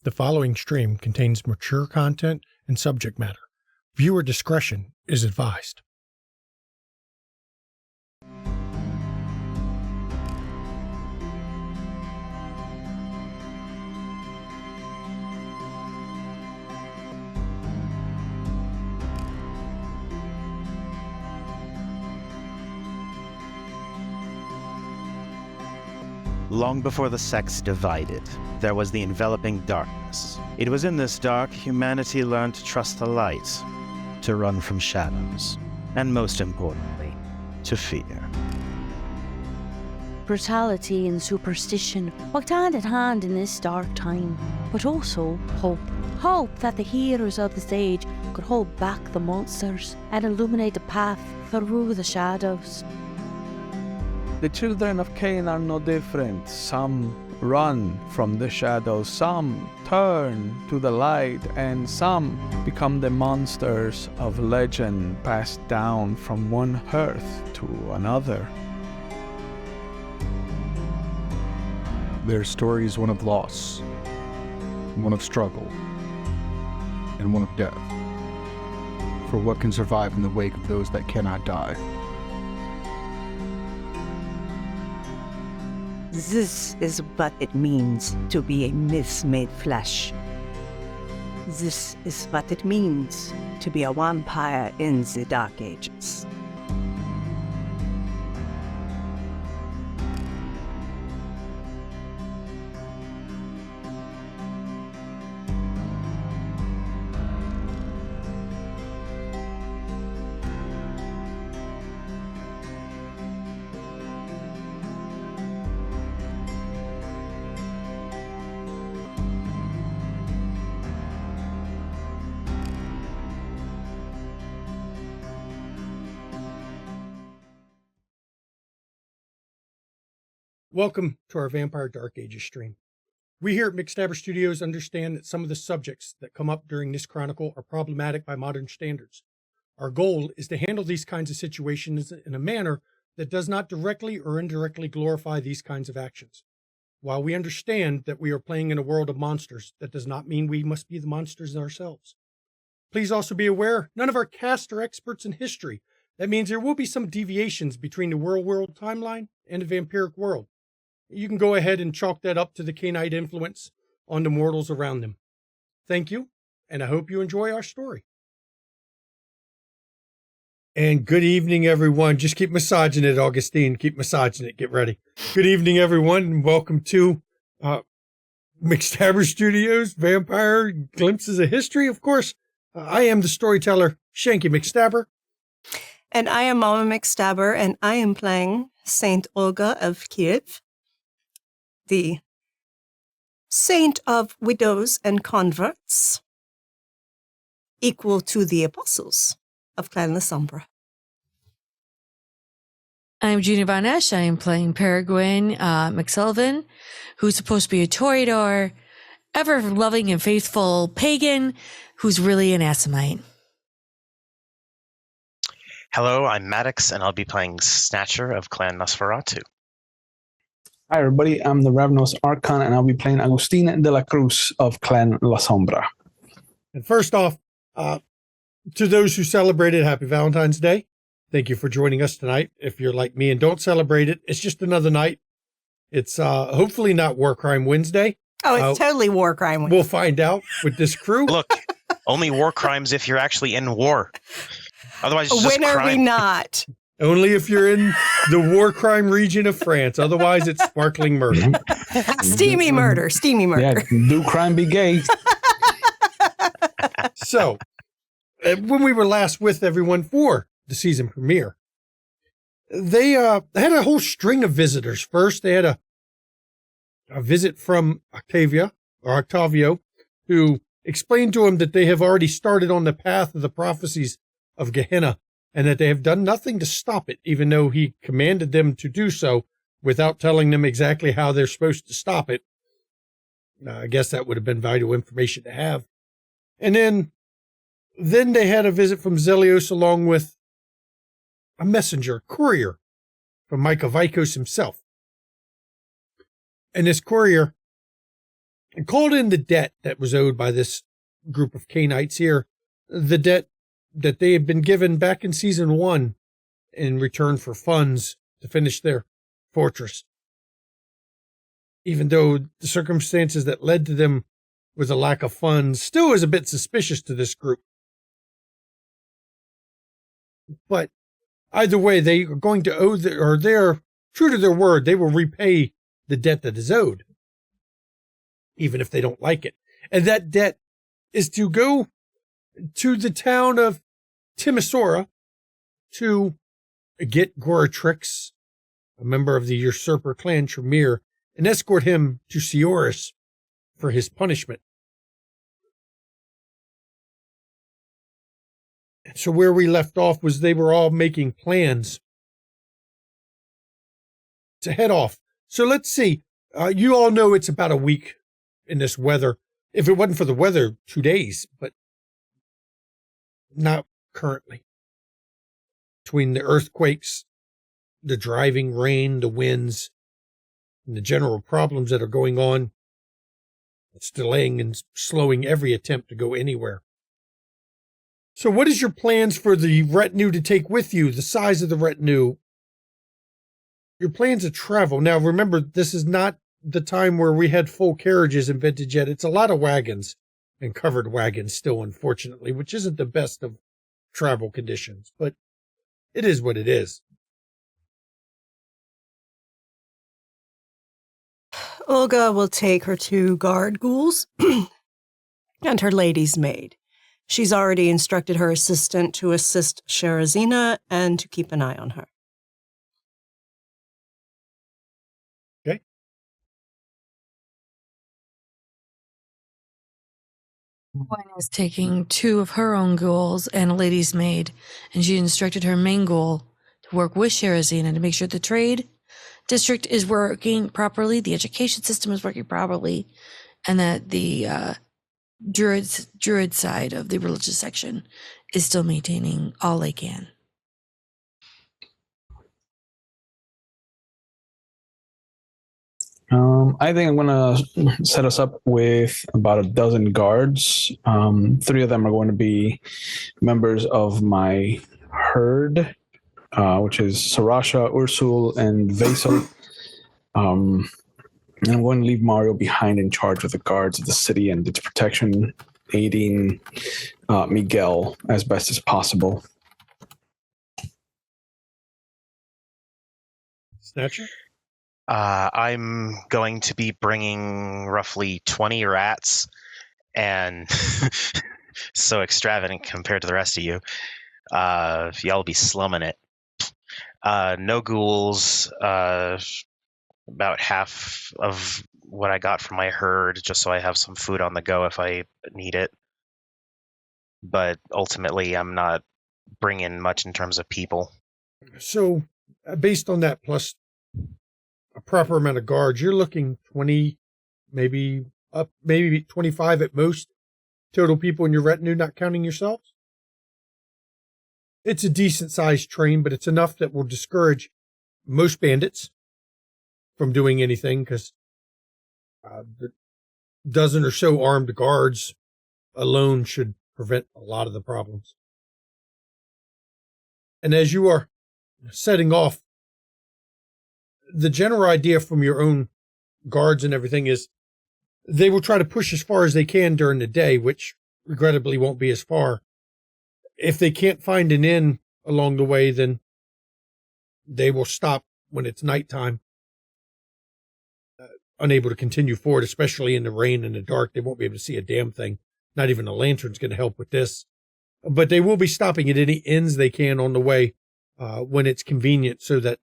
The following stream contains mature content and subject matter. Viewer discretion is advised. Long before the sects divided, there was the enveloping darkness. It was in this dark humanity learned to trust the light, to run from shadows, and most importantly, to fear. Brutality and superstition walked hand in hand in this dark time, but also hope. Hope that the heroes of this age could hold back the monsters and illuminate the path through the shadows. The children of Cain are no different. Some run from the shadows, some turn to the light, and some become the monsters of legend passed down from one hearth to another. Their story is one of loss, one of struggle, and one of death. For what can survive in the wake of those that cannot die? This is what it means to be a myth made flesh. This is what it means to be a vampire in the Dark Ages. Welcome to our Vampire Dark Ages stream. We here at McStabber Studios understand that some of the subjects that come up during this chronicle are problematic by modern standards. Our goal is to handle these kinds of situations in a manner that does not directly or indirectly glorify these kinds of actions. While we understand that we are playing in a world of monsters, that does not mean we must be the monsters ourselves. Please also be aware, none of our cast are experts in history. That means there will be some deviations between the real world timeline and the vampiric world. You can go ahead and chalk that up to the Cainite influence on the mortals around them. Thank you, and I hope you enjoy our story. And good evening, everyone. Just keep massaging it, Augustine. Keep massaging it. Get ready. Good evening, everyone, and welcome to McStabber Studios, Vampire Glimpses of History. Of course, I am the storyteller, Shanky McStabber. And I am Mama McStabber, and I am playing Saint Olga of Kiev, the saint of widows and converts, equal to the apostles of Clan La Sombra. I'm Gina Von Esch. I am playing Peregrine McSullivan, who's supposed to be a Toreador, ever-loving and faithful pagan, who's really an Assamite. Hello, I'm Maddox, and I'll be playing Snatcher of Clan Nosferatu. Hi everybody, I'm the Ravenous Archon, and I'll be playing Agustin de la Cruz of Clan La Sombra. And first off, to those who celebrated Happy Valentine's Day, thank you for joining us tonight. If you're like me and don't celebrate it, it's just another night. It's hopefully not War Crime Wednesday. Oh, it's totally War Crime Wednesday. We'll find out with this crew. Look, only war crimes if you're actually in war. Otherwise, it's just when are crime. we not? Only if you're in the war crime region of France. Otherwise, it's sparkling murder. Steamy murder. Yeah, do crime be gay. So, when we were last with everyone for the season premiere, they had a whole string of visitors. First, they had a visit from Octavio, who explained to him that they have already started on the path of the prophecies of Gehenna, and that they have done nothing to stop it, even though he commanded them to do so without telling them exactly how they're supposed to stop it. I guess that would have been valuable information to have. And then they had a visit from Zelios along with a messenger, a courier from Micah Vikos himself. And this courier and called in the debt that was owed by this group of Canaanites here, the debt that they had been given back in season 1 in return for funds to finish their fortress. Even though the circumstances that led to them with a lack of funds still is a bit suspicious to this group. But either way, they are going to owe, they're true to their word. They will repay the debt that is owed, even if they don't like it. And that debt is to go to the town of Timisoara to get Goratrix, a member of the usurper clan Tremere, and escort him to Seoris for his punishment. So where we left off was they were all making plans to head off. So let's see. You all know it's about a week in this weather. If it wasn't for the weather, 2 days, but not currently. Between the earthquakes, the driving rain, the winds, and the general problems that are going on, it's delaying and slowing every attempt to go anywhere. So what is your plans for the retinue to take with you, the size of the retinue, your plans of travel? Now, remember, this is not the time where we had full carriages invented yet. It's a lot of wagons and covered wagons still, unfortunately, which isn't the best of travel conditions, but it is what it is. Olga will take her 2 guard ghouls and her lady's maid. She's already instructed her assistant to assist Sherazina and to keep an eye on her. Okay. Gwen is taking 2 of her own ghouls and a lady's maid, and she instructed her main ghoul to work with Sherazina to make sure the trade district is working properly, the education system is working properly, and that the druid side of the religious section is still maintaining all they can. I think I'm gonna set us up with about a dozen guards. 3 of them are going to be members of my herd, which is Sarasha, Ursul, and Vaisal. And I'm going to leave Mario behind in charge of the guards of the city and its protection, aiding Miguel as best as possible. Snatcher? I'm going to be bringing roughly 20 rats, and so extravagant compared to the rest of you. Y'all will be slumming it. No ghouls, about half of what I got from my herd, just so I have some food on the go if I need it. But ultimately, I'm not bringing much in terms of people. So, based on that, plus a proper amount of guards, you're looking 20, maybe 25 at most total people in your retinue, not counting yourselves. It's a decent sized train, but it's enough that will discourage most bandits from doing anything, because the dozen or so armed guards alone should prevent a lot of the problems. And as you are setting off, the general idea from your own guards and everything is they will try to push as far as they can during the day, which regrettably won't be as far. If they can't find an inn along the way, then they will stop when it's nighttime. Unable to continue forward, especially in the rain and the dark. They won't be able to see a damn thing. Not even a lantern's going to help with this. But they will be stopping at any inns they can on the way when it's convenient, so that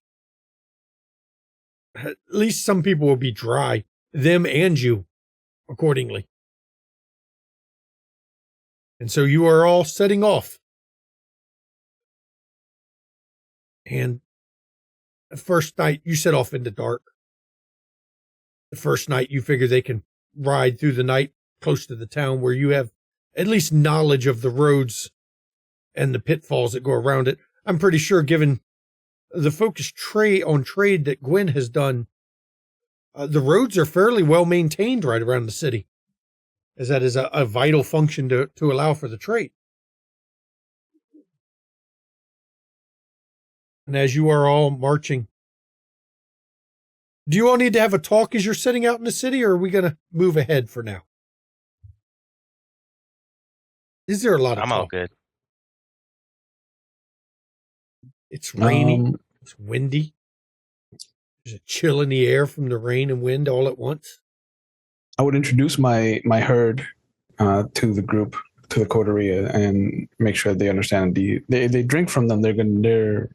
at least some people will be dry, them and you, accordingly. And so you are all setting off. And the first night you set off in the dark. The first night you figure they can ride through the night close to the town where you have at least knowledge of the roads and the pitfalls that go around it. I'm pretty sure, given the focused trade that Gwen has done, The roads are fairly well maintained right around the city, as that is a vital function to allow for the trade. And as you are all marching, do you all need to have a talk as you're sitting out in the city, or are we going to move ahead for now? Is there a lot of I'm talk? all good. It's rainy. It's windy. There's a chill in the air from the rain and wind all at once. I would introduce my herd to the group, to the coterie, and make sure they understand they drink from them. They're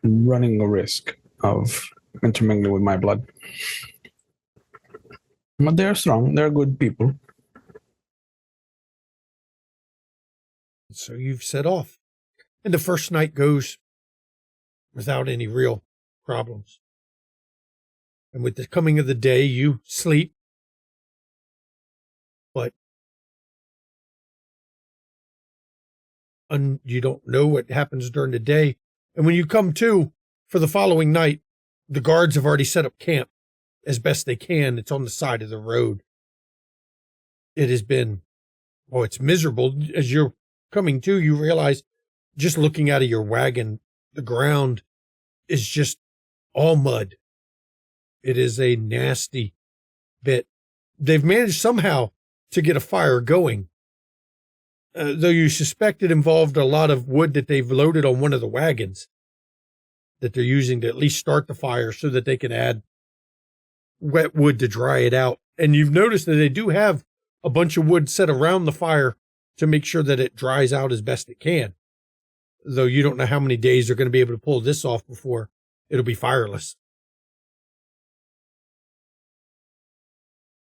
running a risk of intermingling with my blood. But they're strong. They're good people. So you've set off. And the first night goes without any real problems. And with the coming of the day, you sleep. But you don't know what happens during the day. And when you come to for the following night, the guards have already set up camp as best they can. It's on the side of the road. It has been, it's miserable. As you're coming to, you realize just looking out of your wagon, the ground is just all mud. It is a nasty bit. They've managed somehow to get a fire going, though you suspect it involved a lot of wood that they've loaded on one of the wagons that they're using to at least start the fire so that they can add wet wood to dry it out. And you've noticed that they do have a bunch of wood set around the fire to make sure that it dries out as best it can, though you don't know how many days they're going to be able to pull this off before it'll be fireless.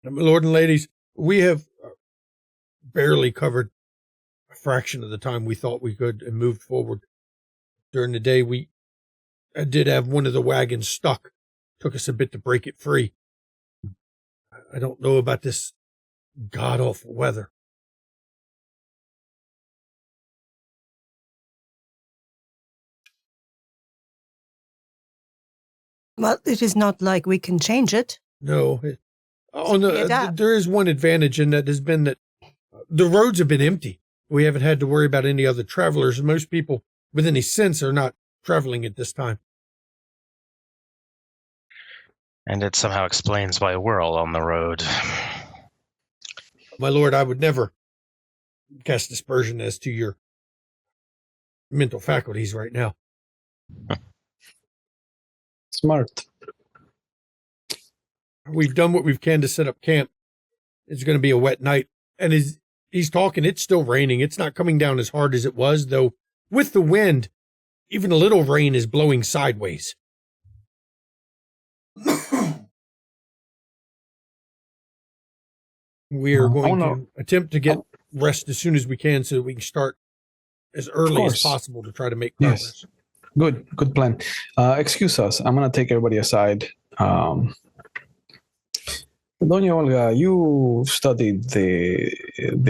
My lord and ladies, we have barely covered a fraction of the time we thought we could and moved forward. During the day, we did have one of the wagons stuck. Took us a bit to break it free. I don't know about this god-awful weather. Well, it is not like we can change it. No. There is one advantage, and that has been that the roads have been empty. We haven't had to worry about any other travelers. Most people with any sense are not traveling at this time. And it somehow explains why we're all on the road. My lord, I would never cast aspersion as to your mental faculties right now. Smart. We've done what we can to set up camp. It's going to be a wet night. And as he's talking, it's still raining. It's not coming down as hard as it was, though with the wind, even a little rain is blowing sideways. We are going to attempt to get rest as soon as we can so that we can start as early as possible to try to make progress. Yes. Good plan. Excuse us. I'm going to take everybody aside. Doña Olga, you studied the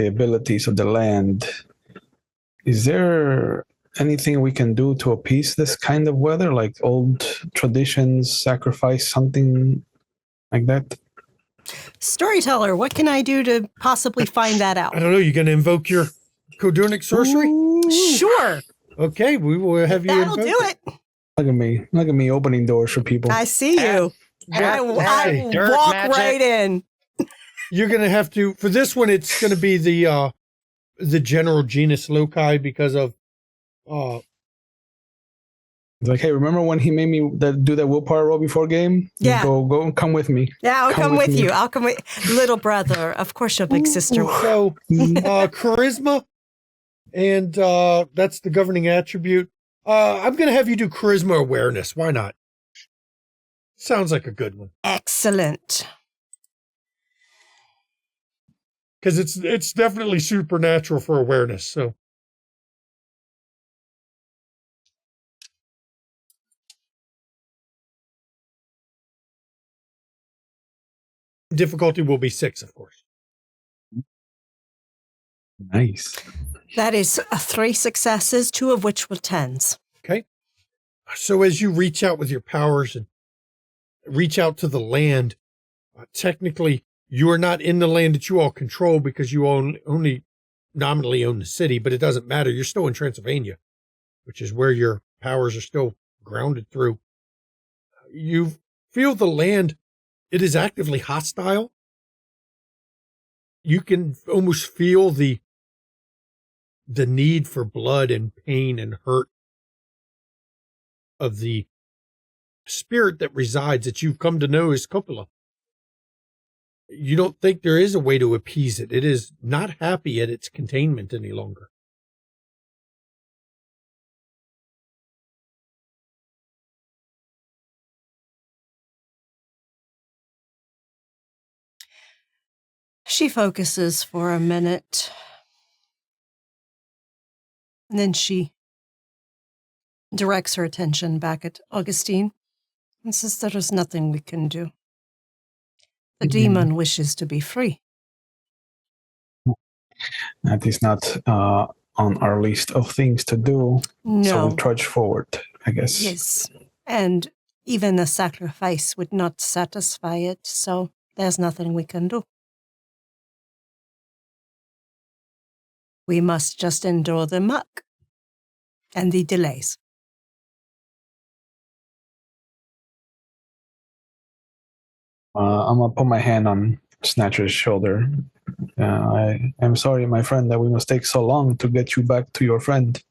abilities of the land. Is there anything we can do to appease this kind of weather, like old traditions, sacrifice, something like that? Storyteller, what can I do to possibly find that out? I don't know. You going to invoke your Codurnic sorcery? Sure. Okay, we will have you That'll invoke do it. Look at me opening doors for people. I see you. I walk right in. You're going to have to, for this one, it's going to be the general genus loci because of, It's like, hey, remember when he made me do that willpower roll before game? Yeah. Go and come with me. Yeah, I'll come with you. I'll come with little brother. Of course, your big sister. So, charisma, and that's the governing attribute. I'm going to have you do charisma awareness. Why not? Sounds like a good one. Excellent. Because it's definitely supernatural for awareness. So. Difficulty will be 6, of course. Nice. That is 3 successes, 2 of which were 10s. Okay. So as you reach out with your powers and reach out to the land, Technically, you are not in the land that you all control because you only nominally own the city, but it doesn't matter. You're still in Transylvania, which is where your powers are still grounded through. You feel the land, it is actively hostile. You can almost feel the need for blood and pain and hurt of the spirit that resides that you've come to know as Coppola. You don't think there is a way to appease it. It is not happy at its containment any longer. She focuses for a minute. And then she directs her attention back at Augustine and says, there is nothing we can do. The demon wishes to be free. That is not on our list of things to do. No. So we'll trudge forward, I guess. Yes. And even a sacrifice would not satisfy it, so there's nothing we can do. We must just endure the muck and the delays. I'm going to put my hand on Snatcher's shoulder. I am sorry, my friend, that we must take so long to get you back to your friend.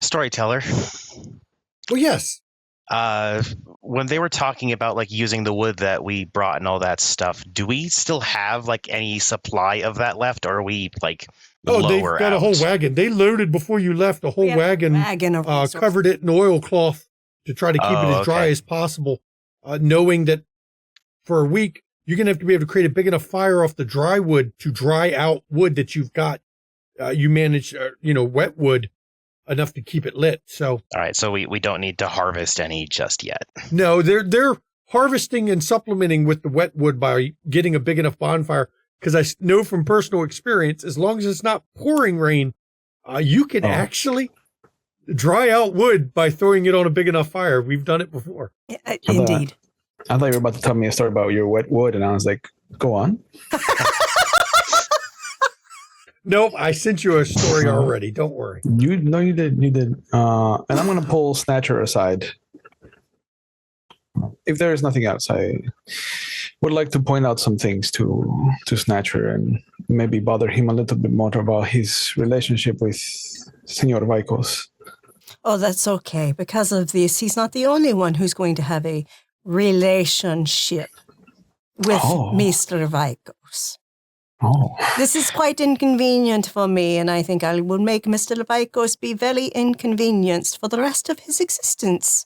Storyteller. Well, yes. When they were talking about like using the wood that we brought and all that stuff, do we still have like any supply of that left, or are we like lower they've got out? a whole wagon. They loaded before you left a whole wagon of resources. covered it in oilcloth to try to keep it as dry okay. as possible, knowing that for a week you're going to have to be able to create a big enough fire off the dry wood to dry out wood that you've got. You manage, wet wood enough to keep it lit. So, all right, so we don't need to harvest any just yet. No, they're harvesting and supplementing with the wet wood by getting a big enough bonfire. Because I know from personal experience, as long as it's not pouring rain, you can actually dry out wood by throwing it on a big enough fire. We've done it before. Indeed. I thought you were about to tell me a story about your wet wood, and I was like, go on. Nope, I sent you a story already. Don't worry. You did. And I'm going to pull Snatcher aside. If there is nothing else, I would like to point out some things to Snatcher and maybe bother him a little bit more about his relationship with Senor Vicos. Oh, that's okay. Because of this, he's not the only one who's going to have a relationship with Mr. Vicos. Oh. This is quite inconvenient for me, and I think I will make Mr. Vicos be very inconvenienced for the rest of his existence.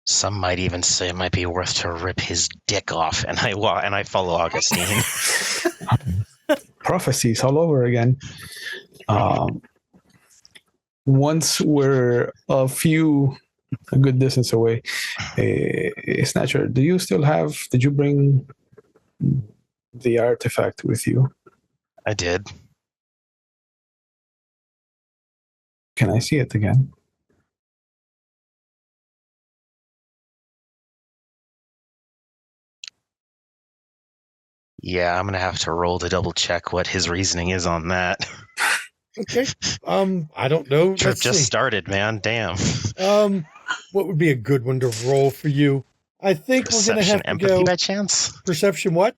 Some might even say it might be worth to rip his dick off, and I follow Augustine. Prophecies all over again. Once we're a good distance away, Snatcher, did you bring the artifact with you? I did. Can I see it again? Yeah, I'm going to have to roll to double check what his reasoning is on that. Okay. I don't know. Trip just started, man. Damn. What would be a good one to roll for you? I think Perception, we're going to have to empathy go. by chance? Perception what?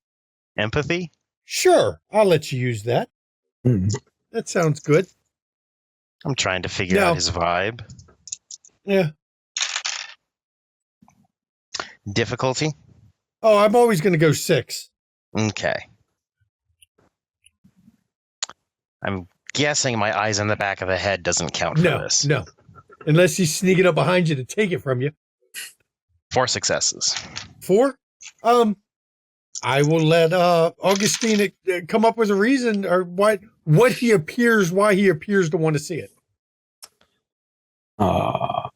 Empathy? Sure. I'll let you use that. That sounds good. I'm trying to figure out his vibe. Yeah. Difficulty? Oh, I'm always going to go 6. Okay. I'm guessing my eyes in the back of the head doesn't count for this. No. Unless he's sneaking up behind you to take it from you. 4 successes. 4? I will let Augustine come up with a reason or why he appears to want to see it. All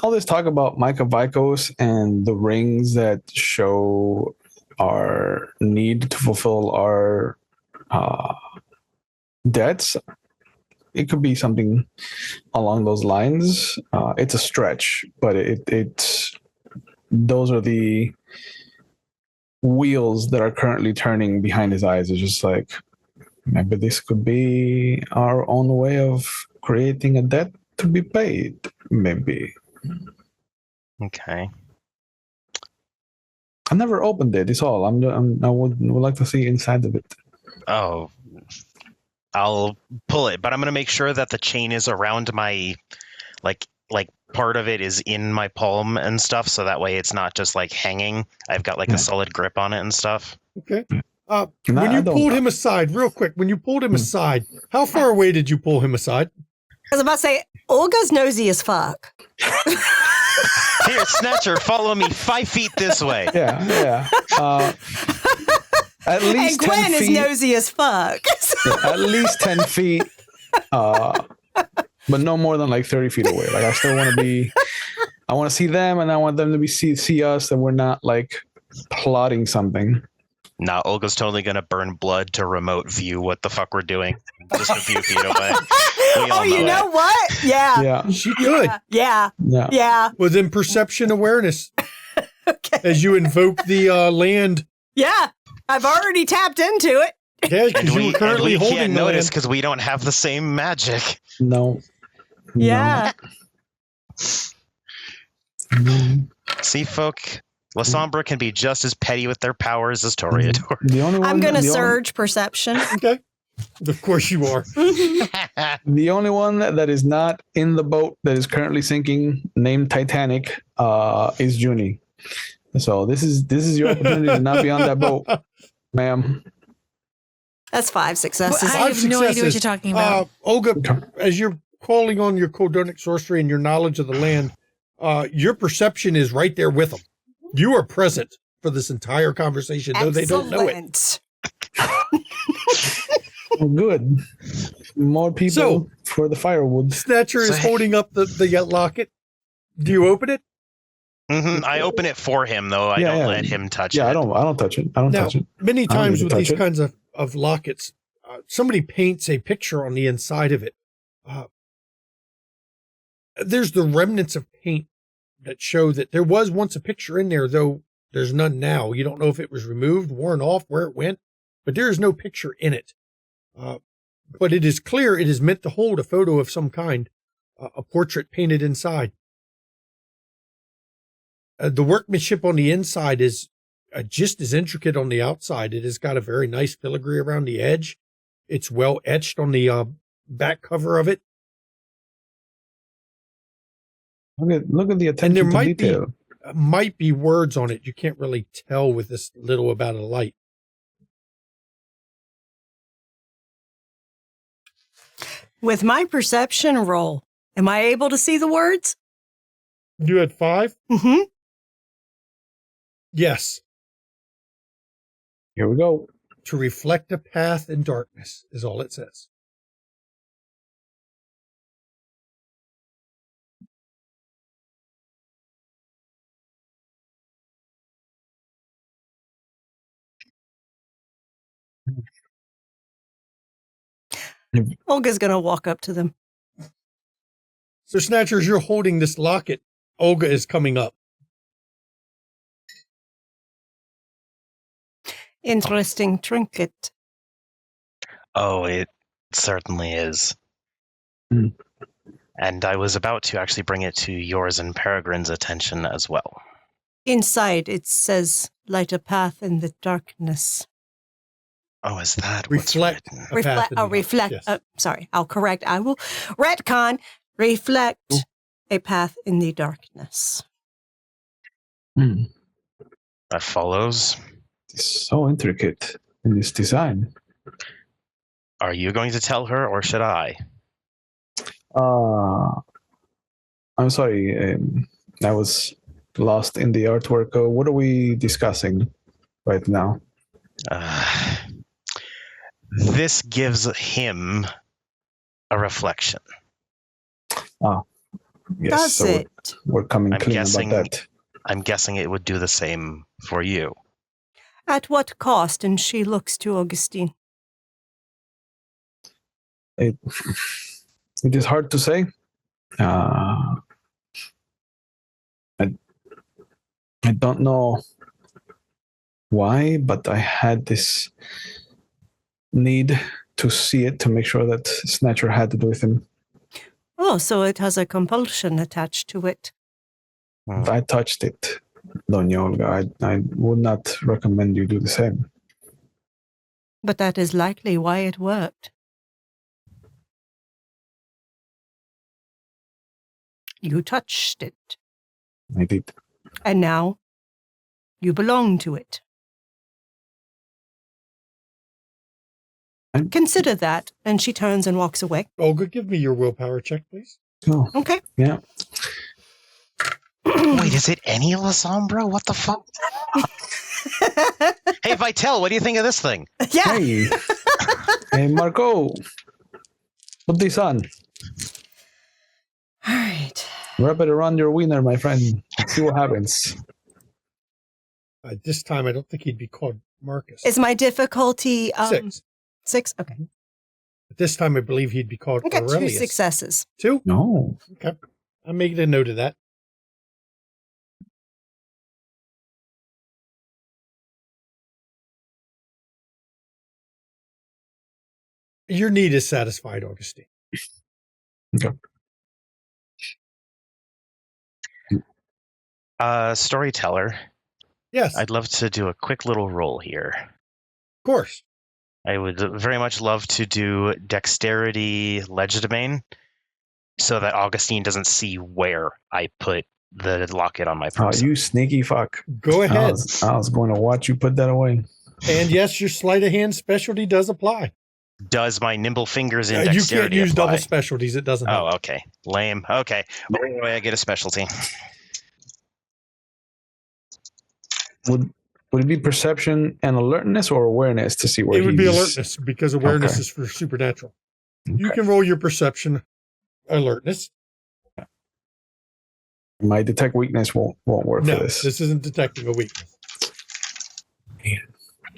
this talk about Micah Vicos and the rings that show our need to fulfill our debts. it could be something along those lines. It's a stretch, but it's those are the wheels that are currently turning behind his eyes. It's just like, maybe this could be our own way of creating a debt to be paid. Maybe. Okay. I never opened it. It's all. I would like to see inside of it. Oh, I'll pull it, but I'm gonna make sure that the chain is around my, like part of it is in my palm and stuff, so that way it's not just like hanging. I've got like a solid grip on it and stuff. Okay. When you pulled him aside, real quick, when you pulled him aside, how far away did you pull him aside? I was about to say, Olga's nosy as fuck. Here, Snatcher, follow me 5 feet this way. Yeah. At least and Gwen 10 feet. is nosy as fuck. At least 10 feet, but no more than like 30 feet away. Like I still want to be, I want to see them, and I want them to see us, and we're not like plotting something. Nah, Olga's totally gonna burn blood to remote view what the fuck we're doing. Just a few feet away. Oh, you know what? Yeah. Yeah. She could. Yeah. Yeah. Well, then perception awareness. Okay. As you invoke the land. Yeah. I've already tapped into it. Yeah, because you were currently holding can't the notice land. because we don't have the same magic. No. Yeah. See, folk, La Sombra can be just as petty with their powers as Toreador. The only one, I'm going to surge perception. Okay. Of course you are. The only one that is not in the boat that is currently sinking, named Titanic, is Junie. So this is your opportunity to not be on that boat, ma'am. That's 5 successes. I have no idea what you're talking about. Olga, as you're calling on your codonic sorcery and your knowledge of the land, your perception is right there with them. You are present for this entire conversation, though they don't know it. Well, good. More people for the firewood. Snatcher is holding up the locket. Do you open it? Mm-hmm. I open it for him, though. I don't let him touch it. Yeah, I don't touch it. I don't touch it. Many times with these kinds of lockets, somebody paints a picture on the inside of it. There's the remnants of paint that show that there was once a picture in there, though there's none now. You don't know if it was removed, worn off, where it went, but there is no picture in it. But it is clear it is meant to hold a photo of some kind, a portrait painted inside. The workmanship on the inside is just as intricate on the outside. It has got a very nice filigree around the edge. It's well etched on the back cover of it. Look at the attention and there to detail. Might be words on it. You can't really tell with this little amount of light. With my perception roll, am I able to see the words? You had 5? Mm-hmm. Yes. Here we go. To reflect a path in darkness is all it says. Olga's going to walk up to them. So, Snatcher, as you're holding this locket, Olga is coming up. Interesting trinket. Oh, it certainly is. Mm. And I was about to actually bring it to yours and Peregrine's attention as well. Inside it says, light a path in the darkness. Oh, is that reflect what's written? Reflect. Yes. Sorry, I'll correct. I will retcon. Reflect a path in the darkness. Mm. That follows. It's so intricate in this design. Are you going to tell her, or should I? I'm sorry. I was lost in the artwork. What are we discussing right now? This gives him a reflection. Oh, yes. Does so it? We're coming clean about that. I'm guessing it would do the same for you. At what cost? And she looks to Augustine. It is hard to say. I don't know why, but I had this need to see it to make sure that Snatcher had it with him. Oh, so it has a compulsion attached to it. If I touched it, Doña Olga, I would not recommend you do the same. But that is likely why it worked. You touched it. I did. And now you belong to it. Consider that. And she turns and walks away. Olga, give me your willpower check, please. Oh, Okay. yeah. Wait, is it any La Sombra? What the fuck? Hey, Vitel, what do you think of this thing? Yeah. Hey, hey, Marco, put this on. All right. Wrap it around your wiener, my friend. See what happens. This time, I don't think he'd be called Marcus. Is my difficulty 6. 6? Okay. But this time, I believe he'd be called I got 2 Aurelius. successes. 2? No. Okay. I'm making a note of that. Your need is satisfied, Augustine. Okay. Storyteller, Yes, I'd love to do a quick little roll here. of course. I would very much love to do dexterity legerdemain so that Augustine doesn't see where I put the locket on my Oh, person. you sneaky fuck. Go I ahead. was going to watch you put that away. And yes, your sleight of hand specialty does apply. Does my nimble fingers in You dexterity can't use apply? double specialties. It doesn't help. Oh, okay. Lame. Okay. Well, anyway, I get a specialty. Would it be perception and alertness or awareness to see where It would be he's- alertness because awareness Okay. is for supernatural. You Okay. can roll your perception alertness. My detect weakness won't work No, for this. this isn't detecting a weakness.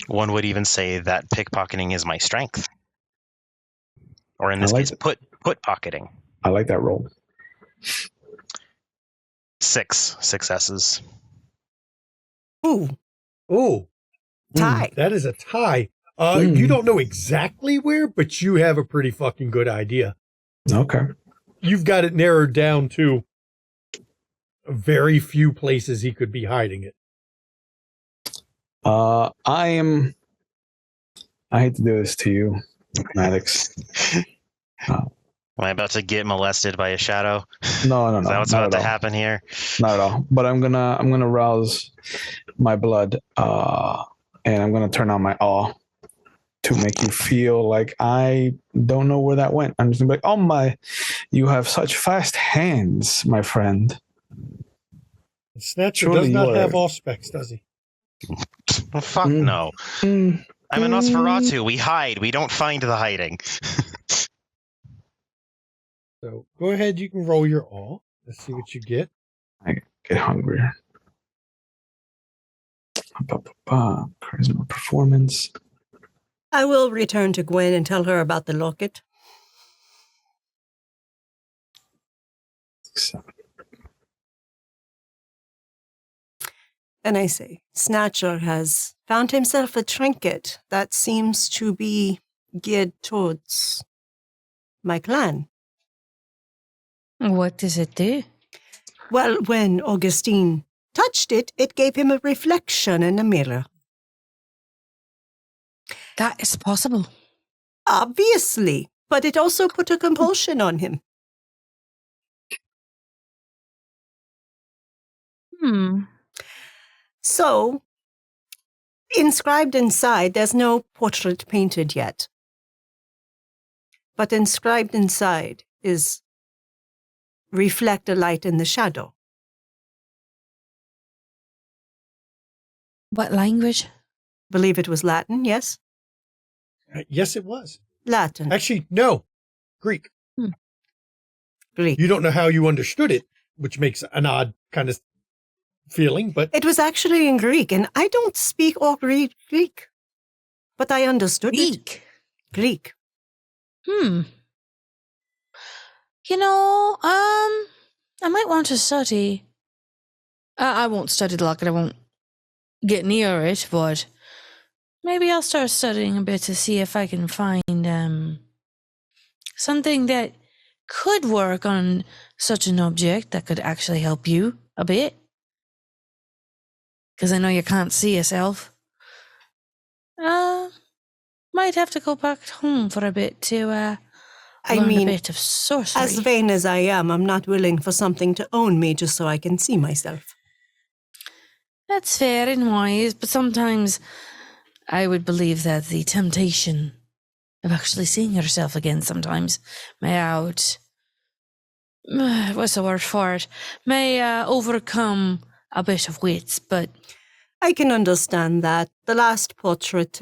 One would even say that pickpocketing is my strength. Or in I this like case, it. put pocketing. I like that roll. 6 successes. Ooh, Oh, tie. that is a tie. Mm. You don't know exactly where, but you have a pretty fucking good idea. Okay. You've got it narrowed down to very few places he could be hiding it. I hate to do this to you, Maddox. Am I about to get molested by a shadow? No. Is that what's not about to at all. happen here? Not at all. But I'm gonna rouse my blood, and I'm gonna turn on my awe to make you feel like I don't know where that went. I'm just gonna be like, oh my, you have such fast hands, my friend. Snatcher Surely does not you are- have all specs, does he? Well, fuck Mm. no. I'm a Nosferatu. We hide. We don't find the hiding. So go ahead. You can roll your all. Let's see what you get. I get hungrier. Charisma performance. I will return to Gwen and tell her about the locket. 7. And I say, Snatcher has found himself a trinket that seems to be geared towards my clan. What does it do? Well, when Augustine touched it, it gave him a reflection in a mirror. That is possible. Obviously, but it also put a compulsion on him. So, inscribed inside, there's no portrait painted yet. But inscribed inside is reflect a light in the shadow. What language? Believe it was Latin, yes? Yes, it was. Latin, Actually, no. Greek. Greek. You don't know how you understood it, which makes an odd kind of feeling, but It was actually in Greek, and I don't speak or read Greek. But I understood it. Greek. Greek. I might want to study. I won't study the locket. I won't get near it, but maybe I'll start studying a bit to see if I can find something that could work on such an object that could actually help you a bit. Because I know you can't see yourself. Might have to go back home for a bit to learn a bit of sorcery. As vain as I am, I'm not willing for something to own me just so I can see myself. That's fair and wise, but sometimes I would believe that the temptation of actually seeing yourself again sometimes may what's the word for it? May overcome a bit of wits, but... I can understand that. The last portrait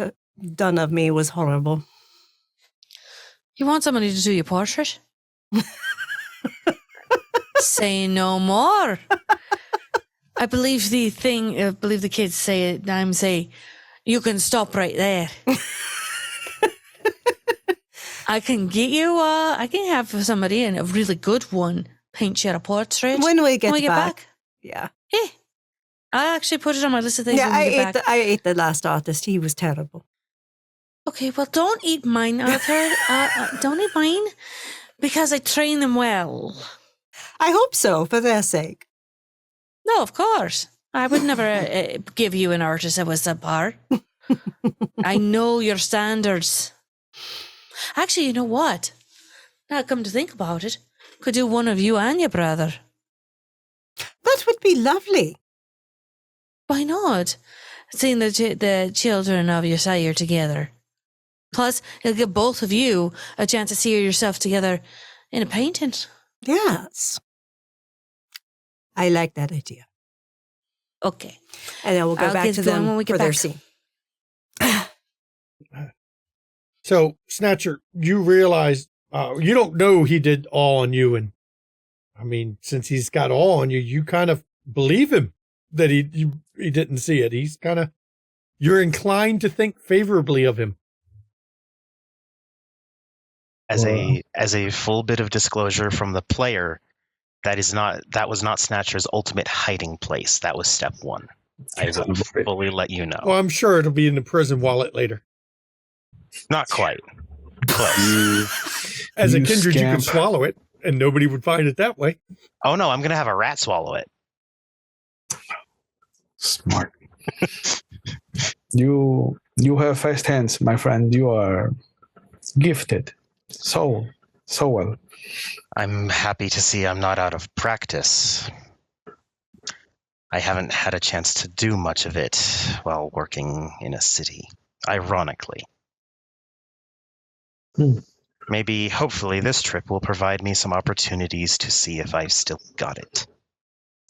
done of me was horrible. You want somebody to do your portrait? Say no more. I believe the kids say it, I'm saying, you can stop right there. I can get you, I can have somebody, and a really good one, paint you a portrait. When we get back. Yeah. Yeah. I actually put it on my list of things. Yeah, I ate the last artist. He was terrible. Okay, well, don't eat mine, Arthur. Don't eat mine, because I train them well. I hope so, for their sake. No, of course. I would never give you an artist that was subpar. I know your standards. Actually, you know what? Now, come to think about it, could do one of you and your brother. That would be lovely. Why not? Seeing the children of your sire together. Plus, it'll give both of you a chance to see yourself together in a painting. Yes. I like that idea. Okay. And then we'll go back to them for their scene. So, Snatcher, you realize you don't know he did all on you. And I mean, since he's got all on you, you kind of believe him that he didn't see it. He's kind of, you're inclined to think favorably of him. As a full bit of disclosure from the player, that was not Snatcher's ultimate hiding place. That was step one. I will fully let you know. Well, I'm sure it'll be in the prison wallet later. Not quite. Close. As a kindred, you can swallow it, and nobody would find it that way. Oh no, I'm going to have a rat swallow it. Smart. You have fast hands, my friend. You are gifted. So well. I'm happy to see I'm not out of practice. I haven't had a chance to do much of it while working in a city, ironically. Maybe, hopefully, this trip will provide me some opportunities to see if I've still got it.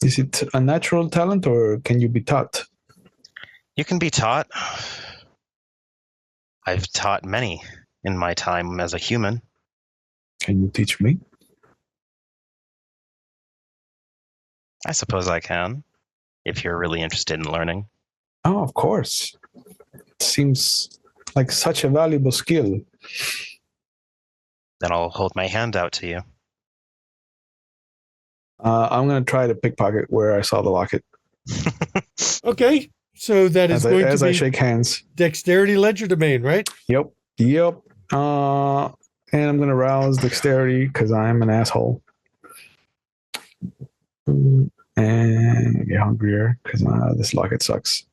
Is it a natural talent, or can you be taught? You can be taught. I've taught many in my time as a human. Can you teach me? I suppose I can, if you're really interested in learning. Oh, of course. It seems like such a valuable skill. Then I'll hold my hand out to you. I'm going to try to pickpocket where I saw the locket. Okay, so that is going to be... As I shake hands. Dexterity legerdemain, right? Yep. And I'm going to rouse dexterity because I'm an asshole. And get hungrier because this locket sucks.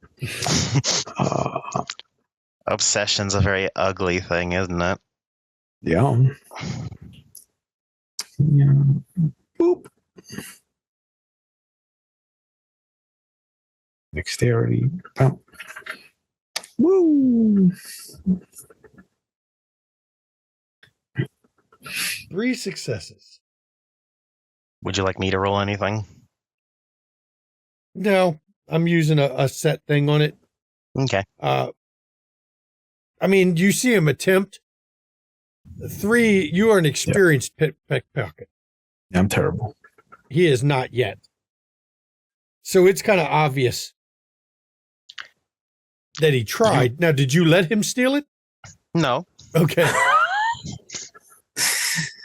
Obsession's a very ugly thing, isn't it? Yeah. Boop. Dexterity. Oh. Woo! 3 successes. Would you like me to roll anything? No, I'm using a set thing on it. Okay. I mean, you see him attempt. 3, you are an experienced pickpocket. I'm terrible. He is not yet. So it's kind of obvious that he tried. Now, did you let him steal it? No. Okay.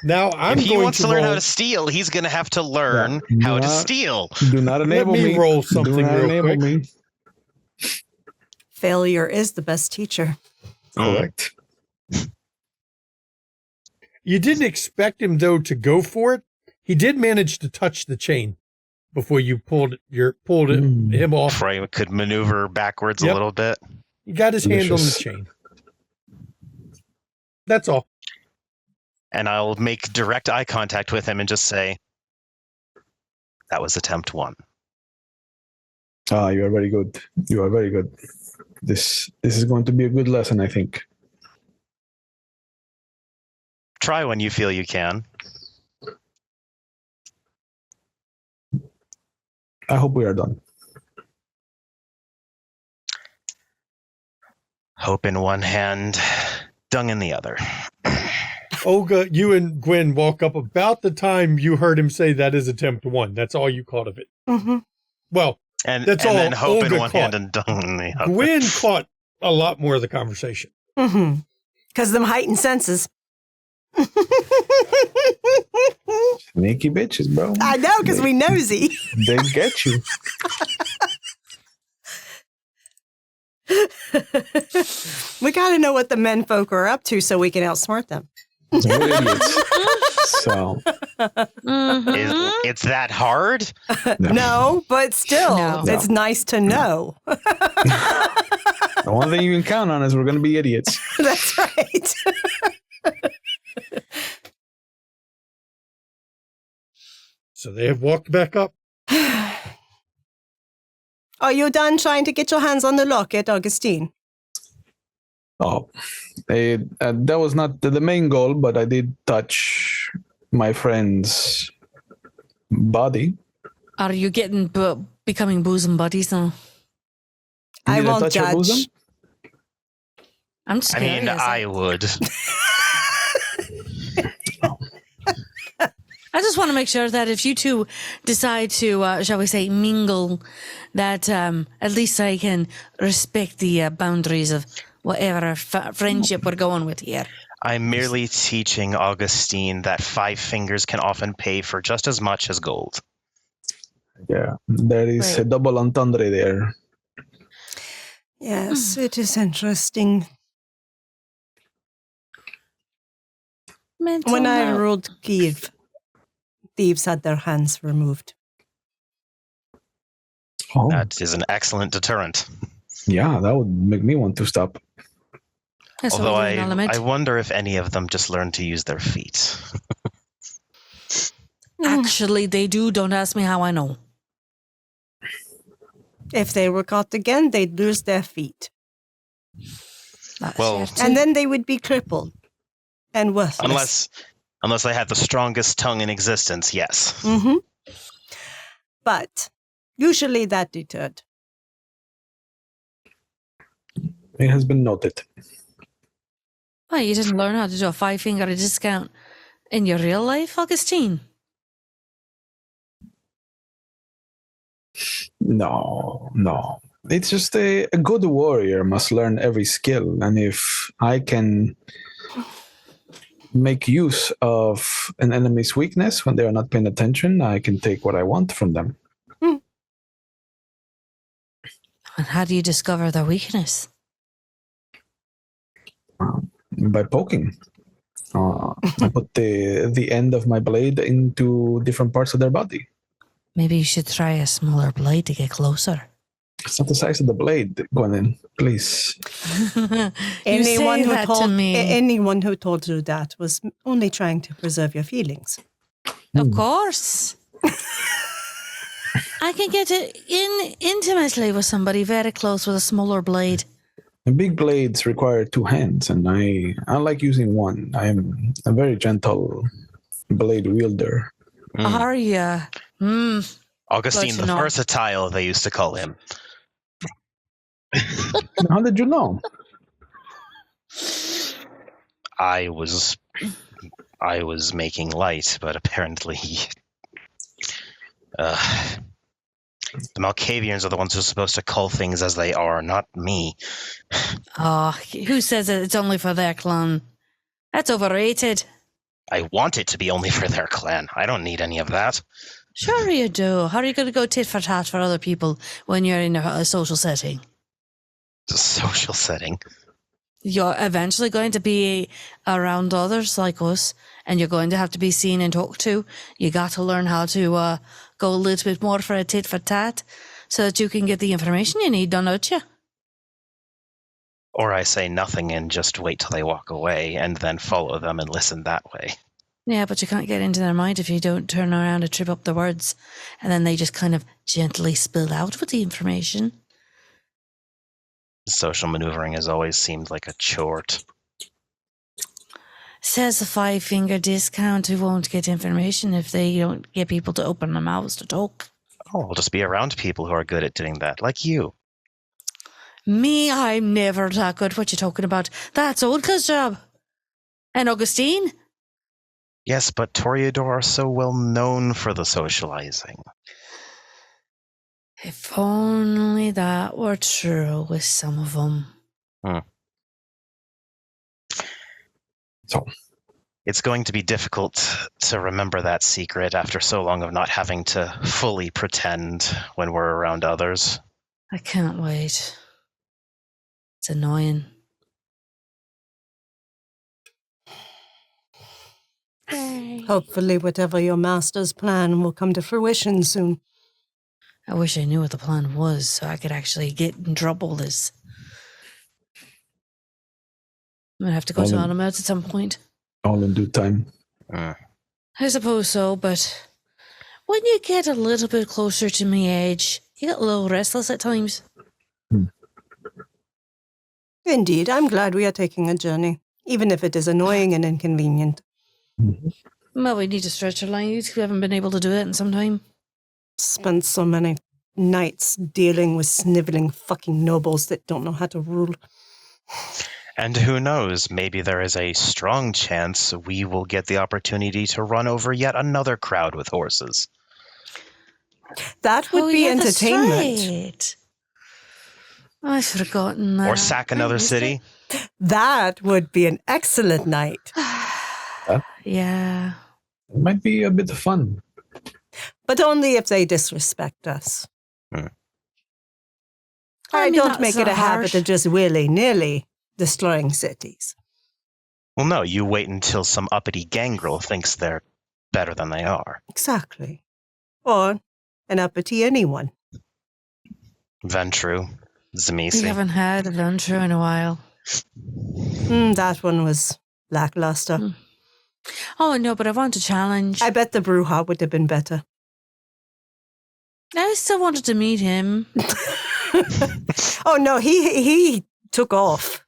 Now I'm if he going wants to roll. learn how to steal, he's going to have to learn how to steal. Do not Let enable me me. roll something Do not real enable quick. me. Failure is the best teacher. Correct. You didn't expect him though to go for it. He did manage to touch the chain before you pulled him off. Before I could maneuver backwards a Yep. little bit. He got his hand on the Delicious. chain. That's all. And I'll make direct eye contact with him and just say, that was attempt 1. Ah, you are very good. You are very good. This is going to be a good lesson, I think. Try when you feel you can. I hope we are done. Hope in one hand, dung in the other. Olga, you and Gwen walk up about the time you heard him say that is attempt 1. That's all you caught of it. Mm-hmm. Well, And that's and all then hope Olga in one hand caught. and dung in the other. Gwen caught a lot more of the conversation. Mm-hmm. Because them heightened senses. Sneaky bitches, bro. I know, because we nosy. They get you. We got to know what the men folk are up to so we can outsmart them. We're idiots. So It's that hard? No, but still, No. it's nice to know. the one thing you can count on is we're going to be idiots. That's right. So they have walked back up. Are you done trying to get your hands on the locket, Augustine? Oh, that was not the main goal, but I did touch my friend's body. Are you becoming bosom buddies now? I Did won't touch her judge. bosom? I'm just I mean, curious. I would. I just want to make sure that if you two decide to, shall we say, mingle, that at least I can respect the boundaries of whatever friendship we're going with here. I'm merely teaching Augustine that 5 fingers can often pay for just as much as gold. Yeah, there is a double entendre there. Yes, it is interesting. Mental When I note. ruled Kiev, thieves had their hands removed. Oh, That is an excellent deterrent. yeah, that would make me want to stop. That's Although what we do in Element. I wonder if any of them just learned to use their feet. Actually, they do. Don't ask me how I know. If they were caught again, they'd lose their feet. That's Well- fair too. And then they would be crippled and worthless. Unless they had the strongest tongue in existence, yes. Mm-hmm. But usually that deterred. It has been noted. Why, you didn't learn how to do a 5-finger discount in your real life, Augustine? No. It's just a good warrior must learn every skill. And if I can make use of an enemy's weakness when they are not paying attention, I can take what I want from them. And how do you discover their weakness? By poking. I put the end of my blade into different parts of their body. Maybe you should try a smaller blade to get closer. It's not the size of the blade, Gwenyn. Please. Anyone who that to told me. anyone who told you that was only trying to preserve your feelings. Of course. I can get in intimately with somebody very close with a smaller blade. The big blades require 2 hands, and I like using one. I am a very gentle blade wielder. Are you? Augustine Glad the to know. Versatile, they used to call him. How did you know? I was making light, but apparently the Malkavians are the ones who are supposed to call things as they are, not me. Oh, who says that it's only for their clan? That's overrated. I want it to be only for their clan. I don't need any of that. Sure you do. How are you going to go tit for tat for other people when you're in a social setting? It's a social setting. You're eventually going to be around others like us, and you're going to have to be seen and talked to. You got to learn how to go a little bit more for a tit for tat so that you can get the information you need, don't you? Or I say nothing and just wait till they walk away and then follow them and listen that way. Yeah, but you can't get into their mind if you don't turn around and trip up their words, and then they just kind of gently spill out with the information. Social maneuvering has always seemed like a chore. Says a 5-finger discount who won't get information if they don't get people to open their mouths to talk. Oh, I'll just be around people who are good at doing that, like you. Me, I'm never that good. What you talking about? That's Olga's job. And Augustine? Yes, but Toreador are so well known for the socializing. If only that were true with some of them. So, it's going to be difficult to remember that secret after so long of not having to fully pretend when we're around others. I can't wait. It's annoying. Hopefully, whatever your master's plan will come to fruition soon. I wish I knew what the plan was so I could actually get and drop all this. I'm going to have to go to Autumn at some point. all in due time. I suppose so, but when you get a little bit closer to my age, you get a little restless at times. Indeed, I'm glad we are taking a journey, even if it is annoying and inconvenient. Well, we need to stretch our lines. We haven't been able to do it in some time. Spent so many nights dealing with sniveling fucking nobles that don't know how to rule. And who knows, maybe there is a strong chance we will get the opportunity to run over yet another crowd with horses. That would be entertainment. Right. I've forgotten that. Or sack another city. That would be an excellent night. Yeah. It might be a bit of fun. But only if they disrespect us. I mean, don't make that's it a not habit harsh. of just willy-nilly destroying cities. Well, no, you wait until some uppity gangrel thinks they're better than they are. Exactly. Or an uppity anyone. Ventru, We Zamisi. haven't had a venture in a while. That one was lackluster. Oh, no, but I want a challenge. I bet the Bruja would have been better. I still wanted to meet him. Oh, no, he took off.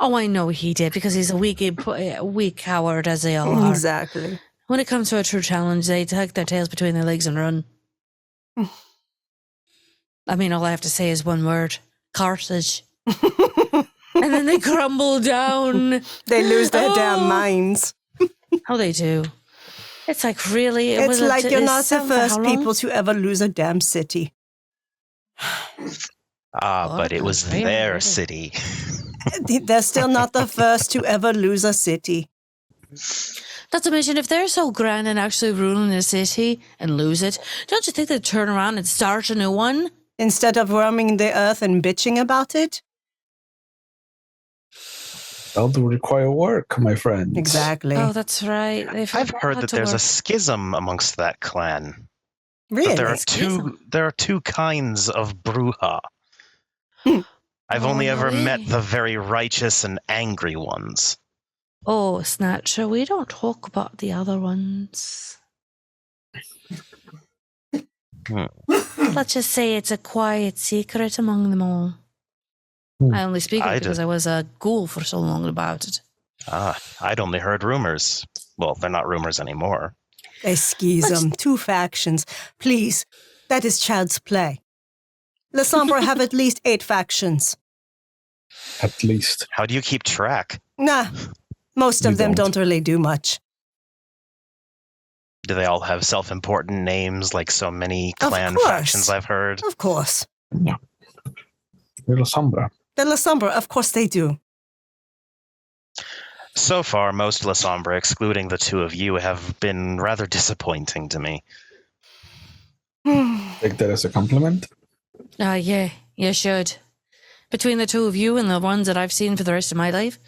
Oh, I know he did, because he's a weak coward, as they all are. Exactly. When it comes to a true challenge, they tuck their tails between their legs and run. I mean, all I have to say is one word. Carthage. And then they crumble down. They lose their damn minds. Oh, they do. It's like, really? It's like you're not the first people to ever lose a damn city. But it was Really? their city. They're still not the first to ever lose a city. Not to mention, if they're so grand and actually ruling a city and lose it, don't you think they'd turn around and start a new one? Instead of roaming the earth and bitching about it? That will require work, my friend. Exactly. Oh, that's right. I've heard that there's a schism amongst that clan. Really? That there are two kinds of Bruja. I've Oh, only no ever way. met the very righteous and angry ones. Oh, Snatcher, we don't talk about the other ones. Let's just say it's a quiet secret among them all. I only speak it because I was a ghoul for so long about it. I'd only heard rumors. Well, they're not rumors anymore. A schism, two factions. Please, that is child's play. Le Sombre have at least 8 factions. At least. How do you keep track? Nah, most of You them don't. don't really do much. Do they all have self-important names like so many Of clan course. factions I've heard? Of course. Yeah. Little Sombra. The Le Sombre, of course they do. So far, most La Sombra, excluding the two of you, have been rather disappointing to me. Take that as a compliment. Yeah, you should. Between the two of you and the ones that I've seen for the rest of my life,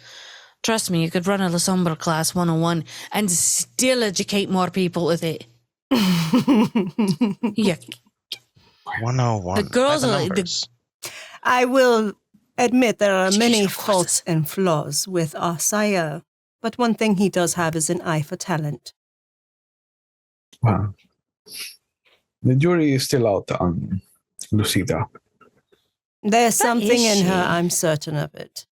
trust me, you could run a La Sombra class 101 and still educate more people with it. Yeah. 101. The girls By the are numbers. I will admit there are many Educational faults courses. and flaws with our sire, but one thing he does have is an eye for talent. Wow. The jury is still out on Lucida. There's something is in her, she? I'm certain of it.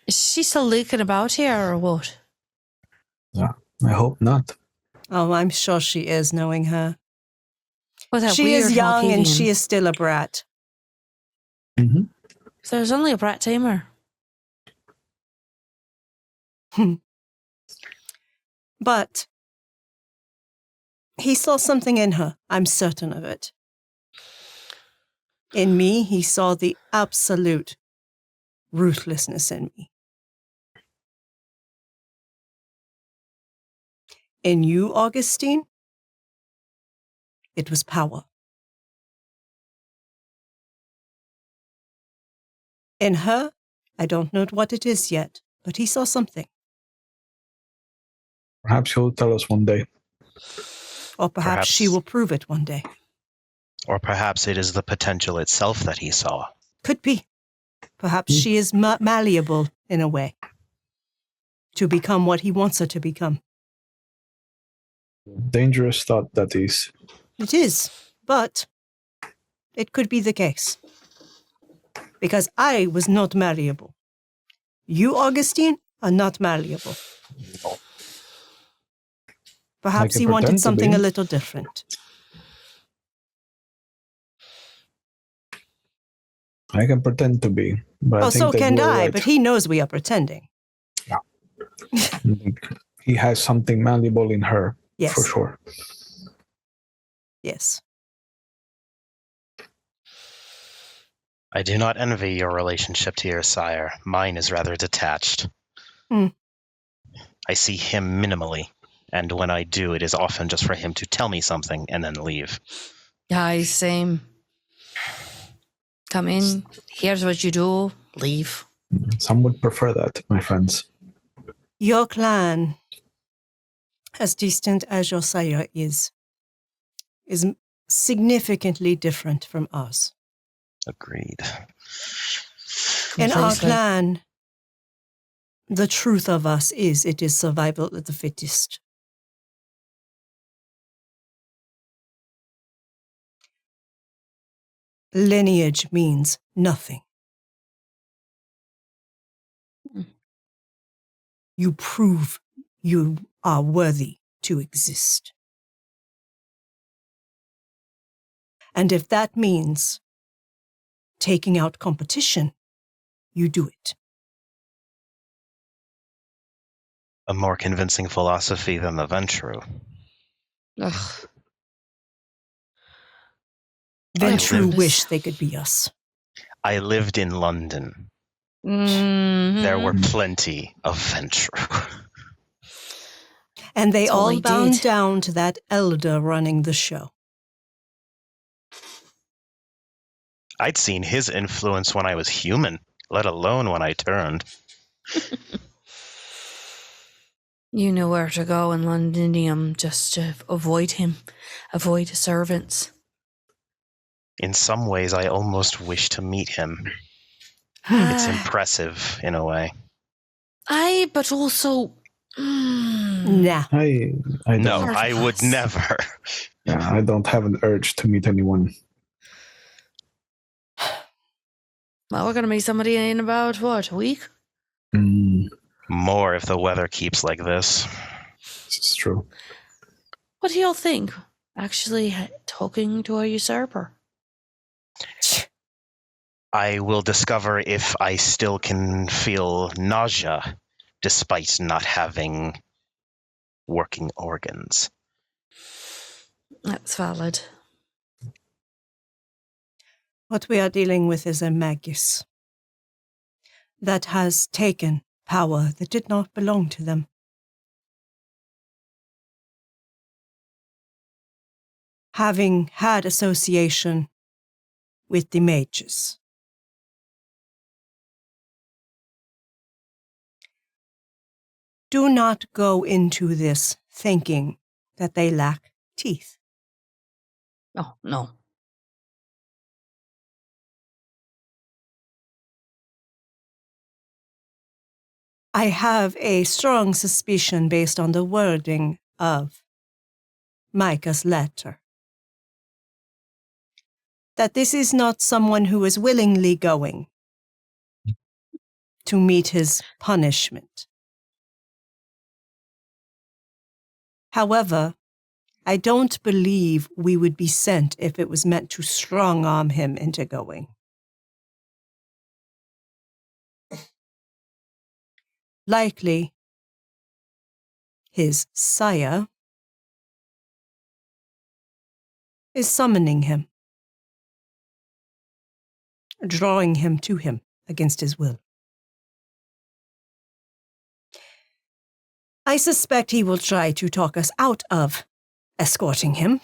Is she still leaking about here or what? I hope not. Oh, I'm sure she is, knowing her. With that She weird is young and Malkavian. she is still a brat. Mm-hmm. There's only a brat tamer. But he saw something in her, I'm certain of it. In me, he saw the absolute ruthlessness in me. In you, Augustine, it was power. In her, I don't know what it is yet, but he saw something. Perhaps you'll tell us one day. Or perhaps she will prove it one day. Or perhaps it is the potential itself that he saw. Could be. Perhaps she is malleable in a way to become what he wants her to become. Dangerous thought that is. It is, but it could be the case. Because I was not malleable. You, Augustine, are not malleable. Perhaps I he can wanted pretend to something be. a little different. I can pretend to be, but I Oh, think so that can you are I, right. but he knows we are pretending. He has something malleable in her, Yes. for sure. Yes. I do not envy your relationship to your sire. Mine is rather detached. I see him minimally, and when I do, it is often just for him to tell me something and then leave. Aye, same. Come in, here's what you do, leave. Some would prefer that, my friends. Your clan, as distant as your sire is significantly different from ours. Agreed. In our Precisely. clan, the truth of us is it is survival of the fittest. Lineage means nothing. You prove you are worthy to exist. And if that means taking out competition, you do it. A more convincing philosophy than the Ventru. Ugh. Ventru lived- wish they could be us. I lived in London. Mhm. There were plenty of Ventru. And they That's all all they bound did. down to that elder running the show. I'd seen his influence when I was human, let alone when I turned. You knew where to go in Londinium just to avoid him, avoid servants. In some ways, I almost wish to meet him. It's impressive, in a way. Aye, but also... Nah. I don't. No, Part I of would us. never. Yeah, I don't have an urge to meet anyone. Well, we're going to meet somebody in about, what, a week? More if the weather keeps like this. This is true. What do y'all think? Actually talking to a usurper? I will discover if I still can feel nausea despite not having working organs. That's valid. What we are dealing with is a magus that has taken power that did not belong to them. Having had association with the mages. Do not go into this thinking that they lack teeth. Oh, no. I have a strong suspicion based on the wording of Micah's letter that this is not someone who is willingly going to meet his punishment. However, I don't believe we would be sent if it was meant to strong-arm him into going. Likely, his sire is summoning him, drawing him to him against his will. I suspect he will try to talk us out of escorting him.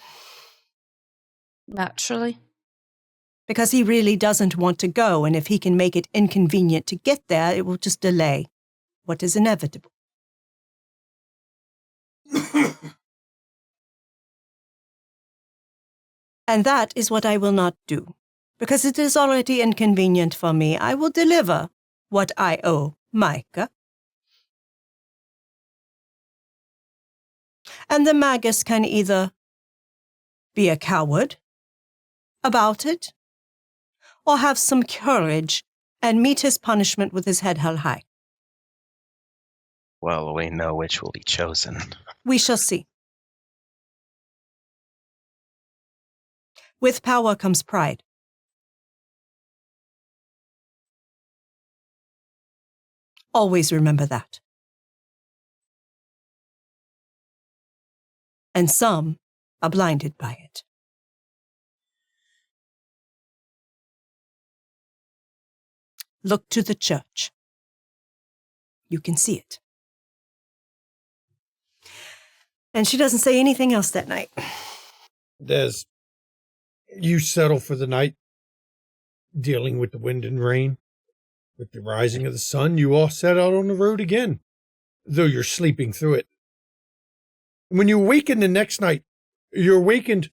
Naturally. Because he really doesn't want to go, and if he can make it inconvenient to get there, it will just delay what is inevitable. And that is what I will not do. Because it is already inconvenient for me, I will deliver what I owe Micah. And the Magus can either be a coward about it, or have some courage and meet his punishment with his head held high. Well, we know which will be chosen. We shall see. With power comes pride. Always remember that. And some are blinded by it. Look to the church. You can see it. And she doesn't say anything else that night. As you settle for the night, dealing with the wind and rain, with the rising of the sun, you all set out on the road again, though you're sleeping through it. When you awaken the next night, you're awakened,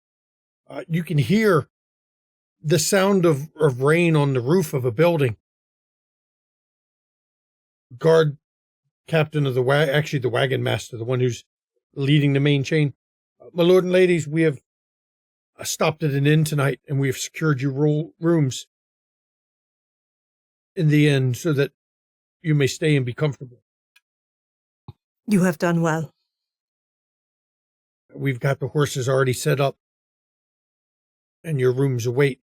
you can hear the sound of rain on the roof of a building. Guard captain of the the wagon master, the one who's leading the main chain. My lord and ladies, we have stopped at an inn tonight, and we have secured you rooms in the inn so that you may stay and be comfortable. You have done well. We've got the horses already set up, and your rooms await.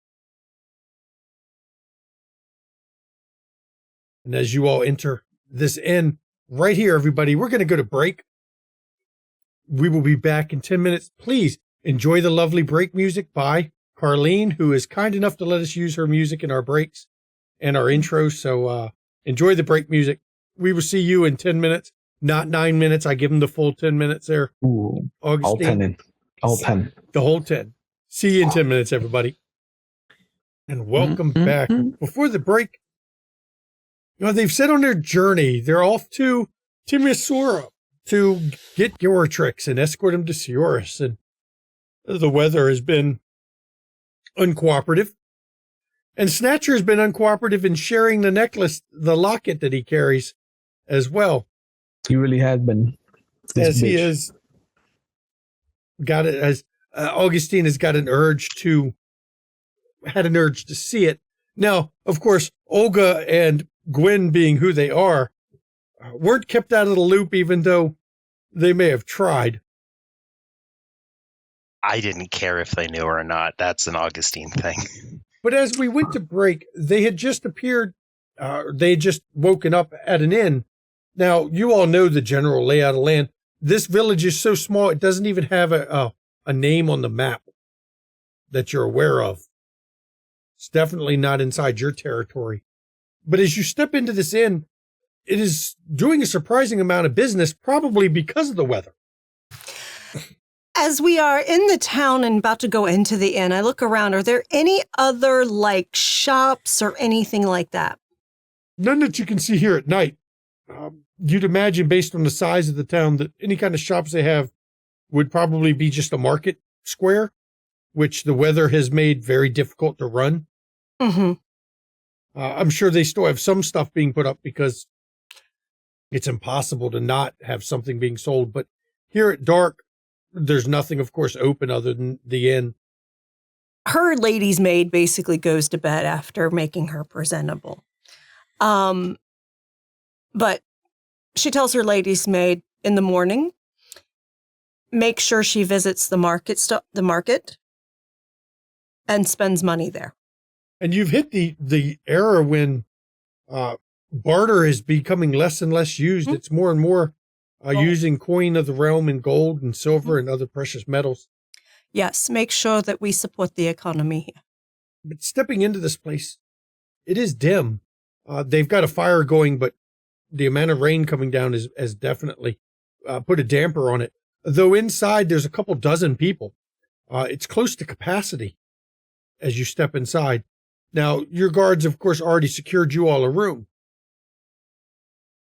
And as you all enter this inn, right here, everybody, we're going to go to break. We will be back in 10 minutes. Please enjoy the lovely break music by Carlene, who is kind enough to let us use her music in our breaks and our intros. So enjoy the break music. We will see you in 10 minutes, not 9 minutes. I give them the full 10 minutes there. Ooh, Augustine. all 10 in. All 10. The whole 10. See you in 10 minutes, everybody. And welcome back. Before the break, they've said on their journey, they're off to Timisoara to get Yoratrix and escort him to Sioris. And the weather has been uncooperative. And Snatcher has been uncooperative in sharing the necklace, the locket that he carries as well. He really has been. As he has got it, as Augustine has got had an urge to see it. Now, of course, Olga and Gwen, being who they are, weren't kept out of the loop, even though they may have tried. I didn't care if they knew or not. That's an Augustine thing. But as we went to break, they had just appeared, they had just woken up at an inn. Now, you all know the general layout of land. This village is so small, it doesn't even have a name on the map that you're aware of. It's definitely not inside your territory. But as you step into this inn, it is doing a surprising amount of business, probably because of the weather. As we are in the town and about to go into the inn, I look around. Are there any other, like, shops or anything like that? None that you can see here at night. You'd imagine, based on the size of the town, that any kind of shops they have would probably be just a market square, which the weather has made very difficult to run. Mm-hmm. I'm sure they still have some stuff being put up because it's impossible to not have something being sold. But here at dark, there's nothing, of course, open other than the inn. Her lady's maid basically goes to bed after making her presentable. But she tells her lady's maid in the morning, make sure she visits the market and spends money there. And you've hit the era when barter is becoming less and less used. Mm-hmm. It's more and more using coin of the realm and gold and silver and other precious metals. Yes, make sure that we support the economy here. But stepping into this place, it is dim. They've got a fire going, but the amount of rain coming down has definitely put a damper on it. Though inside there's a couple dozen people. It's close to capacity as you step inside. Now, your guards, of course, already secured you all a room.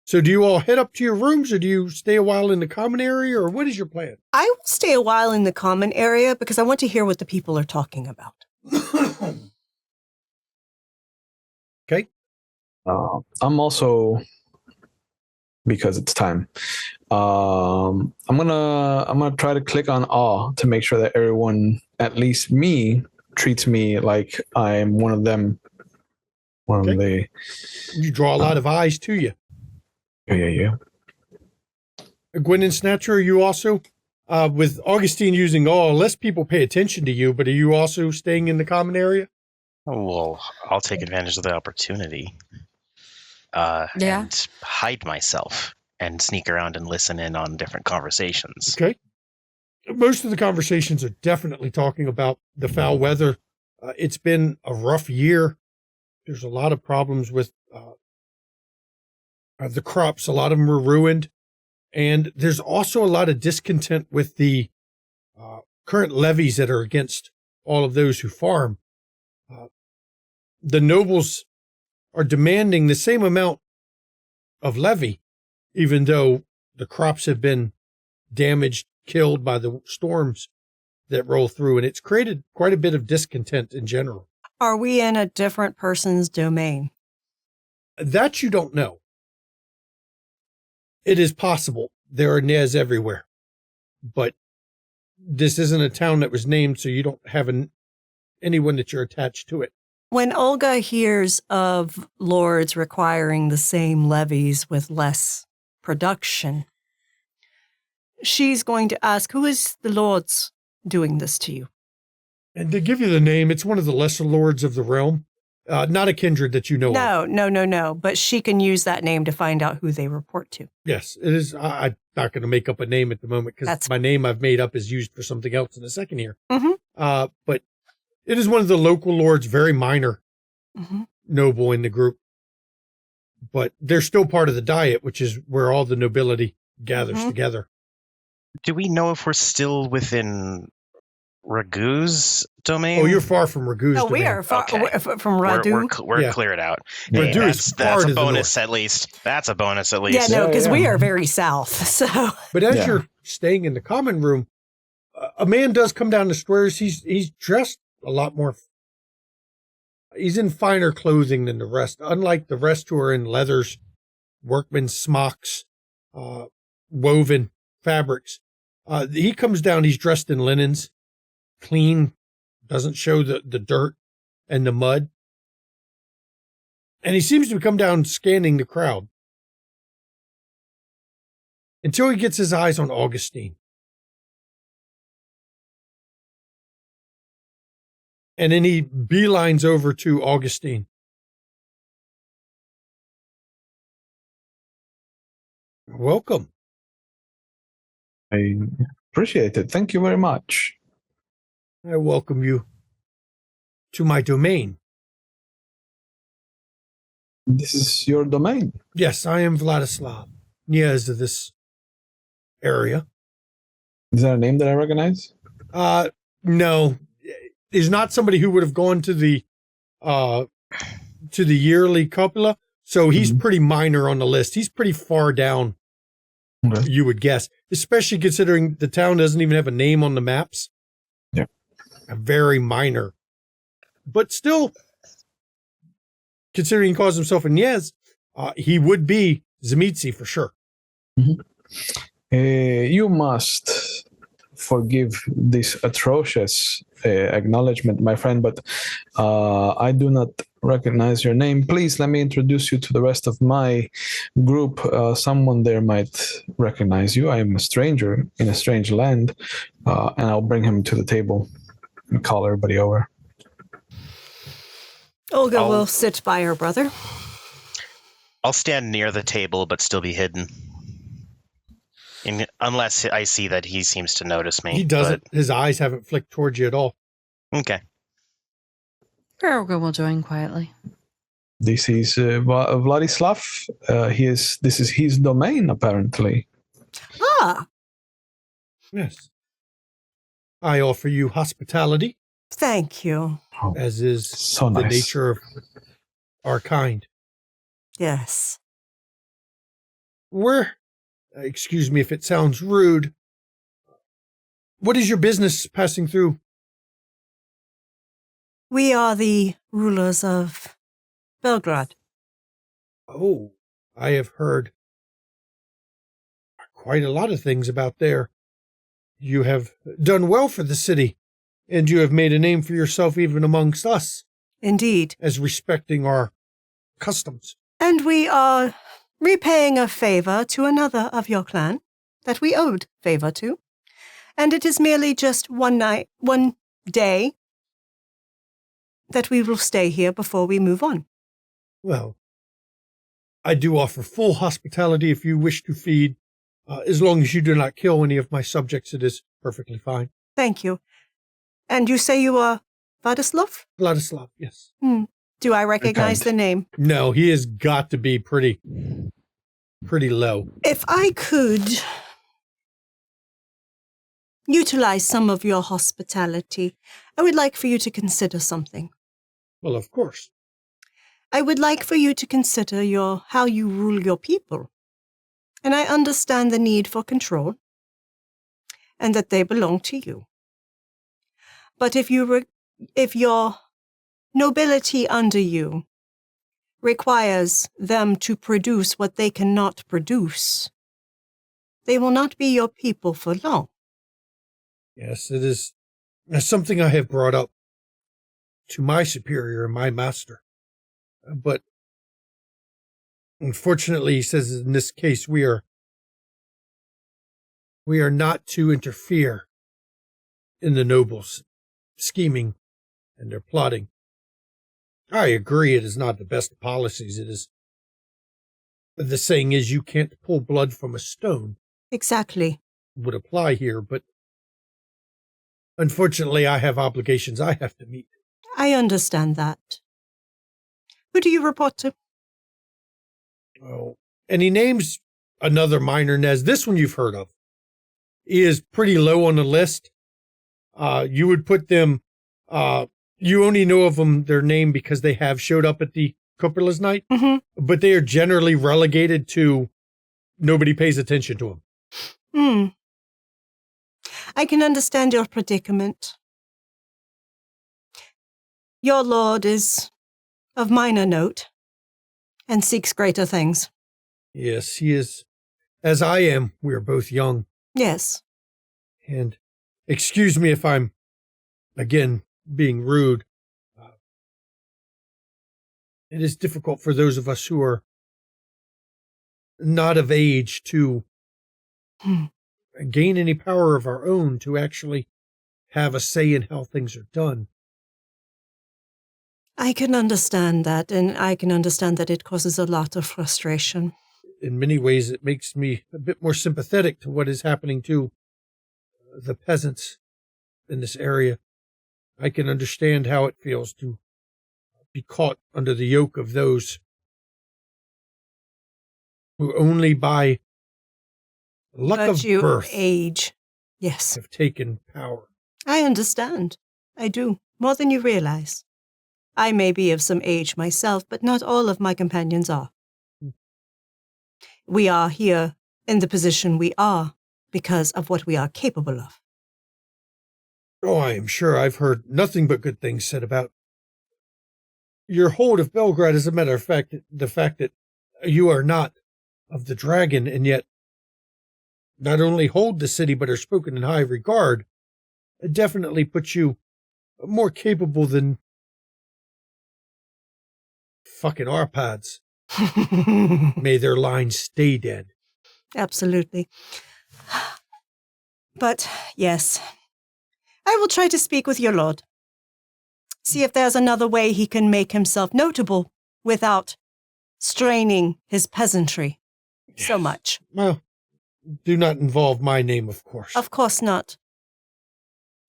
So do you all head up to your rooms, or do you stay a while in the common area, or what is your plan? I will stay a while in the common area because I want to hear what the people are talking about. Okay. I'm also, because it's time. I'm gonna try to click on awe to make sure that everyone, at least me, treats me like I'm one of them. One of the. You draw a lot of eyes to you. Yeah. Gwen and Snatcher, are you also, with Augustine using awe, less people pay attention to you, but are you also staying in the common area? Oh, well, I'll take advantage of the opportunity. And hide myself and sneak around and listen in on different conversations. Okay. Most of the conversations are definitely talking about the foul weather. It's been a rough year. There's a lot of problems with the crops. A lot of them were ruined. And there's also a lot of discontent with the current levies that are against all of those who farm. The nobles are demanding the same amount of levy, even though the crops have been damaged, killed by the storms that roll through. And it's created quite a bit of discontent in general. Are we in a different person's domain? That you don't know. It is possible. There are Nez everywhere. But this isn't a town that was named, so you don't have anyone that you're attached to it. When Olga hears of lords requiring the same levies with less production, she's going to ask, who is the lords doing this to you? And to give you the name, it's one of the lesser lords of the realm. Not a kindred that you know of. No. But she can use that name to find out who they report to. Yes, it is. I'm not going to make up a name at the moment because my name I've made up is used for something else in a second here. Mm-hmm. But it is one of the local lords, very minor noble in the group. But they're still part of the diet, which is where all the nobility gathers together. Do we know if we're still within Ragu's domain? Oh, you're far from Ragu's domain. We are far from Radu. We're cleared out. Radu Hey, is that's a bonus at least. That's a bonus at least. Yeah, no, because we are very south. So, but as you're staying in the common room, a man does come down the stairs. He's dressed a lot more. He's in finer clothing than the rest. Unlike the rest who are in leathers, workmen's smocks, woven fabrics. He comes down. He's dressed in linens, clean, doesn't show the dirt and the mud. And he seems to come down scanning the crowd until he gets his eyes on Augustine. And then he beelines over to Augustine. Welcome. I appreciate it. Thank you very much. I welcome you to my domain. This is your domain. Yes, I am Vladislav, Knyaz of this area. Is that a name that I recognize? No, he's not somebody who would have gone to the yearly copula, so he's pretty minor on the list. He's pretty far down, Okay. you would guess, especially considering the town doesn't even have a name on the maps. Yeah. A very minor, but still, considering he calls himself a Knyaz, he would be Zemitzi for sure. You must forgive this atrocious acknowledgement, my friend, but I do not recognize your name. Please let me introduce you to the rest of my group. Someone there might recognize you. I am a stranger in a strange land, and I'll bring him to the table and call everybody over. Olga will sit by her brother. I'll stand near the table, but still be hidden. Unless I see that he seems to notice me. He doesn't. His eyes haven't flicked towards you at all. Okay. Olga will join quietly. This is Vladislav. This is his domain, apparently. Ah, Yes. I offer you hospitality, thank you. as is So the nice. nature of our kind. Yes. Excuse me if it sounds rude, what is your business passing through? We are the rulers of Belgrade. Oh, I have heard quite a lot of things about there. You have done well for the city, and you have made a name for yourself even amongst us, Indeed. as respecting our customs. And we are repaying a favor to another of your clan that we owed favor to. And it is merely just one day that we will stay here before we move on. Well, I do offer full hospitality if you wish to feed. As long as you do not kill any of my subjects, it is perfectly fine. Thank you. And you say you are Vladislav? Vladislav, yes. Do I recognize the name? No, he has got to be pretty low. If I could utilize some of your hospitality, I would like for you to consider something. Well, of course. I would like for you to consider how you rule your people. And I understand the need for control and that they belong to you. But if your nobility under you requires them to produce what they cannot produce, they will not be your people for long. Yes, it is something I have brought up to my superior and my master. But unfortunately, he says in this case, we are not to interfere in the nobles' scheming and their plotting. I agree, it is not the best of policies. It is. The saying is, you can't pull blood from a stone. Exactly. Would apply here, but unfortunately, I have obligations I have to meet. I understand that. Who do you report to? Oh, and he names another minor Nez. This one you've heard of. He is pretty low on the list. You would put them, you only know of them, their name, because they have showed up at the Copperless night, but they are generally relegated to nobody pays attention to them. I can understand your predicament. Your lord is of minor note and seeks greater things. Yes, he is. As I am, we are both young. Yes. And excuse me if I'm, again, being rude. It is difficult for those of us who are not of age to gain any power of our own to actually have a say in how things are done. I can understand that, and I can understand that it causes a lot of frustration. In many ways, it makes me a bit more sympathetic to what is happening to the peasants in this area. I can understand how it feels to be caught under the yoke of those who only by luck Virtue, of birth age. Yes, have taken power. I understand. I do, more than you realize. I may be of some age myself, but not all of my companions are. We are here in the position we are because of what we are capable of. Oh, I am sure I've heard nothing but good things said about your hold of Belgrade. As a matter of fact, the fact that you are not of the dragon and yet not only hold the city but are spoken in high regard, it definitely puts you more capable than fucking Arpads. May their lines stay dead. Absolutely. But, yes, I will try to speak with your lord. See if there's another way he can make himself notable without straining his peasantry so much. Well, do not involve my name, of course. Of course not.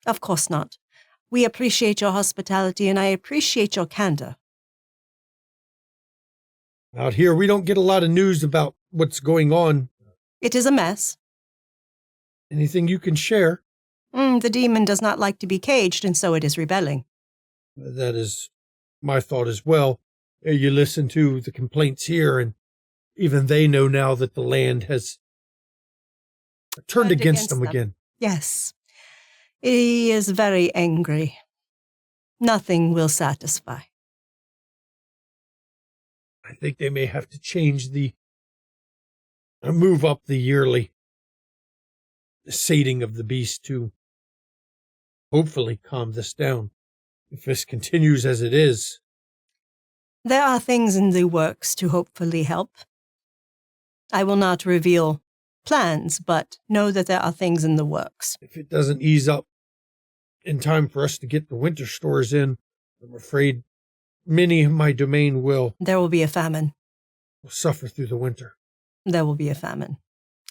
Of course not. We appreciate your hospitality, and I appreciate your candor. Out here, we don't get a lot of news about what's going on. It is a mess. Anything you can share? The demon does not like to be caged, and so it is rebelling. That is my thought as well. You listen to the complaints here, and even they know now that the land has turned against them again. Yes. He is very angry. Nothing will satisfy. I think they may have to change move up the yearly sating of the beast to hopefully calm this down. If this continues as it is. There are things in the works to hopefully help. I will not reveal plans, but know that there are things in the works. If it doesn't ease up in time for us to get the winter stores in, I'm afraid many of my domain will There will be a famine. suffer through the winter. There will be a famine.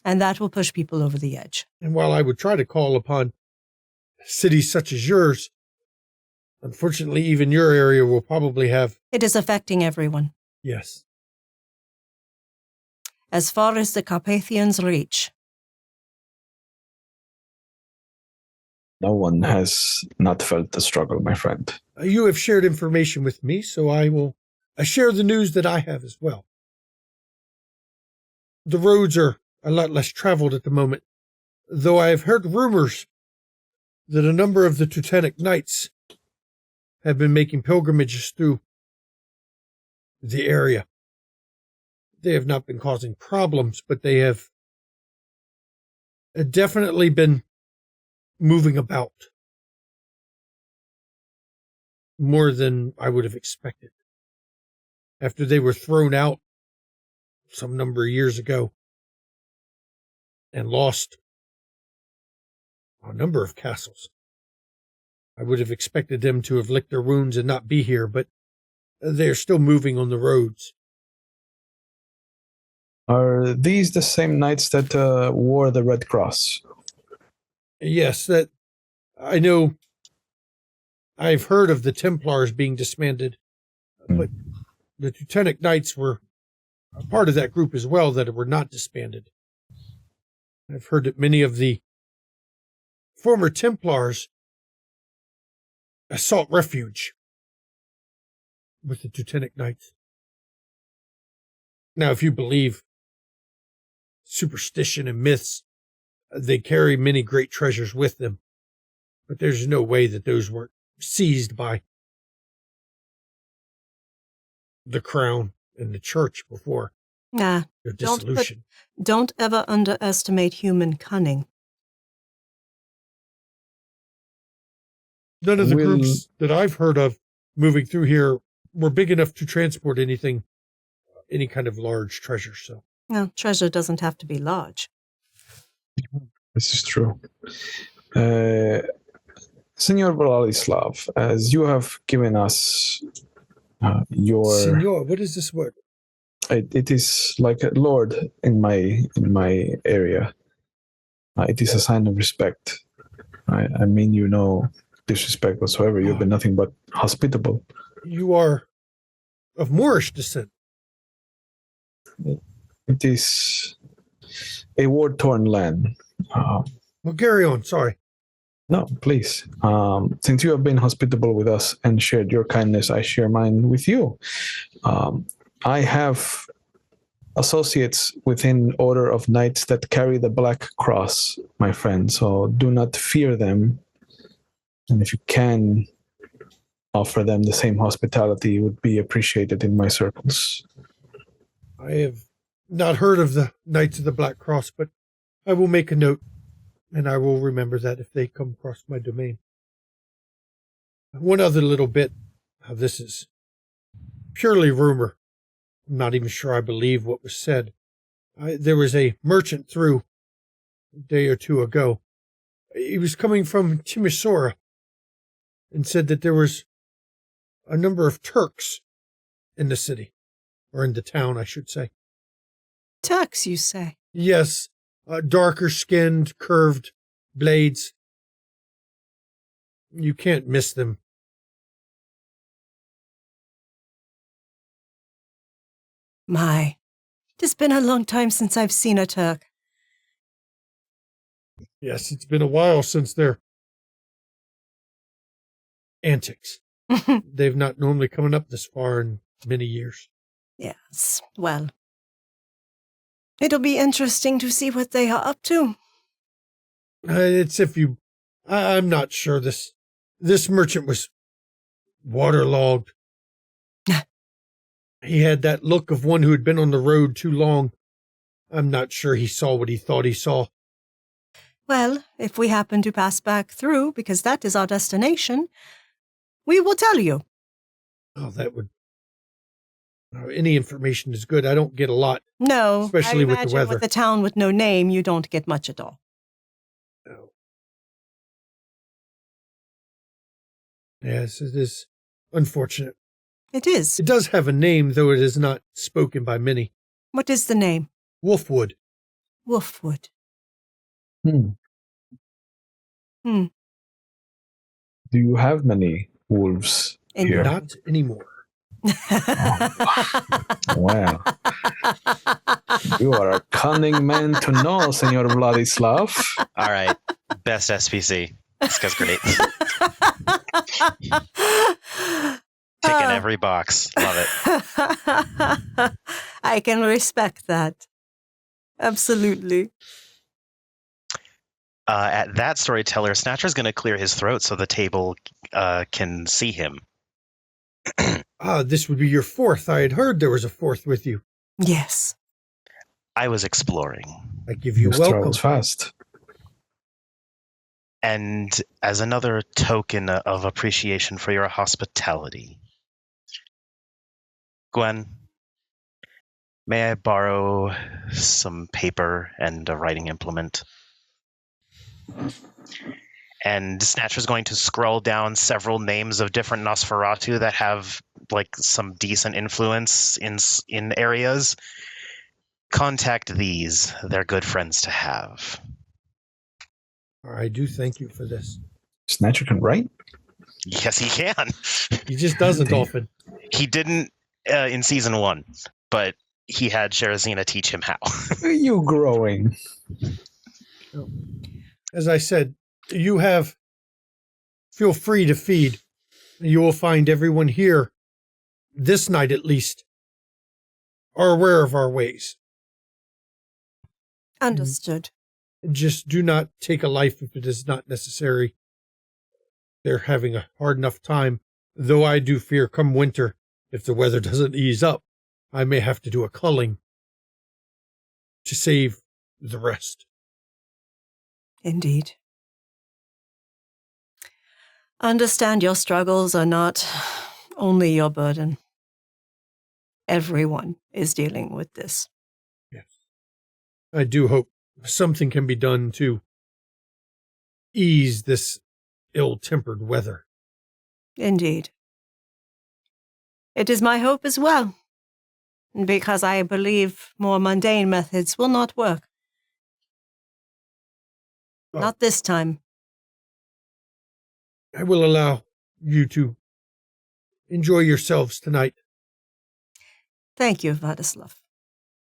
And that will push people over the edge. And while I would try to call upon cities such as yours, unfortunately, even your area will probably have... It is affecting everyone. Yes. As far as the Carpathians reach. No one has not felt the struggle, my friend. You have shared information with me, so I will share the news that I have as well. The roads are a lot less traveled at the moment, though I have heard rumors that a number of the Teutonic Knights have been making pilgrimages through the area. They have not been causing problems, but they have definitely been moving about more than I would have expected. After they were thrown out some number of years ago and lost a number of castles, I would have expected them to have licked their wounds and not be here, but they're still moving on the roads. Are these the same knights that wore the Red Cross? Yes, that I know. I've heard of the Templars being disbanded, but the Teutonic Knights were a part of that group as well that were not disbanded. I've heard that many of the former Templars sought refuge with the Teutonic Knights. Now, if you believe superstition and myths, they carry many great treasures with them, but there's no way that those weren't seized by the crown and the church before their dissolution. Don't ever underestimate human cunning. None of the groups that I've heard of moving through here were big enough to transport anything, any kind of large treasure. So, No, treasure doesn't have to be large. This is true. Senor Vladislav, as you have given us your... Senor, what is this word? It is like a lord in my area. It is a sign of respect. I mean, you no disrespect whatsoever. You've been nothing but hospitable. You are of Moorish descent. It is a war-torn land. Well, carry on. Sorry. No, please. Since you have been hospitable with us and shared your kindness, I share mine with you. I have associates within Order of Knights that carry the Black Cross, my friend, so do not fear them. And if you can offer them the same hospitality, it would be appreciated in my circles. I have not heard of the Knights of the Black Cross, but I will make a note, and I will remember that if they come across my domain. One other little bit. This is purely rumor. I'm not even sure I believe what was said. There was a merchant through a day or two ago. He was coming from Timisoara and said that there was a number of Turks in the city, or in the town, I should say. Turks, you say? Yes, darker skinned, curved blades. You can't miss them. My, it has been a long time since I've seen a Turk. Yes, it's been a while since their antics. They've not normally come up this far in many years. Yes, well, it'll be interesting to see what they are up to. It's if you... I'm not sure this merchant was waterlogged. He had that look of one who had been on the road too long. I'm not sure he saw what he thought he saw. Well, if we happen to pass back through, because that is our destination, we will tell you. Oh, that would... any information is good. I don't get a lot. No, especially with the weather. With a town with no name, you don't get much at all. No. Yes, it is unfortunate. It is. It does have a name, though it is not spoken by many. What is the name? Wolfwood. Wolfwood. Do you have many wolves here? Not anymore. Wow. You are a cunning man to know, Senor Vladislav. All right. Best SPC. This guy's great. Ticking every box. Love it. I can respect that. Absolutely. At that storyteller, Snatcher's going to clear his throat so the table can see him. This would be your fourth. I had heard there was a fourth with you. Yes. I was exploring. I give you This welcome. travels fast. And as another token of appreciation for your hospitality, Gwen, may I borrow some paper and a writing implement? And Snatcher's going to scroll down several names of different Nosferatu that have like some decent influence in areas. Contact these. They're good friends to have. I do thank you for this. Snatcher can write? Yes, he can. He just doesn't often. He didn't in season 1, but he had Sherazina teach him how. Are you growing? As I said, feel free to feed. You will find everyone here, this night at least, are aware of our ways. Understood. Just do not take a life if it is not necessary. They're having a hard enough time, though I do fear come winter, if the weather doesn't ease up, I may have to do a culling to save the rest. Indeed. Understand your struggles are not only your burden. Everyone is dealing with this. Yes. I do hope something can be done to ease this ill-tempered weather. Indeed. It is my hope as well, because I believe more mundane methods will not work. Oh. Not this time. I will allow you to enjoy yourselves tonight. Thank you, Vladislav.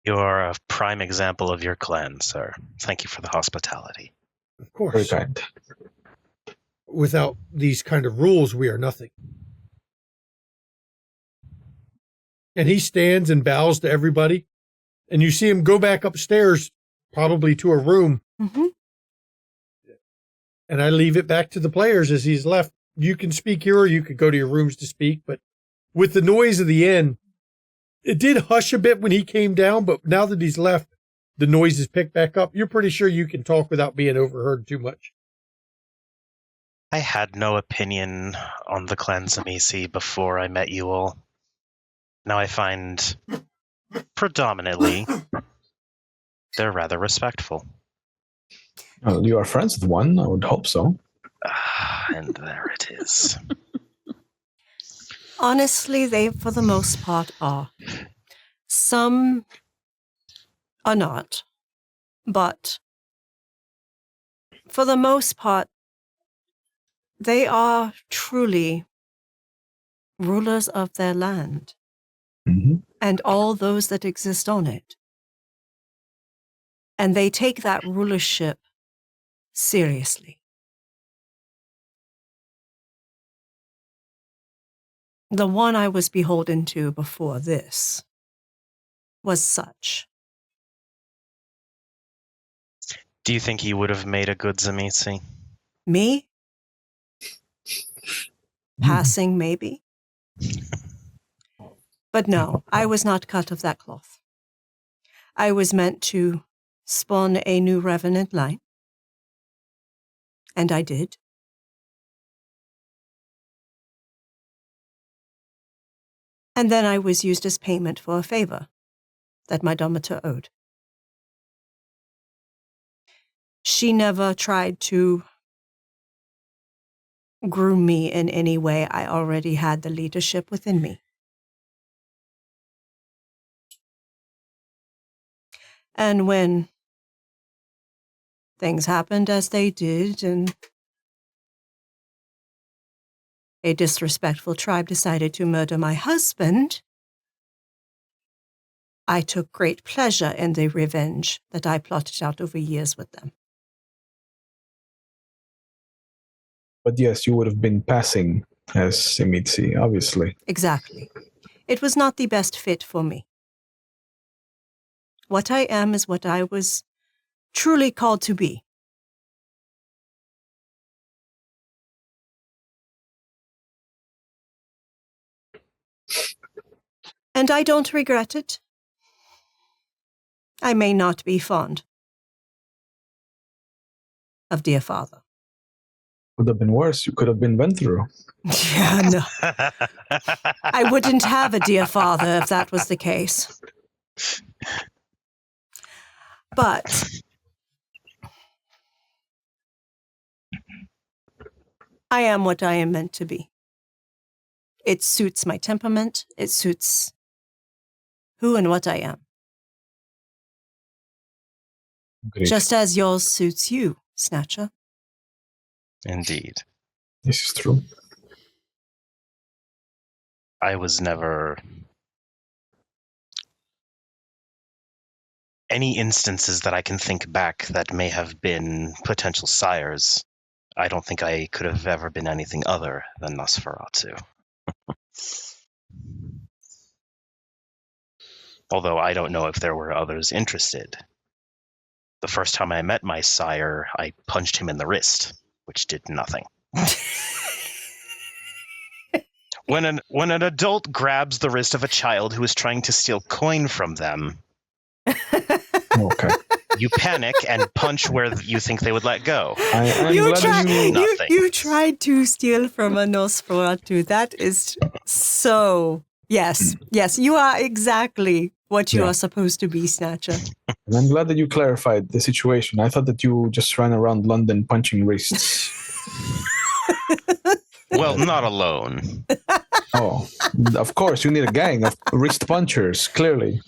You're a prime example of your clan, sir. Thank you for the hospitality. Of Very course. kind. Without these kind of rules, we are nothing. And he stands and bows to everybody. And you see him go back upstairs, probably to a room. Mm-hmm. And I leave it back to the players as he's left. You can speak here or you could go to your rooms to speak. But with the noise of the inn, it did hush a bit when he came down. But now that he's left, the noise is picked back up. You're pretty sure you can talk without being overheard too much. I had no opinion on the clan Zamisi before I met you all. Now I find predominantly they're rather respectful. Well, you are friends with one. I would hope so. And there it is. Honestly, they, for the most part, are. Some are not. But for the most part, they are truly rulers of their land Mm-hmm. and all those that exist on it. And they take that rulership seriously. The one I was beholden to before this was such. Do you think he would have made a good Zamisi? Me? Passing, maybe. But no, I was not cut of that cloth. I was meant to spawn a new revenant line. And I did. And then I was used as payment for a favor that my domitor owed. She never tried to groom me in any way. I already had the leadership within me. And when things happened as they did, and a disrespectful tribe decided to murder my husband, I took great pleasure in the revenge that I plotted out over years with them. But yes, you would have been passing as Simitsi, obviously. Exactly. It was not the best fit for me. What I am is what I was truly called to be. And I don't regret it. I may not be fond of dear father. Would have been worse. You could have been went through. Yeah, no. I wouldn't have a dear father if that was the case. But I am what I am meant to be. It suits my temperament. It suits who and what I am. Great. Just as yours suits you, Snatcher. Indeed. This is true. I was never... Any instances that I can think back that may have been potential sires, I don't think I could have ever been anything other than Nosferatu. Although I don't know if there were others interested. The first time I met my sire, I punched him in the wrist, which did nothing. When an adult grabs the wrist of a child who is trying to steal coin from them, Okay. you panic and punch where you think they would let go. I'm You glad tried, you... Nothing. you tried to steal from a Nosferatu. That is so... Yes, you are exactly what you Yeah. are supposed to be, Snatcher. And I'm glad that you clarified the situation. I thought that you just ran around London punching wrists. Well, not alone. Oh, of course, you need a gang of wrist punchers, clearly.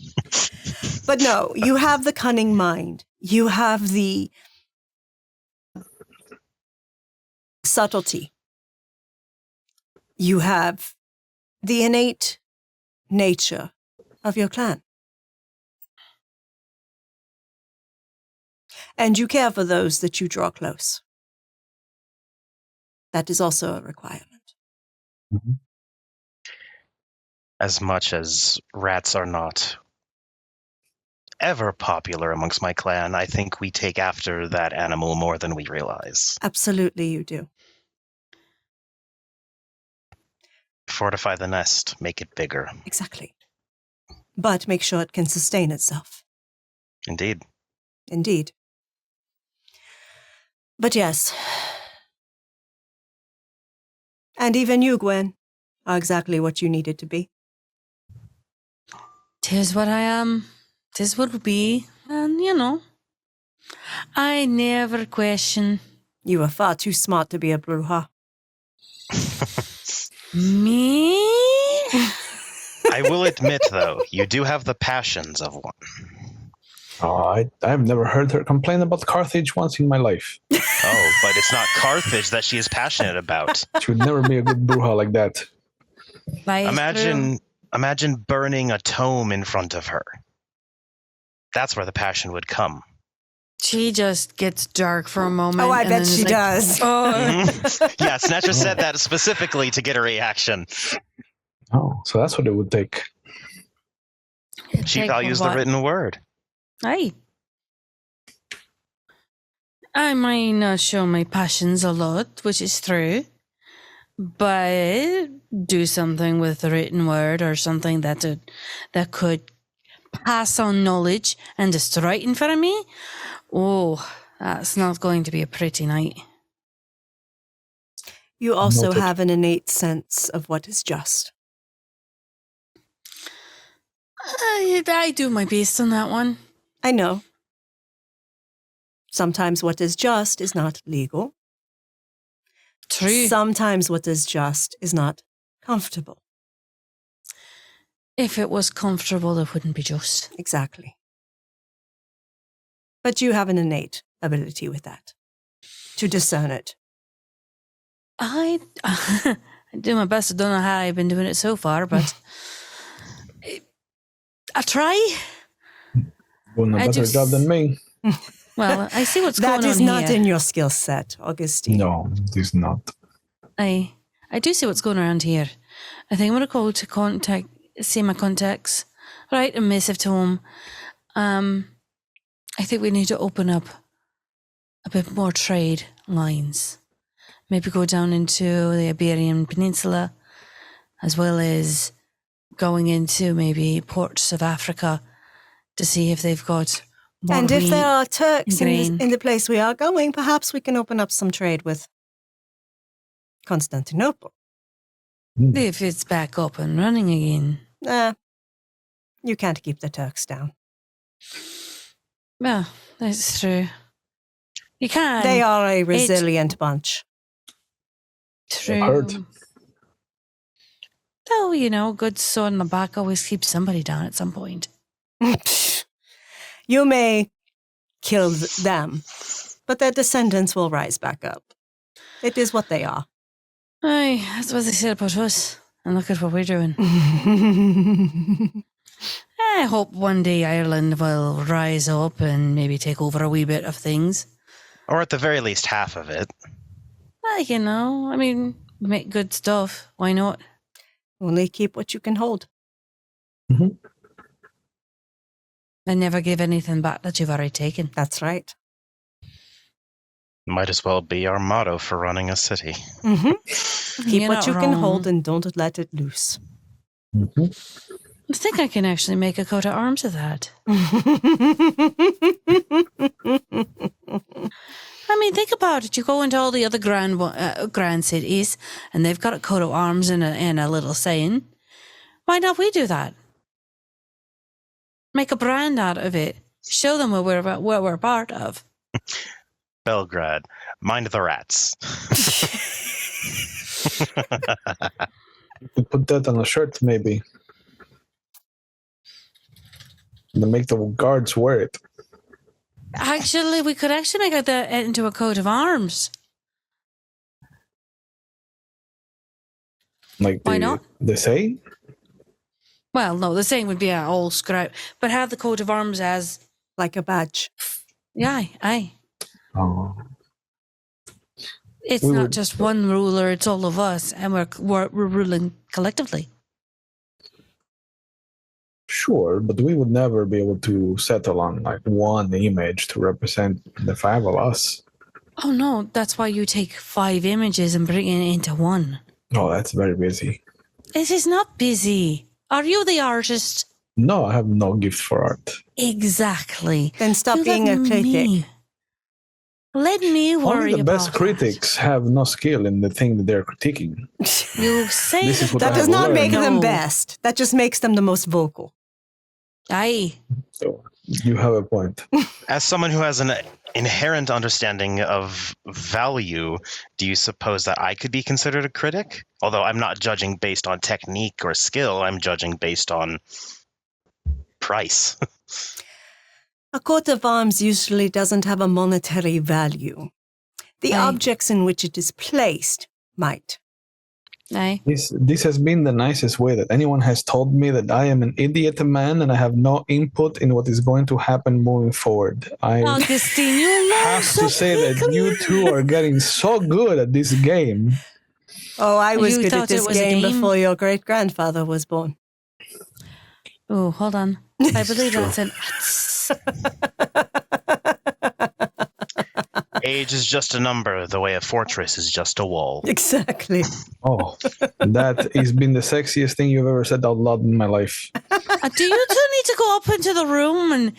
But no, you have the cunning mind. You have the subtlety. You have the innate nature of your clan. And you care for those that you draw close. That is also a requirement. Mm-hmm. As much as rats are not ever popular amongst my clan, I think we take after that animal more than we realize. Absolutely, you do. Fortify the nest, make it bigger. Exactly. But make sure it can sustain itself. Indeed. Indeed. But yes. And even you, Gwen, are exactly what you needed to be. 'Tis what I am. 'Tis what will be. And, I never question. You are far too smart to be a Bruja. Me? I will admit, though, you do have the passions of one. Oh, I've never heard her complain about Carthage once in my life. Oh, but it's not Carthage that she is passionate about. She would never be a good Bruja like that. Imagine burning a tome in front of her. That's where the passion would come. She just gets dark for a moment. Oh, I and bet then she is like, does. Oh. Yeah, Snatcher said that specifically to get a reaction. Oh, so that's what it would take. She Take values the what? written word. Aye. I might not show my passions a lot, which is true, but do something with the written word or something that could pass on knowledge and just right in front of me. Oh, that's not going to be a pretty night. You also Noted. have an innate sense of what is just. I do my best on that one. I know. Sometimes what is just is not legal. True. Sometimes what is just is not comfortable. If it was comfortable, it wouldn't be just. Exactly. But you have an innate ability with that, to discern it. I do my best. I don't know how I've been doing it so far, but I try. Doing a better job than me. Well, I see what's going on That is not here. in your skill set, Augustine. No, it is not. I do see what's going around here. I think I'm going to go to see my contacts, write a missive to them. I think we need to open up a bit more trade lines. Maybe go down into the Iberian Peninsula, as well as going into maybe ports of Africa to see if they've got more And if wheat there are Turks grain. in the place we are going, perhaps we can open up some trade with Constantinople. If it's back up and running again. You can't keep the Turks down. Well, that's true. You can. They are a resilient bunch. True. Hurt. Though, good sword in the back always keeps somebody down at some point. You may kill them, but their descendants will rise back up. It is what they are. Aye, that's what they said about us. And look at what we're doing. I hope one day Ireland will rise up and maybe take over a wee bit of things. Or at the very least, half of it. We make good stuff. Why not? Only keep what you can hold. Mm-hmm. And never give anything back that you've already taken. That's right. Might as well be our motto for running a city. Mm-hmm. Keep You're what not you can wrong. hold and don't let it loose. Mm-hmm. I think I can actually make a coat of arms of that. Think about it. You go into all the other grand cities, and they've got a coat of arms and a little saying. Why not we do that? Make a brand out of it. Show them what we're part of. Belgrade, mind the rats. You could put that on a shirt, maybe. And then make the guards wear it. Actually, we could actually make it into a coat of arms. Like Why not? They say? Well, no, the saying would be all scrap, but have the coat of arms as Like a badge. Yeah, aye. Oh. It's We not would- just one ruler, it's all of us, and we're ruling collectively. Sure, but we would never be able to settle on like one image to represent the 5 of us. Oh no, that's why you take 5 images and bring it into one. Oh, that's very busy. It is not busy. Are you the artist? No, I have no gift for art. Exactly. Then stop You being let a critic. me- Let me worry Only the best about critics have no skill in the thing that they're critiquing. that. You say This is what That I does have not make learned. them No. best. That just makes them the most vocal. Aye. So you have a point. As someone who has an inherent understanding of value, do you suppose that I could be considered a critic? Although I'm not judging based on technique or skill, I'm judging based on price. A coat of arms usually doesn't have a monetary value. The Aye. objects in which it is placed might. Aye. This has been the nicest way that anyone has told me that I am an idiot man and I have no input in what is going to happen moving forward. I Augustine, you learn have so to say that you two are getting so good at this game. Oh, I was You good at thought it this was a game game? before your great-grandfather was born. Oh, hold on. I believe True. that's an Age is just a number, the way a fortress is just a wall. Exactly. Oh, that has been the sexiest thing you've ever said out loud in my life. Do you two need to go up into the room and,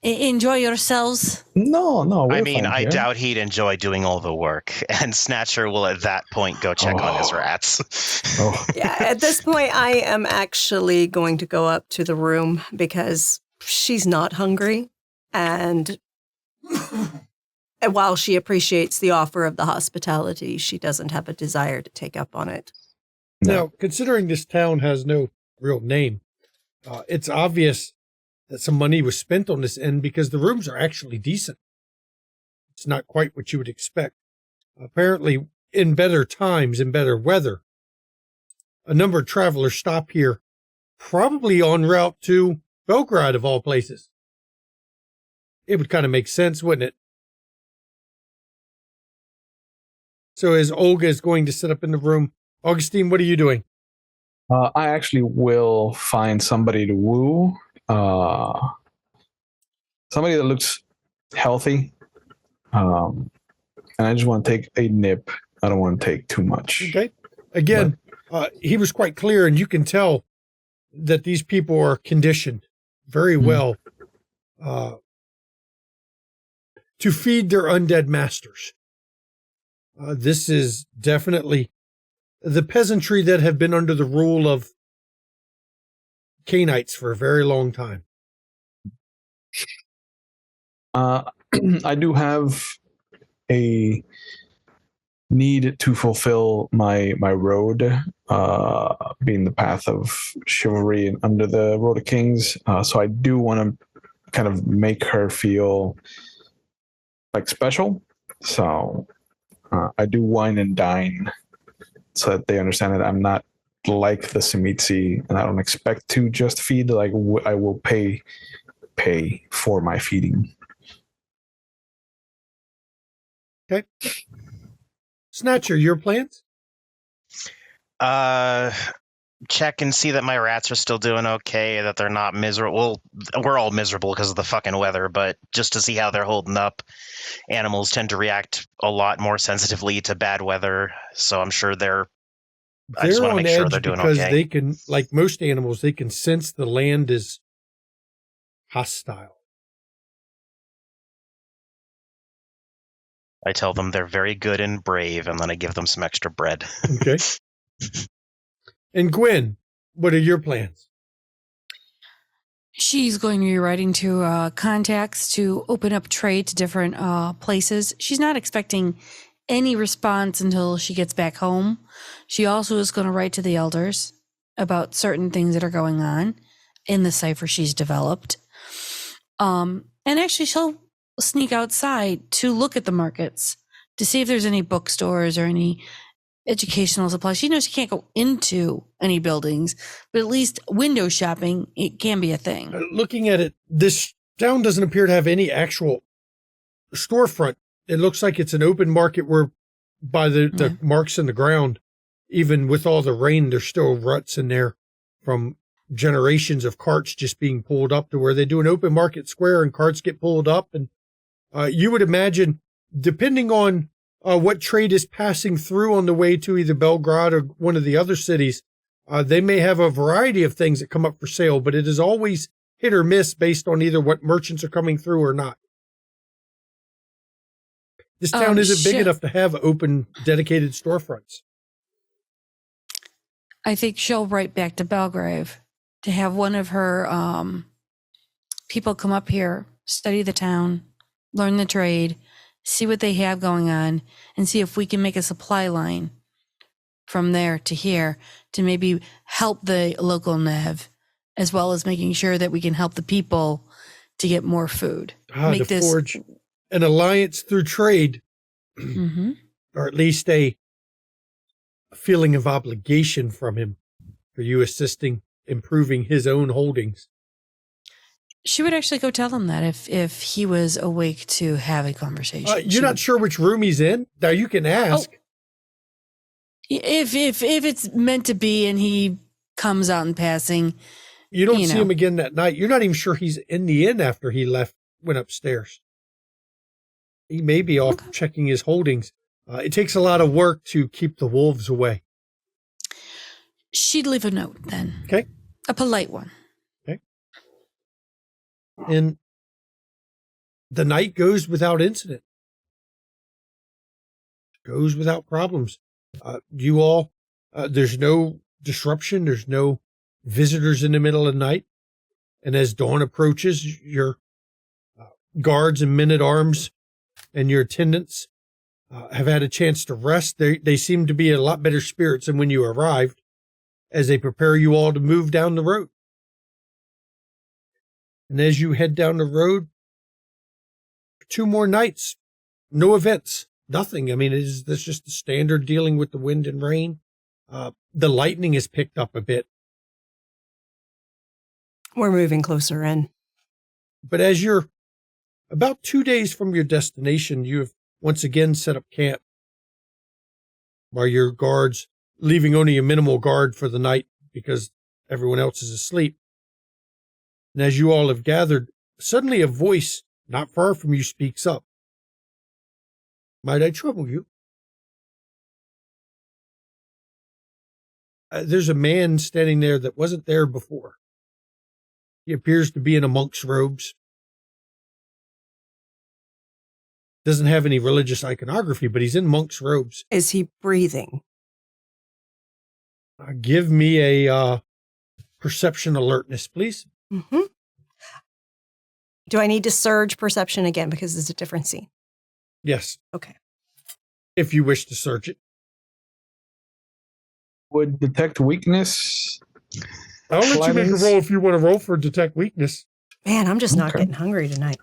enjoy yourselves? No, we're I mean, fine I here. doubt he'd enjoy doing all the work, and Snatcher will at that point go check on his rats. Oh, Yeah, at this point, I am actually going to go up to the room because she's not hungry. And while she appreciates the offer of the hospitality, she doesn't have a desire to take up on it. no. Now, considering this town has no real name, it's obvious that some money was spent on this inn because the rooms are actually decent. It's not quite what you would expect. Apparently, in better times, in better weather, a number of travelers stop here, probably en route to Belgrade, of all places. It would kind of make sense, wouldn't it? So as Olga is going to sit up in the room, Augustine, what are you doing? I actually will find somebody to woo. Somebody that looks healthy. And I just want to take a nip. I don't want to take too much. Okay. Again, he was quite clear, and you can tell that these people are conditioned very well to feed their undead masters. This is definitely the peasantry that have been under the rule of Canaanites for a very long time. I do have a need to fulfill my road, being the path of chivalry and under the road of kings. So I do want to kind of make her feel like special. So I do wine and dine so that they understand that I'm not like the Simitsi and I don't expect to just feed. Like I will pay for my feeding. Okay. Snatcher, your plans? Check and see that my rats are still doing okay, that they're not miserable. Well, we're all miserable because of the fucking weather, but just to see how they're holding up. Animals tend to react a lot more sensitively to bad weather, so I'm sure I just They're want to on make sure edge they're doing because okay. they can, like most animals, they can sense the land is hostile. I tell them they're very good and brave, and then I give them some extra bread. Okay. And Gwen, what are your plans? She's going to be writing to contacts to open up trade to different places. She's not expecting any response until she gets back home. She also is going to write to the elders about certain things that are going on in the cipher she's developed. And actually, she'll sneak outside to look at the markets to see if there's any bookstores or any educational supplies. She knows she can't go into any buildings, but at least window shopping, it can be a thing. Looking at it, this Town doesn't appear to have any actual storefront. It looks like it's an open market where by the marks in the ground, even with all the rain, there's still ruts in there from generations of carts just being pulled up to where they do an open market square and carts get pulled up. And you would imagine, depending on what trade is passing through on the way to either Belgrade or one of the other cities, they may have a variety of things that come up for sale, but it is always hit or miss based on either what merchants are coming through or not. This town isn't big enough to have open, dedicated storefronts. I think she'll write back to Belgrave to have one of her people come up here, study the town, learn the trade, see what they have going on, and see if we can make a supply line from there to here to maybe help the local Nev, as well as making sure that we can help the people to get more food. To forge an alliance through trade, or at least a feeling of obligation from him for you assisting improving his own holdings. She would actually go tell him that if he was awake to have a conversation. You're not sure which room he's in? Now you can ask. If it's meant to be and he comes out in passing. You don't see him again that night. You're not even sure he's in the inn after he went upstairs. He may be off checking his holdings. It takes a lot of work to keep the wolves away. She'd leave a note then. Okay. A polite one. Okay. And the night goes without incident. Goes without problems. You all, there's no disruption. There's no visitors in the middle of the night. And as dawn approaches, your guards and men-at-arms and your attendants have had a chance to rest. They seem to be in a lot better spirits than when you arrived, as they prepare you all to move down the road. And as you head down the road, 2 more nights, no events, nothing. I mean, that's just the standard dealing with the wind and rain. The lightning has picked up a bit. We're moving closer in. But as you're about 2 days from your destination, you have once again set up camp, while your guards, leaving only a minimal guard for the night because everyone else is asleep. And as you all have gathered, suddenly a voice not far from you speaks up. Might I trouble you? There's a man standing there that wasn't there before. He appears to be in a monk's robes. Doesn't have any religious iconography, but he's in monk's robes. Is he breathing? Give me a perception alertness, please. Mm-hmm. Do I need to surge perception again because it's a different scene? Yes. Okay. If you wish to search it. Would detect weakness? I'll let you make a roll if you want to roll for detect weakness. Man, I'm just not getting hungry tonight.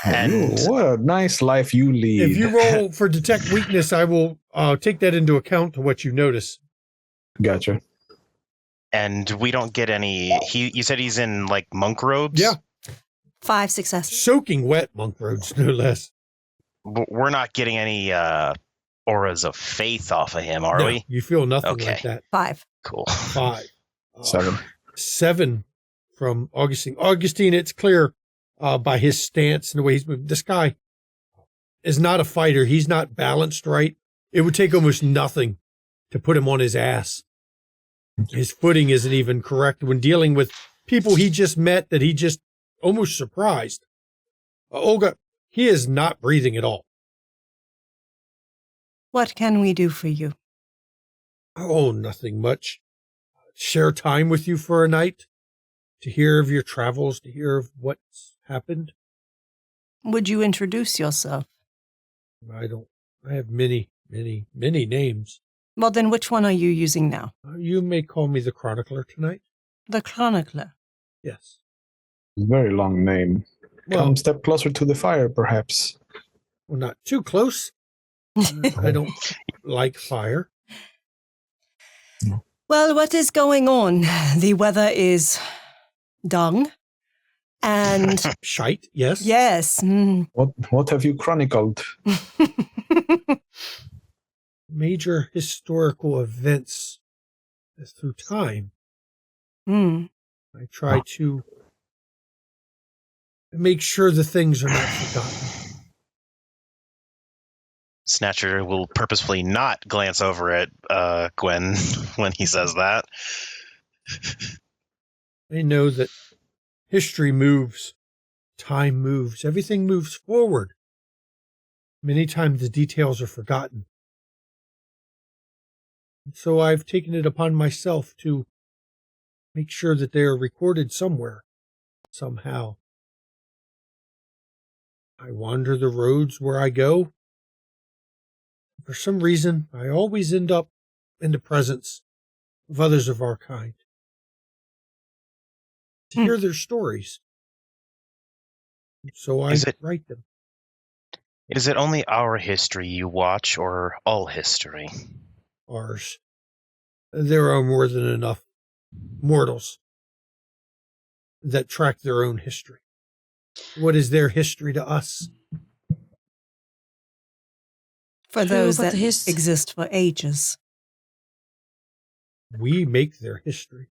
And what a nice life you lead. If you roll for detect weakness, I will take that into account to what you notice. Gotcha. And we don't get any. You said he's in like monk robes? Yeah. 5 successes. Soaking wet monk robes, no less. We're not getting any auras of faith off of him, are we? You feel nothing like that. 5. Cool. 5. 7. 7 from Augustine. Augustine, it's clear by his stance and the way he's moving. This guy is not a fighter. He's not balanced right. It would take almost nothing to put him on his ass. His footing isn't even correct when dealing with people he just met that he just almost surprised. Olga, he is not breathing at all. What can we do for you? Oh, nothing much. Share time with you for a night, to hear of your travels, to hear of what's happened. Would you introduce yourself? I have many names. Well, then which one are you using now? You may call me the Chronicler tonight. The Chronicler? Yes. Very long name. Well, Come step closer to the fire, perhaps. Well, not too close. I don't like fire. Well, what is going on? The weather is dung. And Shite, yes. yes. What have you chronicled? Major historical events through time. I try to make sure the things are not forgotten. Snatcher will purposefully not glance over at Gwen when he says that. I know that history moves, time moves, everything moves forward. Many times the details are forgotten. So I've taken it upon myself to make sure that they are recorded somewhere, somehow. I wander the roads where I go. For some reason, I always end up in the presence of others of our kind. To hear their stories. So I write them. Is it only our history you watch, or all history? Ours. There are more than enough mortals that track their own history. What is their history to us? For True, those but that exist for ages. We make their history.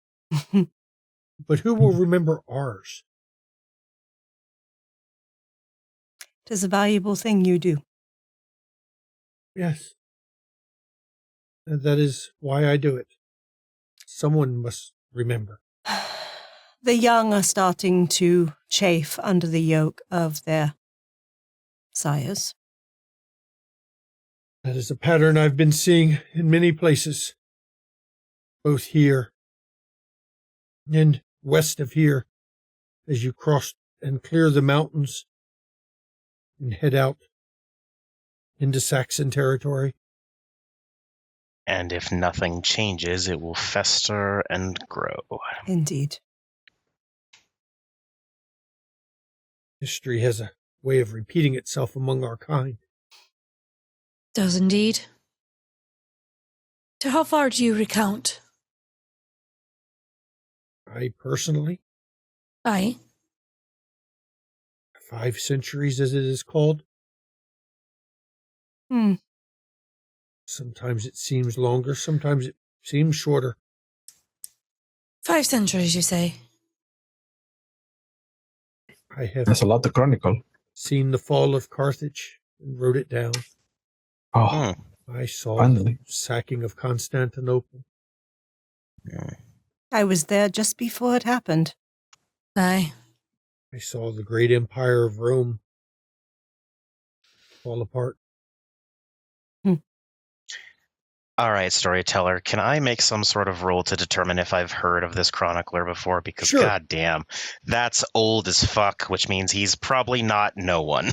But who will remember ours? It is a valuable thing you do. Yes. And that is why I do it. Someone must remember. The young are starting to chafe under the yoke of their sires. That is a pattern I've been seeing in many places, both here and west of here, as you cross and clear the mountains and head out into Saxon territory. And if nothing changes, it will fester and grow. Indeed. History has a way of repeating itself among our kind. Does indeed. To how far do you recount? I personally, Aye. 5 centuries as it is called. Sometimes it seems longer, sometimes it seems shorter. 5 centuries, you say? I have That's a lot to chronicle. seen the fall of Carthage and wrote it down. Oh, I saw finally. the sacking of Constantinople. I was there just before it happened. Aye. I saw the great empire of Rome fall apart. All right, storyteller, can I make some sort of roll to determine if I've heard of this chronicler before? Because Sure. goddamn, that's old as fuck, which means he's probably not no one.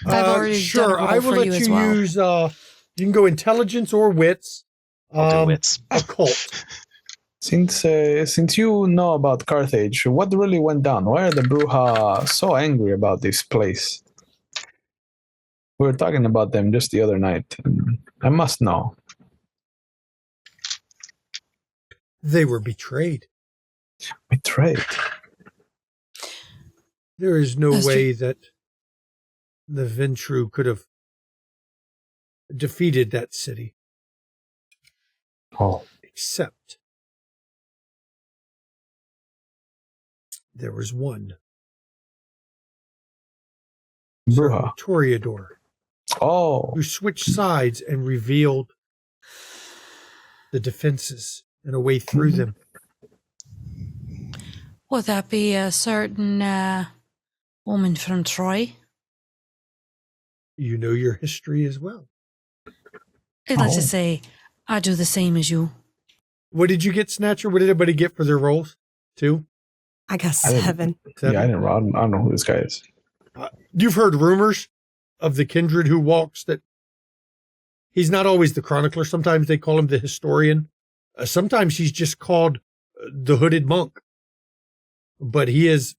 I've already sure, done a roll I will for let you you as well. use, you can go intelligence or wits. I'll do wits. Occult. Since you know about Carthage, what really went down? Why are the Bruja so angry about this place? We were talking about them just the other night. And I must know. They were betrayed. Betrayed. There is no That's way that the Ventru could have defeated that city. Oh. Except there was one. Bruja. Toreador. Oh. Who switched sides and revealed the defenses and a way through them. Would that be a certain woman from Troy? You know your history as well. Let's just say I do the same as you. What did you get, Snatcher? What did everybody get for their rolls? 2? I got 7. Yeah, I didn't roll. I don't know who this guy is. You've heard rumors of the kindred who walks that he's not always the chronicler. Sometimes they call him the historian. Sometimes he's just called the hooded monk. But he is,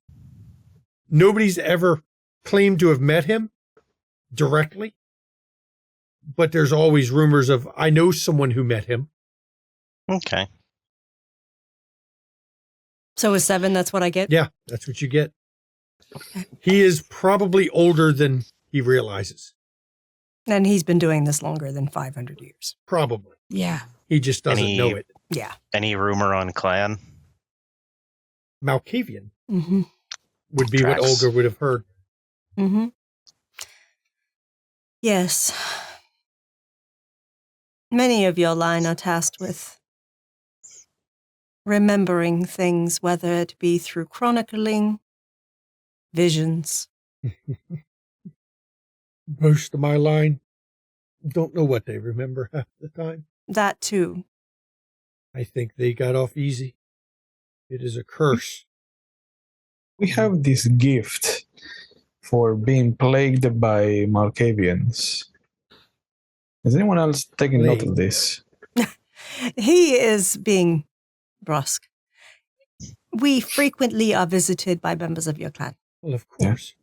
nobody's ever claimed to have met him directly. But there's always rumors of, I know someone who met him. Okay. So a 7, that's what I get? Yeah, that's what you get. He is probably older than he realizes. And he's been doing this longer than 500 years. Probably. Yeah. He just doesn't Any- know it. Yeah. Any rumor on clan? Malkavian Mm-hmm. would be what Tracks. Olga would have heard. Mm-hmm. Yes. Many of your line are tasked with remembering things, whether it be through chronicling, visions. Most of my line don't know what they remember half the time. That too. I think they got off easy. It is a curse. We have this gift for being plagued by Malkavians. Is anyone else taking note of Plagued? this? He is being brusque. We frequently are visited by members of your clan. Well, of course.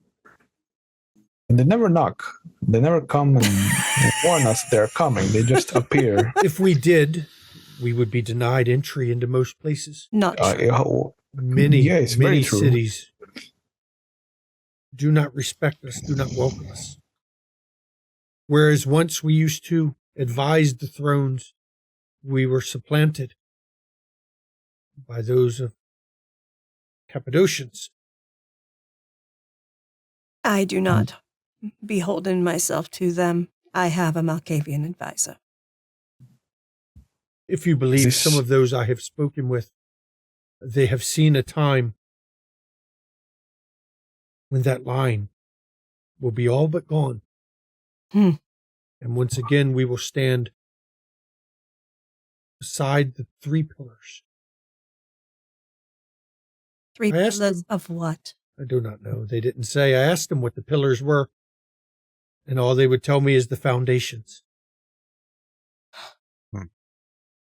And they never knock. They never come and warn us they're coming. They just appear. If we did, we would be denied entry into most places. Not true. Many, Yes, very many true. cities do not respect us, do not welcome us. Whereas once we used to advise the thrones, we were supplanted by those of Cappadocians. I do not beholden myself to them. I have a Malkavian advisor. If you believe This- some of those I have spoken with, they have seen a time when that line will be all but gone. Hmm. And once again, we will stand beside the three pillars. Three I asked pillars them- of what? I do not know. They didn't say. I asked them what the pillars were, and all they would tell me is the foundations.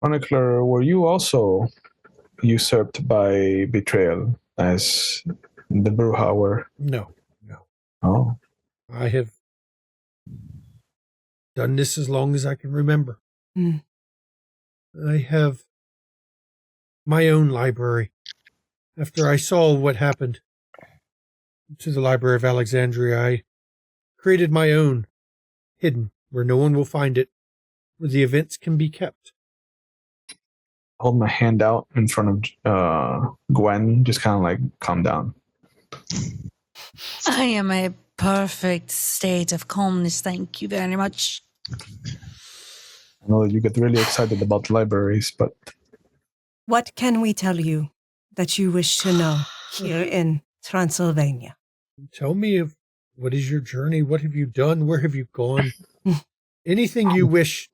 Chronicler, were you also usurped by betrayal as the Brewhauer? No. Oh, I have done this as long as I can remember. Hmm. I have my own library. After I saw what happened to the Library of Alexandria, I created my own, hidden, where no one will find it, where the events can be kept. hold my hand out in front of Gwen, just kind of like calm down. I am a perfect state of calmness. Thank you very much. I know that you get really excited about libraries, but What can we tell you that you wish to know here in Transylvania? Tell me of what is your journey? What have you done? Where have you gone? Anything you wish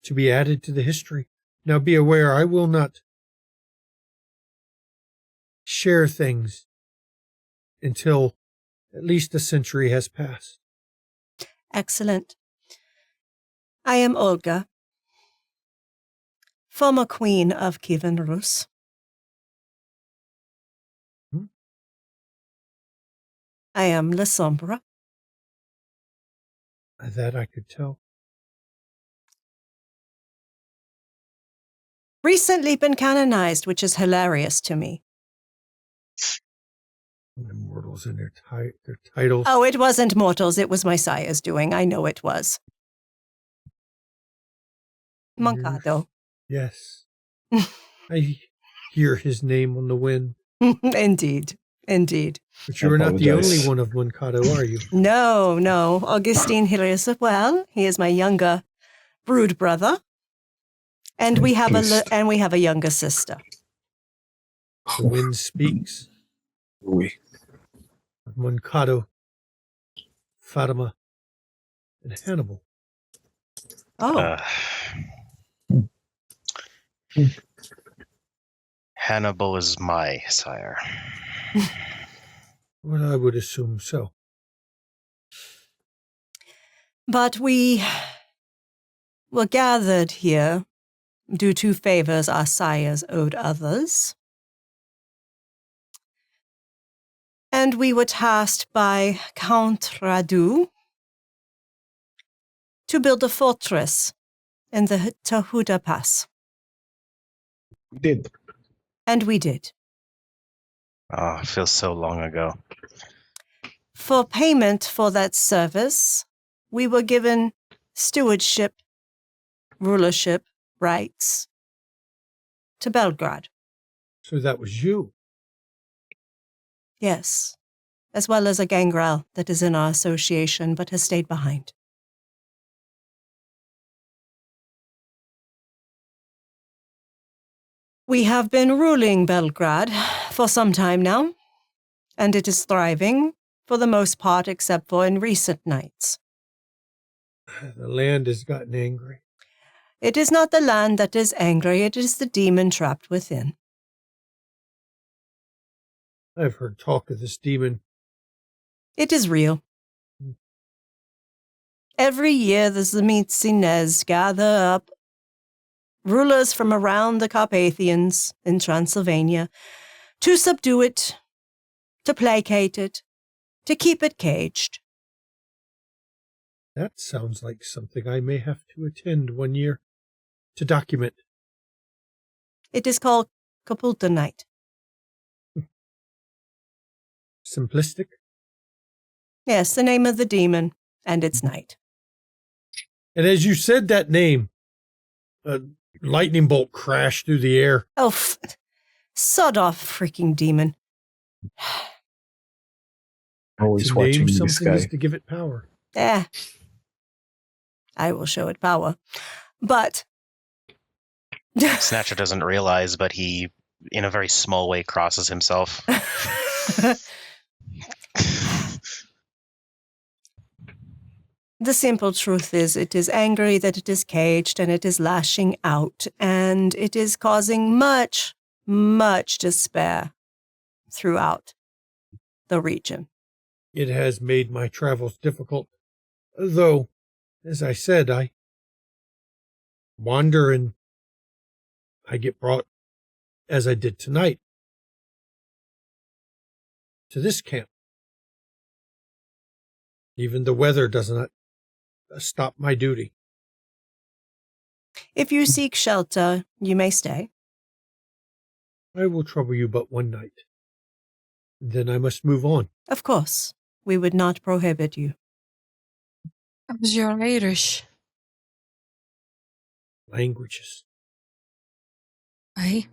to be added to the history. Now be aware, I will not share things until at least a century has passed. Excellent. I am Olga, former queen of Kievan Rus. Hmm? I am La Sombra. That I could tell. Recently been canonized, which is hilarious to me. Immortals and their titles. Oh, it wasn't mortals. It was my sire's doing. I know it was. Moncado. Yes. I hear his name on the wind. Indeed. Indeed. But you are not the apologize. only one of Moncado, are you? No. Augustine here is well. He is my younger brood brother. And we have a younger sister. The wind speaks. Oui. Moncado, Fatima, and Hannibal. Oh, Hannibal is my sire. Well, I would assume so. but we were gathered here due to favors our sires owed others. And we were tasked by Count Radu to build a fortress in the Tahuda Pass. We did. And we did. Oh, it feels so long ago. For payment for that service, we were given stewardship, rulership rights to Belgrade. So that was you. Yes, as well as a gangrel that is in our association but has stayed behind. We have been ruling Belgrade for some time now, and it is thriving, for the most part except for in recent nights. The land has gotten angry. It is not the land that is angry, it is the demon trapped within. I've heard talk of this demon. It is real. Every year the Zemitsines gather up rulers from around the Carpathians in Transylvania to subdue it, to placate it, to keep it caged. That sounds like something I may have to attend one year to document. It is called Kapulta Night. Simplistic? Yes, the name of the demon and its night. And as you said that name, a lightning bolt crashed through the air. Oh, sod off, freaking demon. Always To watching name this something guy. is to give it power. I will show it power. But Snatcher doesn't realize, but he, in a very small way, crosses himself. the simple truth is it is angry that it is caged and it is lashing out and it is causing much, much despair throughout the region. It has made my travels difficult. Though, as I said, I wander and I get brought, as I did tonight, to this camp. Even the weather does not stop my duty. If you seek shelter, you may stay. I will trouble you but one night. Then I must move on. Of course, we would not prohibit you. How's your Irish? Languages. Aye.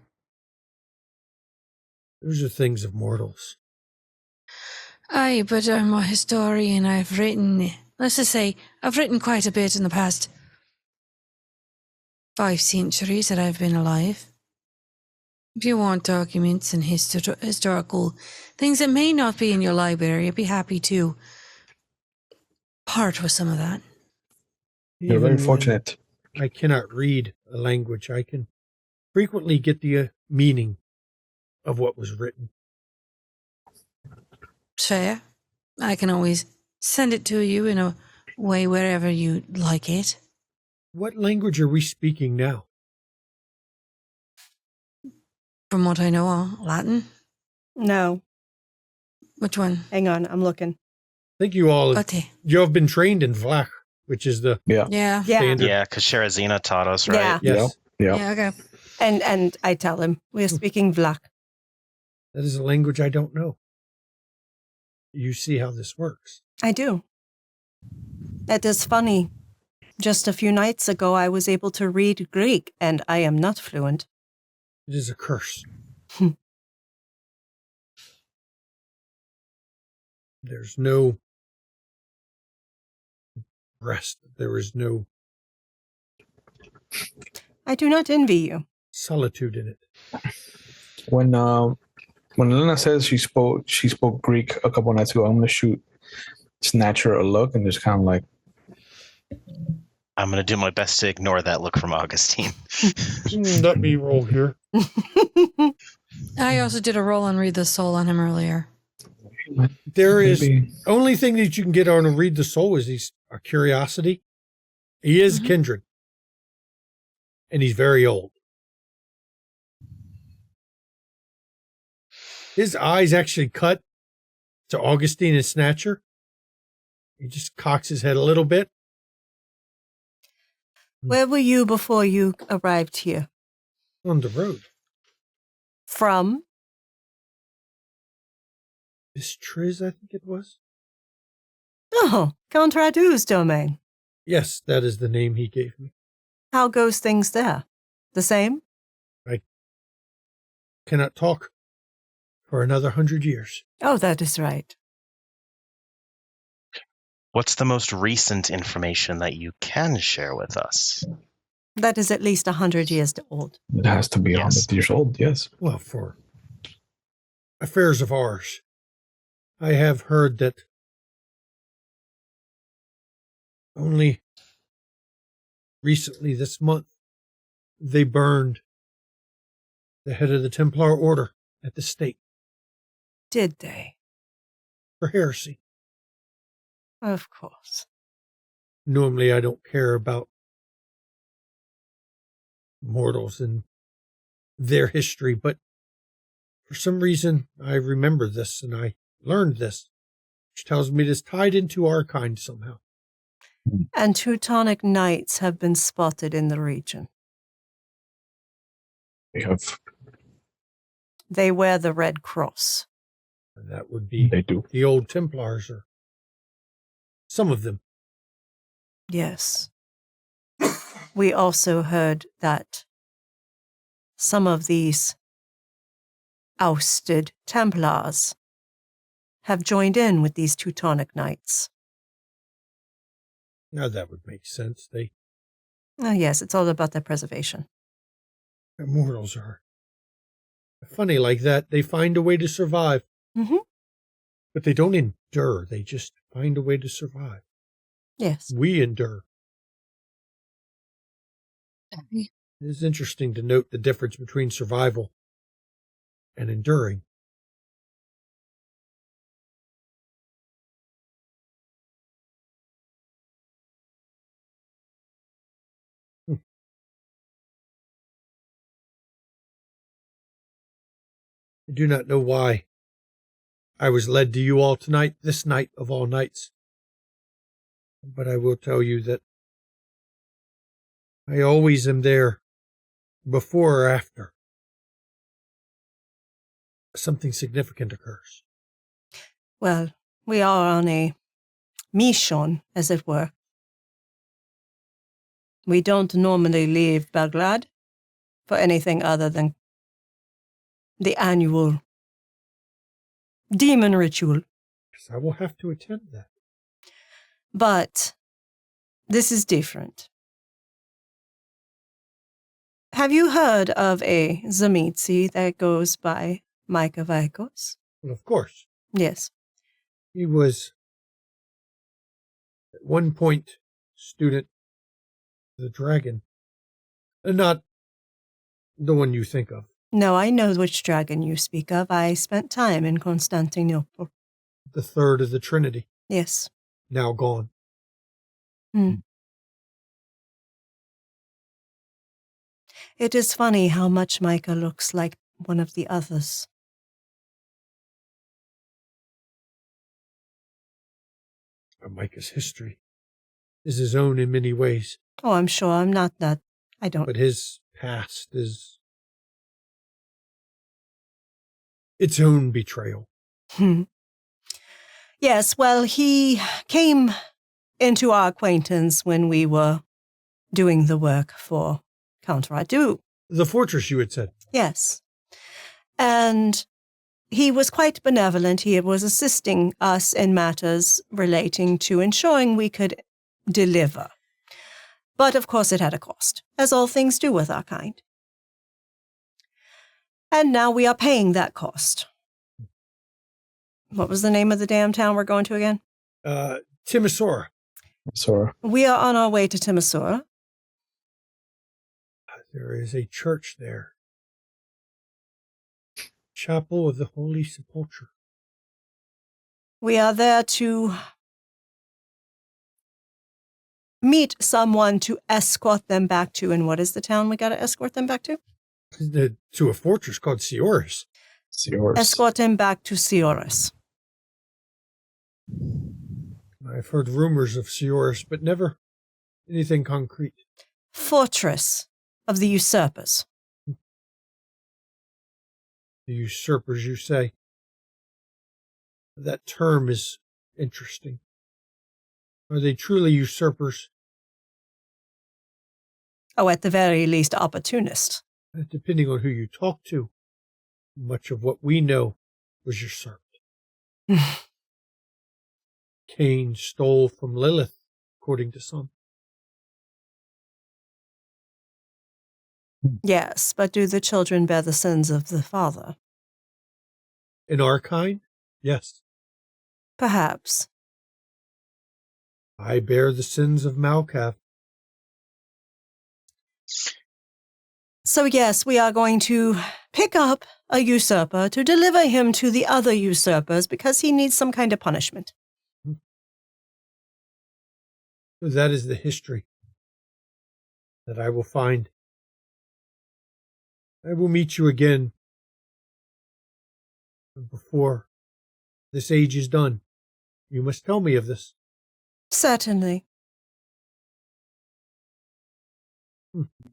Those are things of mortals. Aye, but I'm a historian. I've written, let's just say, I've written quite a bit in the past 5 centuries that I've been alive. If you want documents and historical things that may not be in your library, I'd be happy to part with some of that. You're very Even when fortunate. I cannot read a language. I can frequently get the meaning of what was written. Fair. I can always send it to you in a way wherever you like it. What language are we speaking now? From what I know, Latin. No, Which one? hang on, I'm looking. I think you all Ote. you have been trained in Vlach, which is the Yeah. Yeah. Yeah, standard. Yeah, because Sherazina taught us, right? Yeah. Yes, Yeah. Yeah, okay. and I tell him, we are speaking Vlach. that is a language I don't know. You see how this works. I do. It is funny. Just a few nights ago, I was able to read Greek, and I am not fluent. It is a curse. There's no rest. There is no I do not envy you. solitude in it. When Elena says she spoke Greek a couple nights ago, I'm gonna shoot Snatcher a look and just kind of like, I'm going to do my best to ignore that look from Augustine. Let me roll here. I also did a roll on Read the Soul on him earlier. There is maybe. only thing that you can get on a read the soul is he's a curiosity. He is kindred. And he's very old. His eyes actually cut to Augustine and Snatcher. He just cocks his head a little bit. Where were you before you arrived here? On the road. From? Miss Triz, I think it was. Oh, Count Radu's domain. Yes, that is the name he gave me. How goes things there? The same? Cannot talk for another 100 years. Oh, that is right. What's the most recent information that you can share with us? That is at least 100 years old. It has to be Yes. 100 years old, yes. Well, for affairs of ours, I have heard that only recently this month they burned the head of the Templar Order at the stake Did they? for heresy. Of course. Normally, I don't care about mortals and their history, but for some reason, I remember this and I learned this, which tells me it is tied into our kind somehow. And Teutonic knights have been spotted in the region. They have. They wear the Red Cross. And that would be They do. the old Templars, or some of them. Yes. We also heard that some of these ousted Templars have joined in with these Teutonic knights. Now that would make sense. Oh, yes, it's all about their preservation. Immortals are funny like that. They find a way to survive. Mm-hmm. But they don't endure. They just find a way to survive. Yes. We endure. It is interesting to note the difference between survival and enduring. I do not know why I was led to you all tonight, this night of all nights. But I will tell you that I always am there before or after something significant occurs. Well, we are on a mission, as it were. We don't normally leave Belgrade for anything other than the annual demon ritual. Yes, I will have to attend that. But this is different. Have you heard of a Zamitsi that goes by Micah Vikos? Well, of course. Yes. He was at one point student of the dragon. Not the one you think of. No, I know which dragon you speak of. I spent time in Constantinople. The third of the Trinity. Yes. Now gone. It is funny how much Micah looks like one of the others. Micah's history is his own in many ways. Oh, I'm sure. I'm not that. I don't. But his past is its own betrayal. Yes, well, he came into our acquaintance when we were doing the work for Count Radu. The fortress, you had said. Yes. And he was quite benevolent. He was assisting us in matters relating to ensuring we could deliver. But of course it had a cost, as all things do with our kind. And now we are paying that cost. What was the name of the damn town we're going to again? Timisoara. So We are on our way to Timisoara. There is a church there. Chapel of the Holy Sepulchre. We are there to meet someone to escort them back to. And what is the town we got to escort them back to? To a fortress called Sioris. it's yours. Escort him back to Sioris. I've heard rumors of Sioris, but never anything concrete. Fortress of the usurpers. The usurpers, you say? That term is interesting. Are they truly usurpers? Oh, at the very least, opportunists. Depending on who you talk to, much of what we know was usurped. Cain stole from Lilith, according to some. Yes, but do the children bear the sins of the father? In our kind, yes. Perhaps. I bear the sins of Malkath. So yes, we are going to pick up a usurper to deliver him to the other usurpers because he needs some kind of punishment. That is the history that I will find. I will meet you again before this age is done. You must tell me of this. Certainly.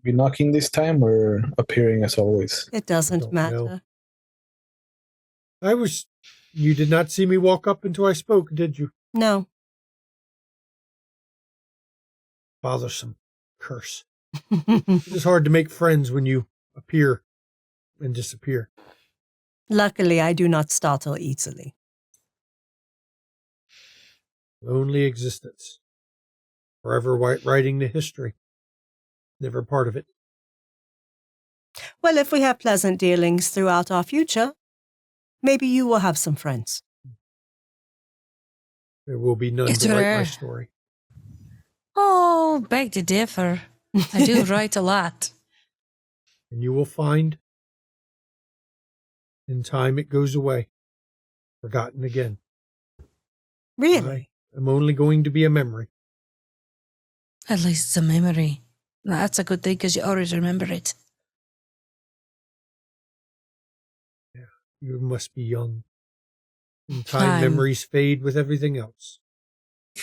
Be knocking this time or appearing as always? It doesn't don't matter. know. You did not see me walk up until I spoke, did you? No. Bothersome curse. It is hard to make friends when you appear and disappear. Luckily, I do not startle easily. Lonely existence. Forever writing the history. Never part of it. Well, if we have pleasant dealings throughout our future, maybe you will have some friends. There will be none It's to write my rare. story. Oh, beg to differ. I do write a lot. And you will find in time it goes away. Forgotten again. Really? I am only going to be a memory. At least it's a memory. That's a good thing because you always remember it. You must be young. In time, I'm- memories fade with everything else.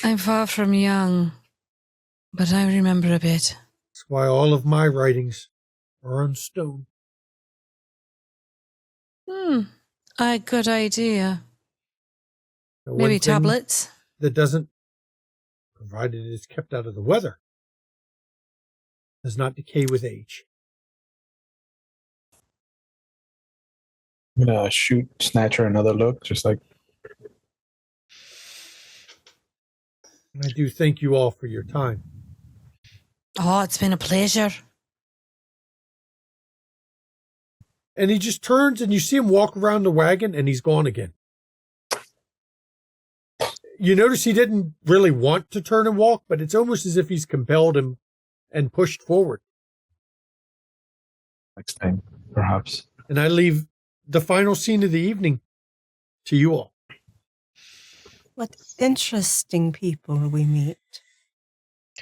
I'm far from young, but I remember a bit. That's why all of my writings are on stone. A good idea. The one Maybe thing tablets. that doesn't, provided it is kept out of the weather, does not decay with age. I'm gonna shoot Snatcher another look, just like, And I do thank you all for your time. Oh, it's been a pleasure. And he just turns and you see him walk around the wagon and he's gone again. You notice he didn't really want to turn and walk, but it's almost as if he's compelled him and pushed forward. next time, perhaps. And I leave the final scene of the evening to you all. What interesting people we meet.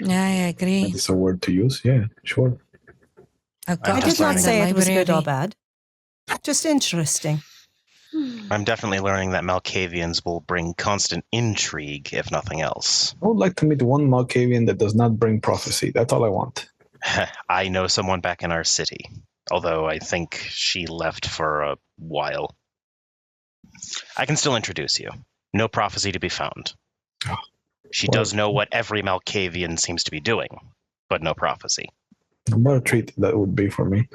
Yeah, I agree. It's a word to use. Yeah, sure. I've I I got did just not learned say it was good or library. bad. Just interesting. I'm definitely learning that Malkavians will bring constant intrigue, if nothing else. I would like to meet one Malkavian that does not bring prophecy. That's all I want. I know someone back in our city, although I think she left for a while. I can still introduce you. No prophecy to be found. Oh, She well- does know what every Malkavian seems to be doing, but no prophecy. What a treat that would be for me.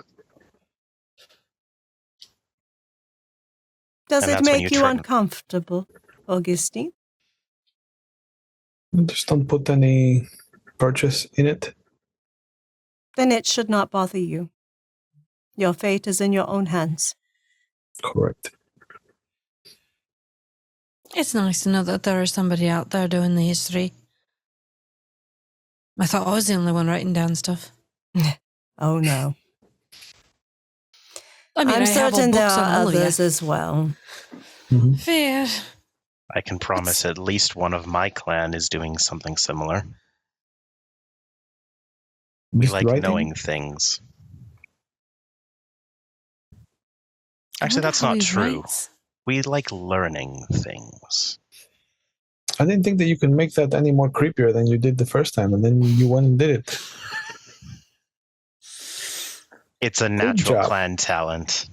Does And it that's when make you you turn. uncomfortable, Augustine? Just don't put any purchase in it. Then it should not bother you. Your fate is in your own hands. Correct. It's nice to know that there is somebody out there doing the history. I thought I was the only one writing down stuff. Oh no. I mean, I'm I have all certain there books on are all of you. others as well. Fair. I can promise at least one of my clan is doing something similar. We Just like writing? knowing things. I Actually, wonder that's how not he true. writes. We like learning things. I didn't think that you could make that any more creepier than you did the first time, and then you went and did it. It's a natural job. clan talent.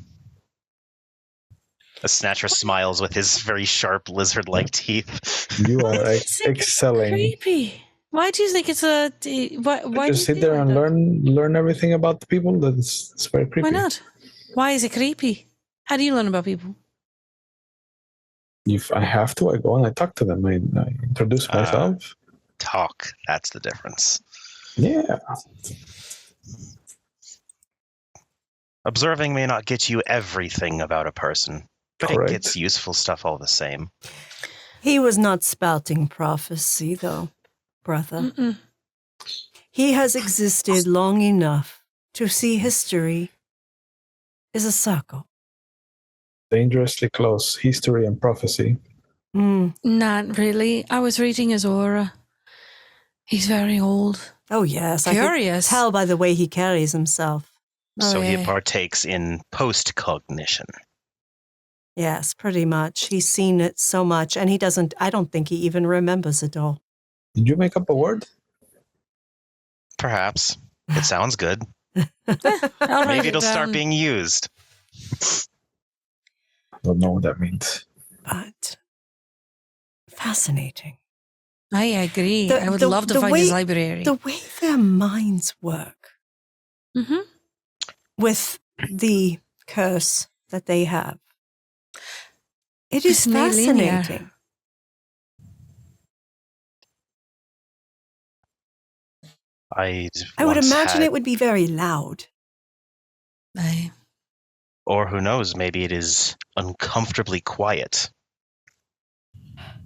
Snatcher smiles with his very sharp lizard-like teeth. You are It's excelling. creepy. Why do you think it's a? Why do Just you sit feel there like and that? learn everything about the people. It's very creepy. Why not? Why is it creepy? How do you learn about people? If I have to, I go and I talk to them. I introduce myself. Talk. That's the difference. Yeah. Observing may not get you everything about a person, but Correct. it gets useful stuff all the same. He was not spouting prophecy, though, brother. Mm-mm. He has existed long enough to see history is a circle. Dangerously close. History and prophecy. Not really. I was reading his aura. He's very old. Oh, yes. Curious. I can tell by the way he carries himself. So he yeah. partakes in post-cognition. Yes, pretty much. He's seen it so much, and I don't think he even remembers it all. Did you make up a word? Perhaps. It sounds good. I'll write Maybe it it'll start down. being used. I don't know what that means. But fascinating. I agree. The- I would the- love to the find way- his library. The way their minds work Mm-hmm. with the curse that they have. It is It's not linear. fascinating. I would once imagine had- it would be very loud. Aye. Or who knows, maybe it is uncomfortably quiet.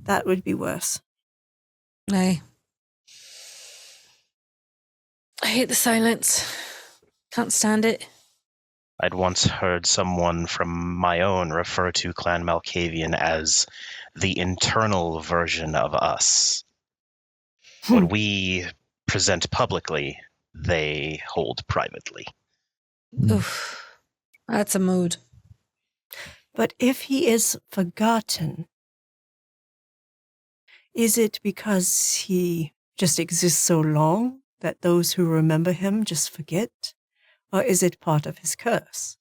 That would be worse. Aye. I hate the silence. Can't stand it. I'd once heard someone from my own refer to Clan Malkavian as the internal version of us. What we present publicly, they hold privately. Oof. That's a mood. But if he is forgotten, is it because he just exists so long that those who remember him just forget? Or is it part of his curse?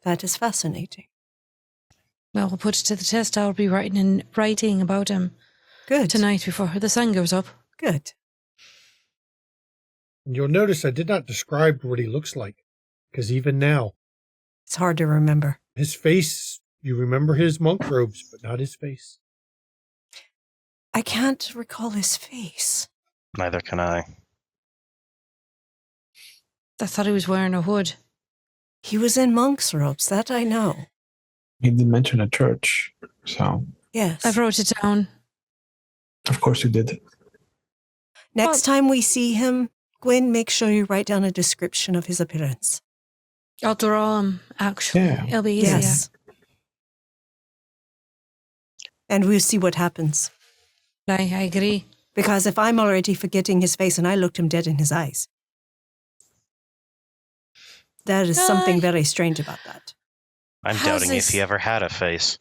That is fascinating. Well, we'll put it to the test. I'll be writing about him Good. tonight before the sun goes up. Good. And you'll notice I did not describe what he looks like, because even now, It's hard to remember. his face, you remember his monk robes, but not his face. I can't recall his face. Neither can I. I thought he was wearing a hood. He was in monk's robes, that I know. He did mention a church, so Yes. I wrote it down. of course you did. Next time we see him, Gwyn, make sure you write down a description of his appearance. I'll draw him, actually. Yeah. It'll be easier. Yes. And we'll see what happens. I agree. Because if I'm already forgetting his face and I looked him dead in his eyes, there is something very strange about that. I'm How's doubting this- if he ever had a face,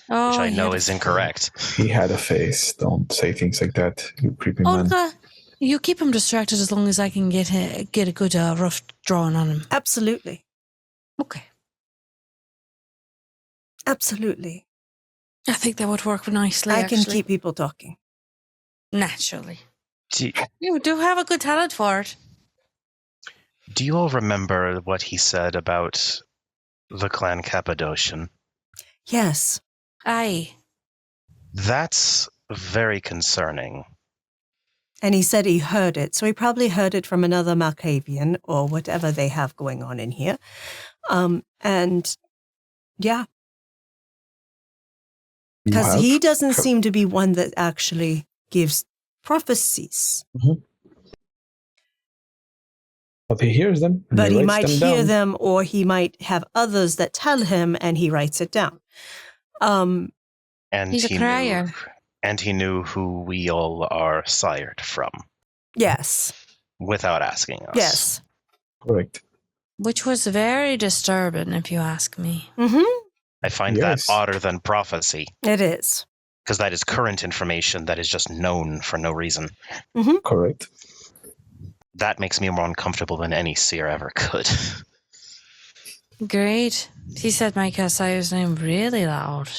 Oh, which I he know had a is face. incorrect. He had a face. Don't say things like that, you creepy man. Olga, you keep him distracted as long as I can get a good rough drawing on him. Absolutely. Okay. Absolutely. I think that would work nicely, I can actually. keep people talking. Naturally. Do, You do have a good talent for it. do you all remember what he said about the clan Cappadocian? Yes. Aye. That's very concerning. And he said he heard it. So he probably heard it from another Malkavian or whatever they have going on in here. And yeah, You because have? he doesn't seem to be one that actually gives prophecies. But he hears them. And But he writes might them hear down. them, or he might have others that tell him and he writes it down. And He's a he crier. knew, and he knew who we all are sired from, Yes. without asking us. Yes. Correct. Which was very disturbing, if you ask me. Mm-hmm. I find Yes. that odder than prophecy, It is. because that is current information that is just known for no reason. Correct. That makes me more uncomfortable than any seer ever could. Great. He said my Kasayo's name really loud.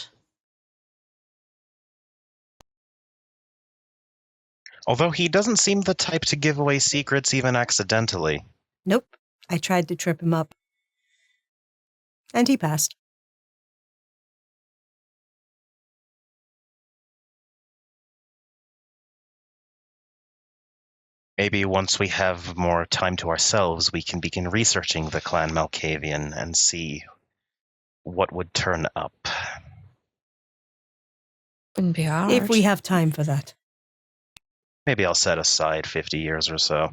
Although he doesn't seem the type to give away secrets even accidentally. Nope. I tried to trip him up. And he passed. Maybe once we have more time to ourselves, we can begin researching the clan Malkavian and see what would turn up. Wouldn't be hard. If we have time for that. Maybe I'll set aside 50 years or so.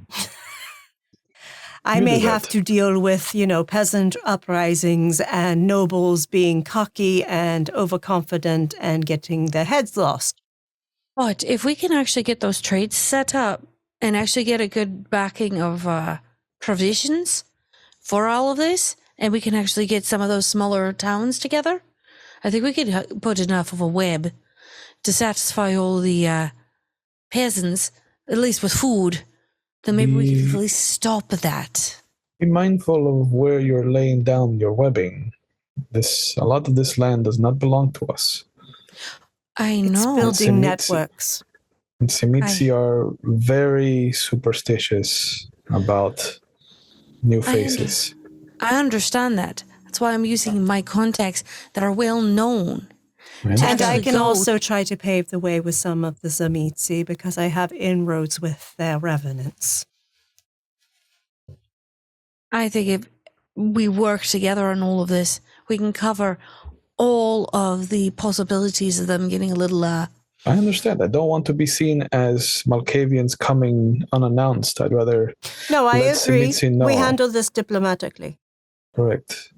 I You may do have that. to deal with, peasant uprisings and nobles being cocky and overconfident and getting their heads lost. But if we can actually get those trades set up and actually get a good backing of provisions for all of this, and we can actually get some of those smaller towns together, I think we could put enough of a web to satisfy all the peasants, at least with food, then maybe we could at least stop that. Be mindful of where you're laying down your webbing. A lot of this land does not belong to us. I It's know. building Simitsi- networks. And Simitsi are very superstitious about new faces. I understand that. That's why I'm using my contacts that are well known. And I actually can go- also try to pave the way with some of the Zamitsi because I have inroads with their revenants. I think if we work together on all of this, we can cover all of the possibilities of them getting a little I understand. I don't want to be seen as Malkavians coming unannounced. I'd rather No, I let agree. Simitsi know. We handle this diplomatically. Correct.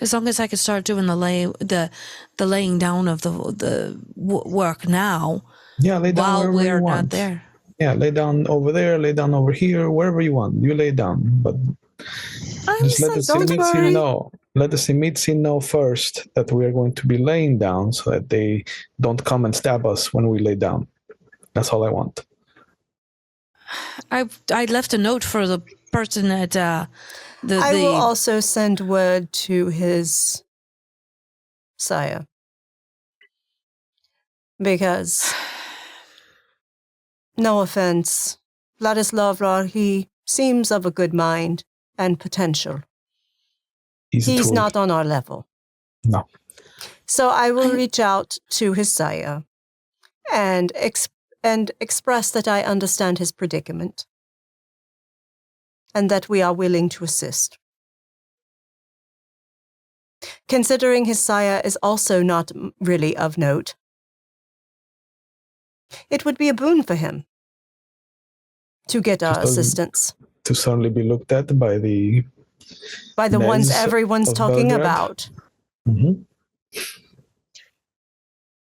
as long as I could start doing the laying down of the work now. Yeah, lay down while wherever we're you not want. there. Yeah, lay down over there, lay down over here, wherever you want. You lay down, but just let the Don't Simitsi worry. know. Let the Simitsi know first that we are going to be laying down, so that they don't come and stab us when we lay down. That's all I want. I left a note for the person at I will also send word to his sire. Because, no offense, Vladislav, he seems of a good mind and potential. He's He's not on our level. No. So I will reach out to his sire and express that I understand his predicament and that we are willing to assist. Considering his sire is also not really of note, it would be a boon for him to get our doesn't- assistance To suddenly be looked at by the ones Nez everyone's of talking Belgrade? about. Mhm.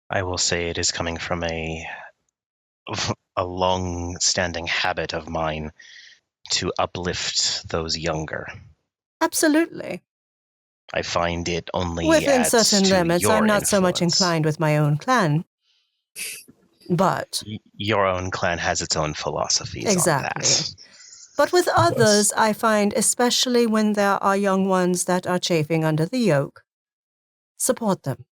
I will say it is coming from a long-standing habit of mine to uplift those younger. Absolutely. I find it only Within adds certain to limits, your I'm not so much influence. inclined with my own clan. But Your own clan has its own philosophies Exactly. on that. But with others, I find, especially when there are young ones that are chafing under the yoke, support them.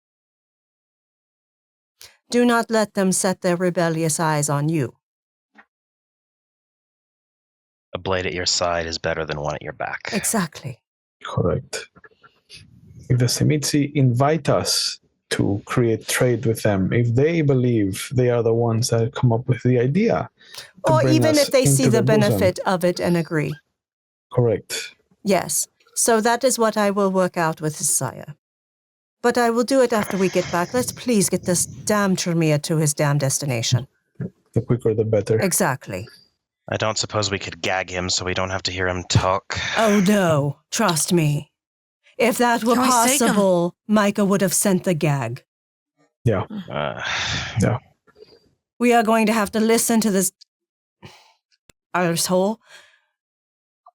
Do not let them set their rebellious eyes on you. A blade at your side is better than one at your back. Exactly. Correct. If the Simitsi invite us to create trade with them, if they believe they are the ones that come up with the idea, to Or bring even us if they see into the their bosom. benefit of it and agree. Correct. Yes. So that is what I will work out with his sire. But I will do it after we get back. Let's please get this damn Tremere to his damn destination. The quicker the better. Exactly. I don't suppose we could gag him so we don't have to hear him talk. Oh no, trust me. If that were Can we stake 'em? possible, Micah would have sent the gag. Yeah. Uh, We are going to have to listen to this arsehole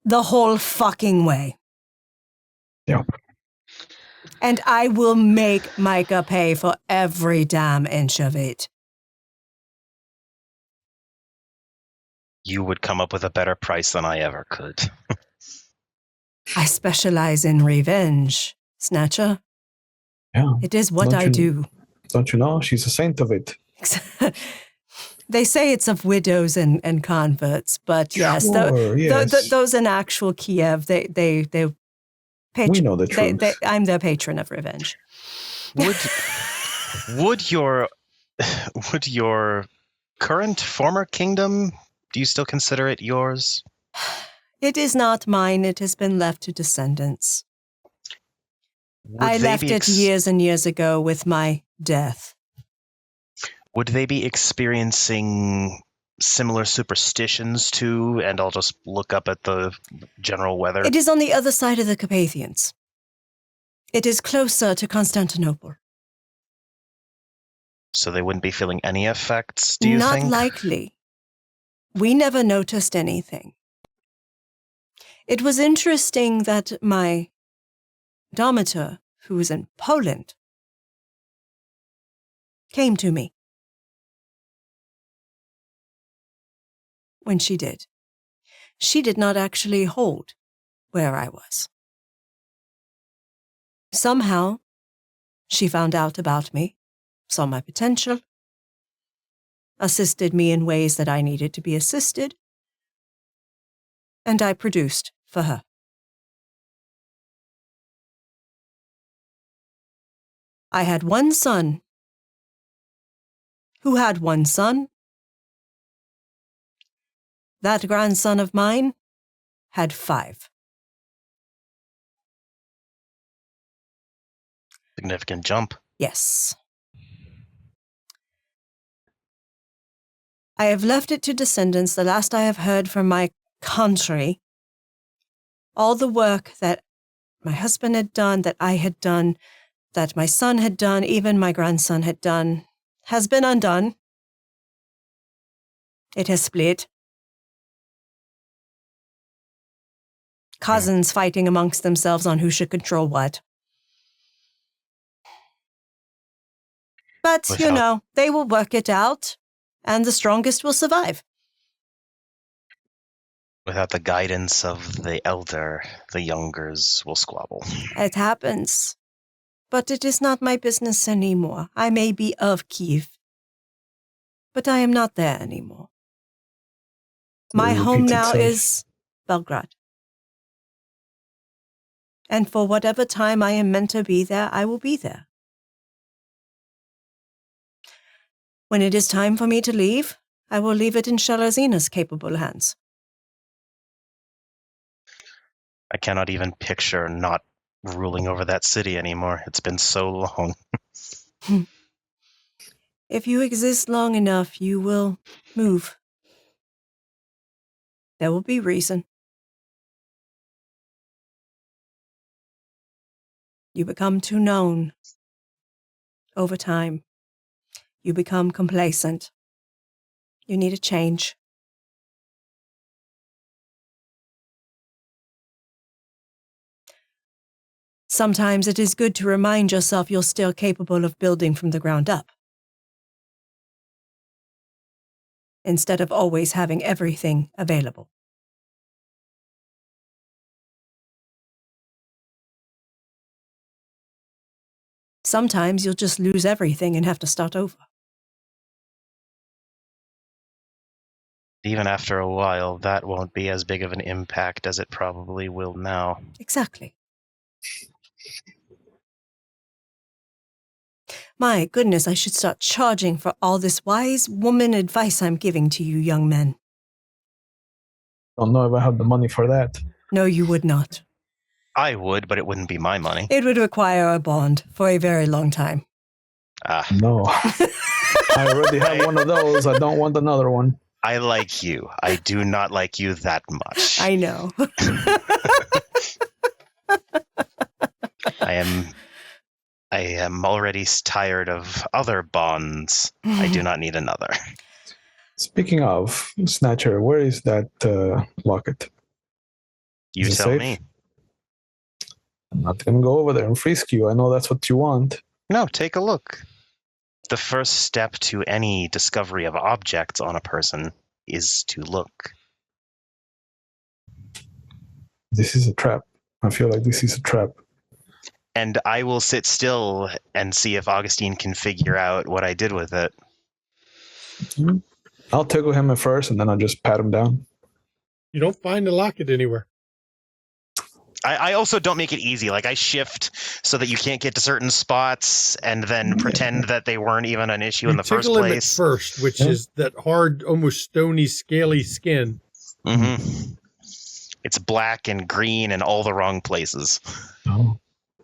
the whole fucking way. Yeah. And I will make Micah pay for every damn inch of it. you would come up with a better price than I ever could. I specialize in revenge, Snatcher. Yeah. It is what Don't I you- do. Don't you know? She's a saint of it. They say it's of widows and converts, but yes, Sure, yes. those in actual Kiev, they We know the truth. I'm their patron of revenge. Would your current former kingdom, do you still consider it yours? It is not mine. It has been left to descendants. I left it years and years ago with my death. Would they be experiencing similar superstitions too? And I'll just look up at the general weather. It is on the other side of the Carpathians. It is closer to Constantinople. So they wouldn't be feeling any effects, do you think? Not likely. We never noticed anything. It was interesting that my domitor, who was in Poland, came to me when she did. She did not actually hold where I was. Somehow, she found out about me, saw my potential, assisted me in ways that I needed to be assisted, and I produced for her. I had one son who had one son. That grandson of mine had 5. Significant jump. Yes. I have left it to descendants. The last I have heard from my country, all the work that my husband had done, that I had done, that my son had done, even my grandson had done, has been undone. It has split. Cousins fighting amongst themselves on who should control what. But, you know, they will work it out, and the strongest will survive. Without the guidance of the elder, the youngers will squabble. It happens. But it is not my business anymore. I may be of Kiev, but I am not there anymore. My home now is Belgrade. And for whatever time I am meant to be there, I will be there. When it is time for me to leave, I will leave it in Shalazina's capable hands. I cannot even picture not ruling over that city anymore. It's been so long. If you exist long enough, you will move. There will be reason. You become too known. Over time, you become complacent. You need a change. Sometimes it is good to remind yourself you're still capable of building from the ground up, instead of always having everything available. Sometimes you'll just lose everything and have to start over. Even after a while, that won't be as big of an impact as it probably will now. Exactly. My goodness, I should start charging for all this wise woman advice I'm giving to you young men. Don't know if I have the money for that. No, you would not. I would, but it wouldn't be my money. It would require a bond for a very long time. No. I already have one of those. I don't want another one. I like you. I do not like you that much. I know. I am already tired of other bonds. I do not need another. Speaking of, Snatcher, where is that locket? You Is it tell safe? me. I'm not going to go over there and frisk you. I know that's what you want. No, take a look. The first step to any discovery of objects on a person is to look. This is a trap. I feel like this is a trap. And I will sit still and see if Augustine can figure out what I did with it. I'll tickle him at first, and then I'll just pat him down. You don't find the locket anywhere. I also don't make it easy. Like, I shift so that you can't get to certain spots and then pretend that they weren't even an issue in the first tickle him at place. first, which is that hard, almost stony, scaly skin. Mm-hmm. It's black and green in all the wrong places. Oh,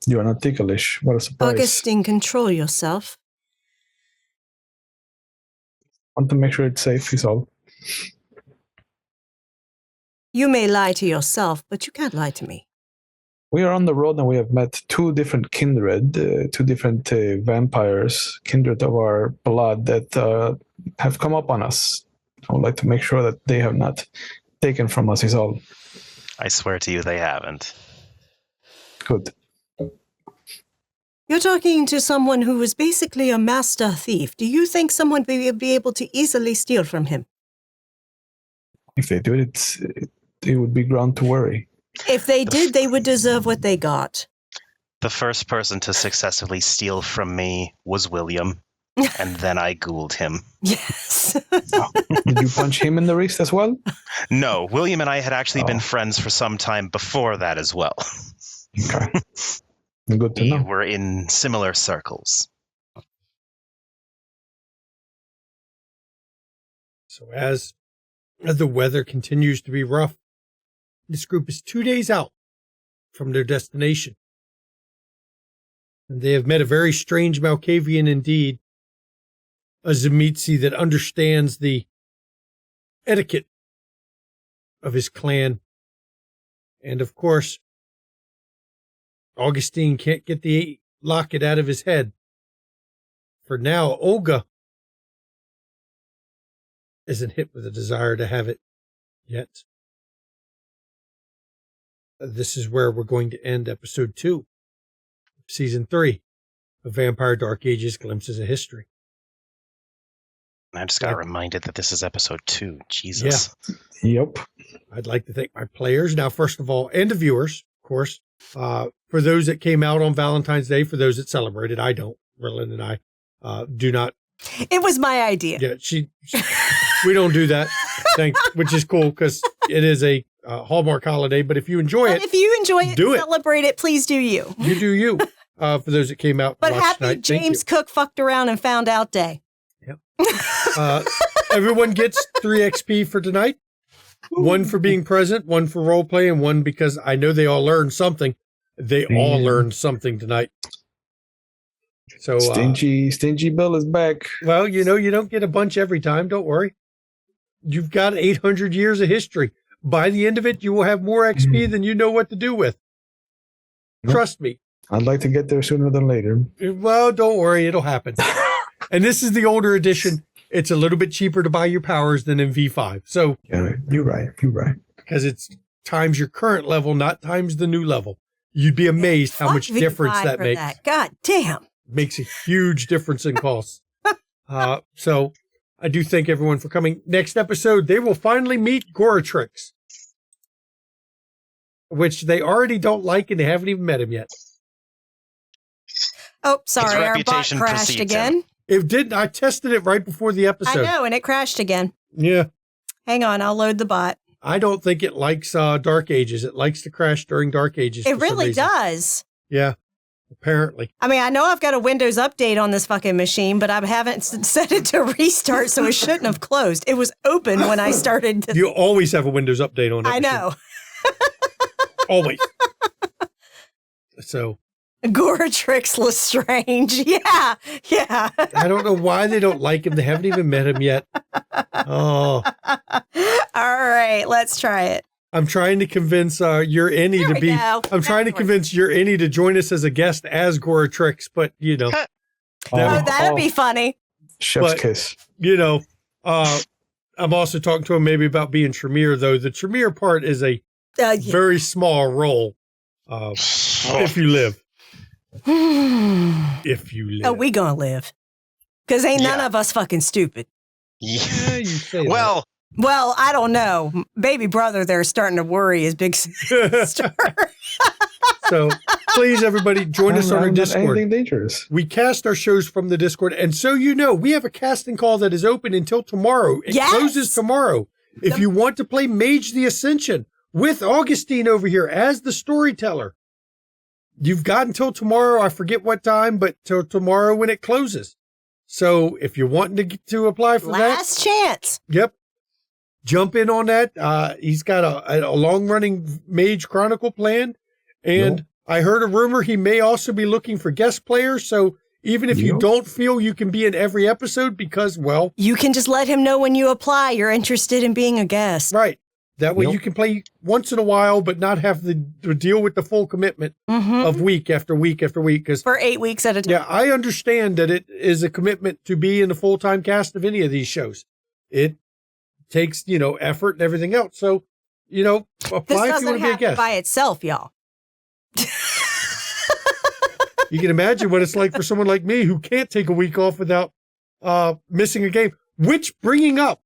you are not ticklish. What a surprise. Augustine, control yourself. Want to make sure it's safe is all. You may lie to yourself, but you can't lie to me. We are on the road and we have met two different kindred, two different vampires, kindred of our blood that have come up on us. I would like to make sure that they have not taken from us is all. I swear to you, they haven't. Good. You're talking to someone who was basically a master thief. Do you think someone would be able to easily steal from him? If they do it, it would be ground to worry. If they did, they would deserve what they got. The first person to successfully steal from me was William, and then I ghouled him. Yes. Did you punch him in the wrist as well? No, William and I had actually been friends for some time before that as well. Okay. Good to We know. were in similar circles. So as the weather continues to be rough, this group is 2 days out from their destination. And they have met a very strange Malkavian indeed, a Zemitzi that understands the etiquette of his clan. And of course, Augustine can't get the locket out of his head. For now, Olga isn't hit with a desire to have it yet. This is where we're going to end episode 2, season 3 of Vampire Dark Ages Glimpses of History. I just got reminded that this is episode 2. Jesus. Yeah. Yep. I'd like to thank my players now, first of all, and the viewers, of course. For those that came out on Valentine's Day, for those that celebrated, I don't. Merlin and I do not. It was my idea. Yeah, we don't do that, which is cool because it is a Hallmark holiday. But if you enjoy it, Celebrate it. Please do you. You do you. For those that came out, But and watched happy tonight, thank James Cook fucked around and found out day. Yep. Everyone gets 3 XP for tonight. 1 for being present, 1 for role play, and 1 because I know they all learned something. They all learned something tonight. So Stingy Bill is back. Well, you don't get a bunch every time. Don't worry. You've got 800 years of history. By the end of it, you will have more XP than you know what to do with. Trust me. I'd like to get there sooner than later. Well, don't worry. It'll happen. And this is the older edition. It's a little bit cheaper to buy your powers than in V5. So yeah, you're right. Because it's times your current level, not times the new level. You'd be amazed how much difference that makes. God damn. Makes a huge difference in costs. So I do thank everyone for coming. Next episode, they will finally meet Goratrix, which they already don't like and they haven't even met him yet. Oh, sorry, our bot crashed again. It did. I tested it right before the episode. I know, and it crashed again. Yeah. Hang on, I'll load the bot. I don't think it likes Dark Ages. It likes to crash during Dark Ages. It really does. Yeah, apparently. I mean, I know I've got a Windows update on this fucking machine, but I haven't set it to restart, so it shouldn't have closed. It was open when I started. You always have a Windows update on it. I know. Always. So. Goratrix Lestrange. Yeah. I don't know why they don't like him. They haven't even met him yet. Oh. All right, let's try it. I'm trying to convince your Annie to be. I'm trying to convince your Annie to join us as a guest as Goratrix, but that'd be funny. Chef's kiss. I'm also talking to him maybe about being Tremere, though. The Tremere part is a very small role. If you live. If you live. Oh, we gonna live. Because ain't none of us fucking stupid. Yeah, you say well, I don't know. Baby brother there's starting to worry his big sister. So please, everybody, join us on our Not Discord. anything dangerous. We cast our shows from the Discord. And so you know, we have a casting call that is open until tomorrow. It closes tomorrow. If you want to play Mage the Ascension with Augustine over here as the storyteller, you've got until tomorrow. I forget what time, but till tomorrow when it closes. So if you're wanting to apply for Last chance. Yep. Jump in on that. He's got a long-running Mage Chronicle planned. And I heard a rumor he may also be looking for guest players. So even if you don't feel you can be in every episode because, well... You can just let him know when you apply you're interested in being a guest. Right. That way you can play once in a while, but not have to deal with the full commitment of week after week after week. For 8 weeks at a time. Yeah, I understand that it is a commitment to be in the full-time cast of any of these shows. It takes, effort and everything else. So, apply if you want to be a guest. By itself, y'all. You can imagine what it's like for someone like me who can't take a week off without missing a game. Which, bringing up,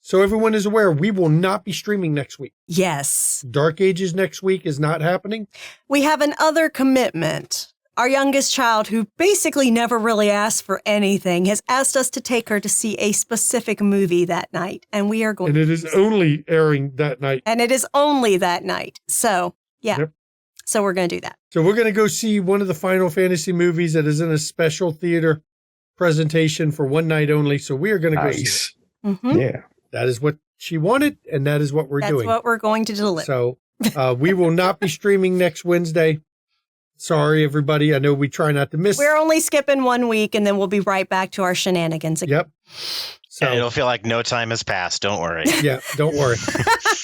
so everyone is aware, we will not be streaming next week. Yes. Dark Ages next week is not happening. We have another commitment. Our youngest child, who basically never really asked for anything, has asked us to take her to see a specific movie that night. And we are going And it is only airing that night. And it is only that night. So, yeah. Yep. So we're going to do that. So we're going to go see one of the Final Fantasy movies that is in a special theater presentation for one night only. So we are going to go see it. Mm-hmm. Yeah. That is what she wanted, and that is what we're doing. That's what we're going to deliver. So we will not be streaming next Wednesday. Sorry, everybody. I know we try not to miss. We're only skipping 1 week, and then we'll be right back to our shenanigans again. Yep. So And it'll feel like no time has passed. Don't worry. Yeah, don't worry.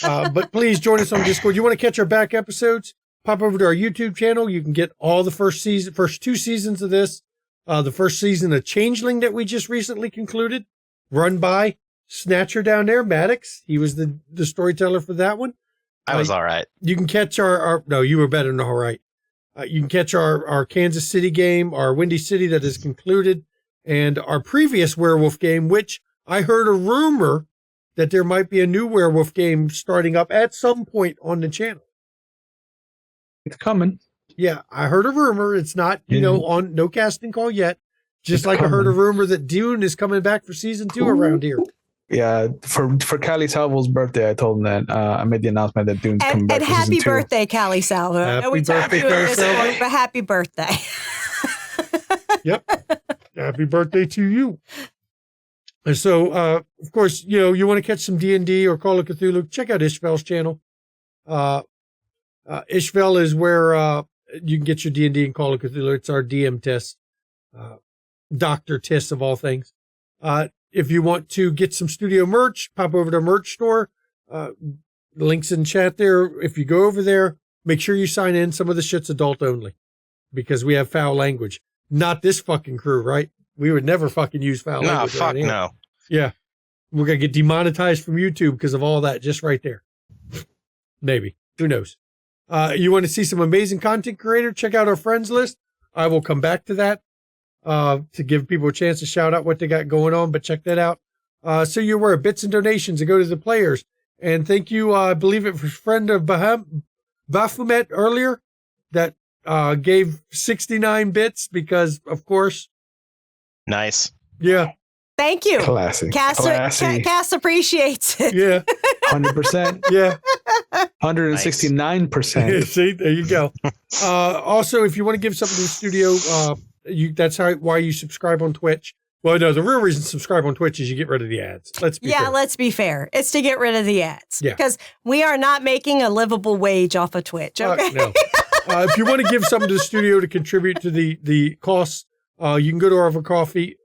But please join us on Discord. You want to catch our back episodes? Pop over to our YouTube channel. You can get all the first 2 seasons of this. The first season of Changeling that we just recently concluded, run by Snatcher down there, Maddox. He was the storyteller for that one. I was all right. You can catch our no, you were better than all right. You can catch our Kansas City game, our Windy City that is concluded, and our previous werewolf game, which I heard a rumor that there might be a new werewolf game starting up at some point on the channel. It's coming. Yeah, I heard a rumor. It's not, on no casting call yet. Just like I heard a rumor that Dune is coming back for season 2 around here. Yeah, for Callie Salvo's birthday, I told him that I made the announcement that Dune's coming back And for season happy 2. birthday, Callie Salvo. Happy We talked birthday, to you at this Callie point, but happy birthday. Yep. Happy birthday to you. And so, of course, you want to catch some D&D or Call of Cthulhu, check out Ishvel's channel. Ishvel is where you can get your D&D and Call of Cthulhu. It's our DM Tiss, Dr. Tiss of all things. If you want to get some studio merch, pop over to our merch store. Links in chat there. If you go over there, make sure you sign in. Some of the shit's adult only because we have foul language. Not this fucking crew, right? We would never fucking use foul language. No, fuck no. Yeah. We're going to get demonetized from YouTube because of all that just right there. Maybe. Who knows? You want to see some amazing content creator? Check out our friends list. I will come back to that to give people a chance to shout out what they got going on, but check that out. So you're aware of bits and donations that go to the players. And thank you, I believe it was friend of Baphomet earlier that gave 69 bits because, of course. Nice. Yeah. Thank you. Classic. Cass appreciates it. Yeah. 100%. Yeah. 169%. See, there you go. Also, if you want to give something to the studio, that's why you subscribe on Twitch. Well, no, the real reason to subscribe on Twitch is you get rid of the ads. Let's be fair. Let's be fair. It's to get rid of the ads. Yeah. Because we are not making a livable wage off of Twitch. Okay. No. If you want to give something to the studio to contribute to the costs, you can go to our Ko-fi.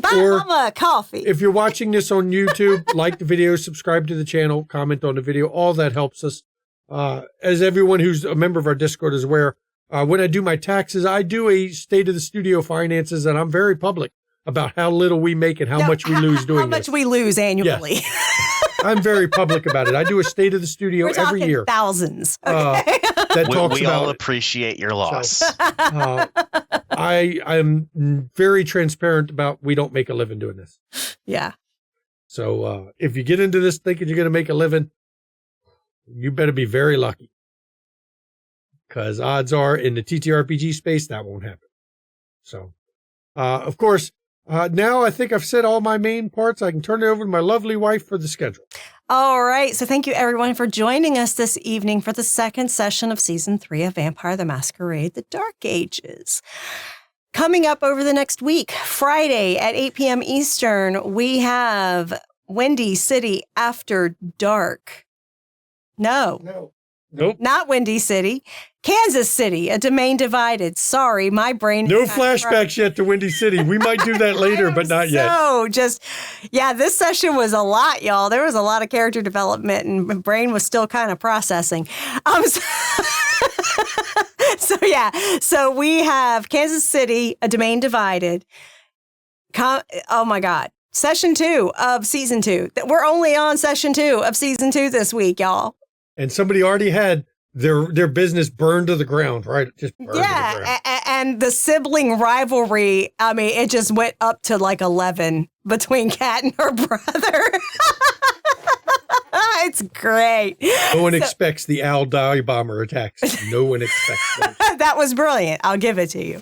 Buy Mama coffee. If you're watching this on YouTube, like the video, subscribe to the channel, comment on the video. All that helps us. As everyone who's a member of our Discord is aware, when I do my taxes, I do a state of the studio finances, and I'm very public about how little we make and how much we lose doing How much this. we lose annually. Yes. I'm very public about it. I do a state of the studio We're every year. Thousands. Okay. That talks We about all it. appreciate your loss. So, I'm very transparent about we don't make a living doing this. Yeah. So if you get into this thinking you're going to make a living, you better be very lucky. because odds are in the TTRPG space, that won't happen. So, of course, now I think I've said all my main parts. I can turn it over to my lovely wife for the schedule. All right. So thank you, everyone, for joining us this evening for the second session of Season 3 of Vampire the Masquerade, The Dark Ages. Coming up over the next week, Friday at 8 p.m. Eastern, we have Windy City After Dark. No. Nope. Not Windy City. Kansas City, A Domain Divided. Sorry, my brain. No flashbacks yet to Windy City. We might do that later, but not yet. This session was a lot, y'all. There was a lot of character development, and my brain was still kind of processing. So we have Kansas City, A Domain Divided. Oh my God. Session 2 of Season 2. We're only on Session 2 of Season 2 this week, y'all. And somebody already had their business burned to the ground, right? Just burned to the ground. And the sibling rivalry, I mean, it just went up to like 11 between Kat and her brother. It's great. No one expects the Al Dye bomber attacks. No one expects those. That was brilliant. I'll give it to you.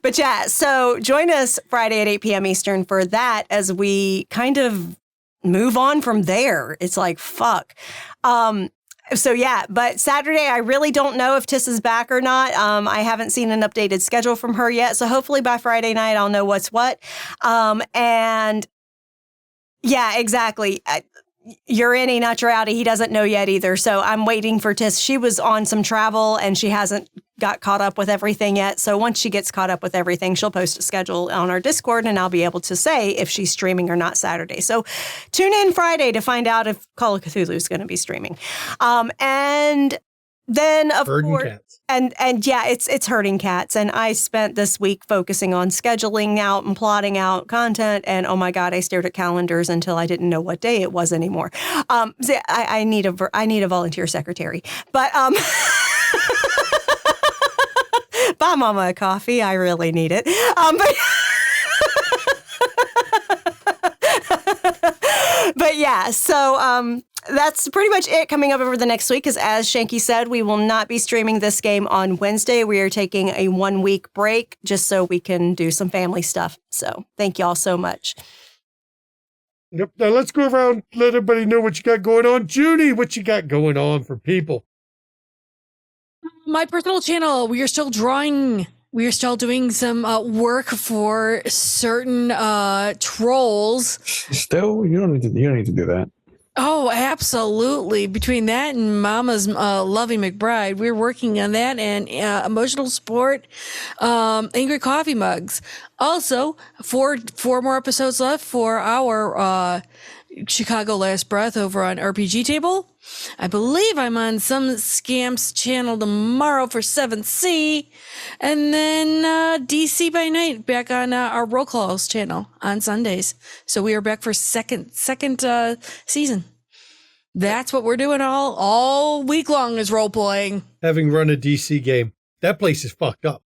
But yeah, so join us Friday at 8 p.m. Eastern for that as we kind of move on from there. It's like, fuck. But Saturday, I really don't know if Tiss is back or not. I haven't seen an updated schedule from her yet. So hopefully by Friday night, I'll know what's what. And yeah, exactly. You're in, not you're out. He doesn't know yet either. So I'm waiting for Tiss. She was on some travel and she hasn't got caught up with everything yet. So once she gets caught up with everything, she'll post a schedule on our Discord and I'll be able to say if she's streaming or not Saturday. So tune in Friday to find out if Call of Cthulhu is going to be streaming. And then of course, and yeah, it's hurting cats. And I spent this week focusing on scheduling out and plotting out content. And oh my God, I stared at calendars until I didn't know what day it was anymore. I need a volunteer secretary, but buy Mama a coffee. I really need it. But yeah, so that's pretty much it coming up over the next week. Because as Shanky said, we will not be streaming this game on Wednesday. We are taking a 1 week break just so we can do some family stuff. So thank you all so much. Yep. Now let's go around, let everybody know what you got going on. Judy, what you got going on for people? My personal channel, we are still drawing. We are still doing some work for certain trolls. Still, you don't need to do that. Oh, absolutely. Between that and Mama's Lovey McBride, we're working on that and emotional support, angry coffee mugs. Also, four more episodes left for our Chicago Last Breath over on RPG Table. I believe I'm on some Scamps channel tomorrow for 7th C. And then DC by Night back on our Roll Calls channel on Sundays. So we are back for second season. That's what we're doing all week long is role playing. Having run a DC game, that place is fucked up.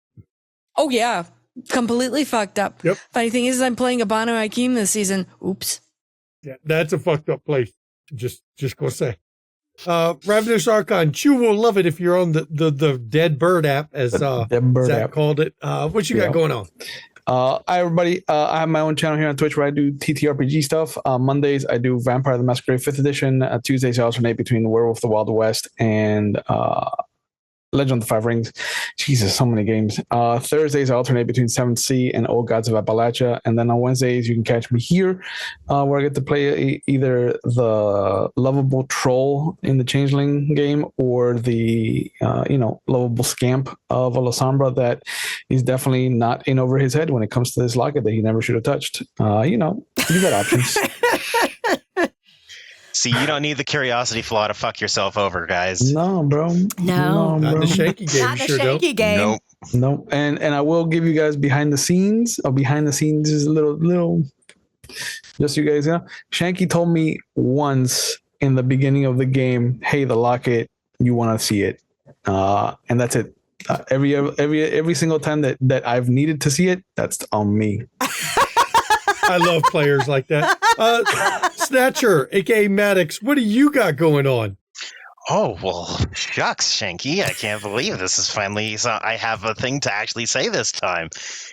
Oh, yeah. Completely fucked up. Yep. Funny thing is I'm playing Abano Hakim this season. Oops. Yeah, that's a fucked up place. Just gonna say. Ravenous Archon, you will love it if you're on the Dead Bird app, as Zach called it. What you got going on? Hi, everybody. I have my own channel here on Twitch where I do TTRPG stuff. Mondays, I do Vampire the Masquerade 5th edition. Tuesdays, I alternate between Werewolf the Wild West and Legend of the Five Rings. Jesus, so many games. Thursdays, I alternate between 7th Sea and Old Gods of Appalachia. And then on Wednesdays, you can catch me here where I get to play either the lovable troll in the Changeling game or the, lovable scamp of Alessandra that is definitely not in over his head when it comes to this locket that he never should have touched. You got options. See, you don't need the curiosity flaw to fuck yourself over, guys. No, bro. No. Not in the Shanky game. Not the Shanky game. Nope. And I will give you guys behind the scenes. Behind the scenes is a little, just so you guys know. Shanky told me once in the beginning of the game, "Hey, the locket, you want to see it?" And that's it. Every single time that I've needed to see it, that's on me. I love players like that. Snatcher, aka Maddox, what do you got going on? Oh, well, shucks, Shanky. I can't believe this is finally. So I have a thing to actually say this time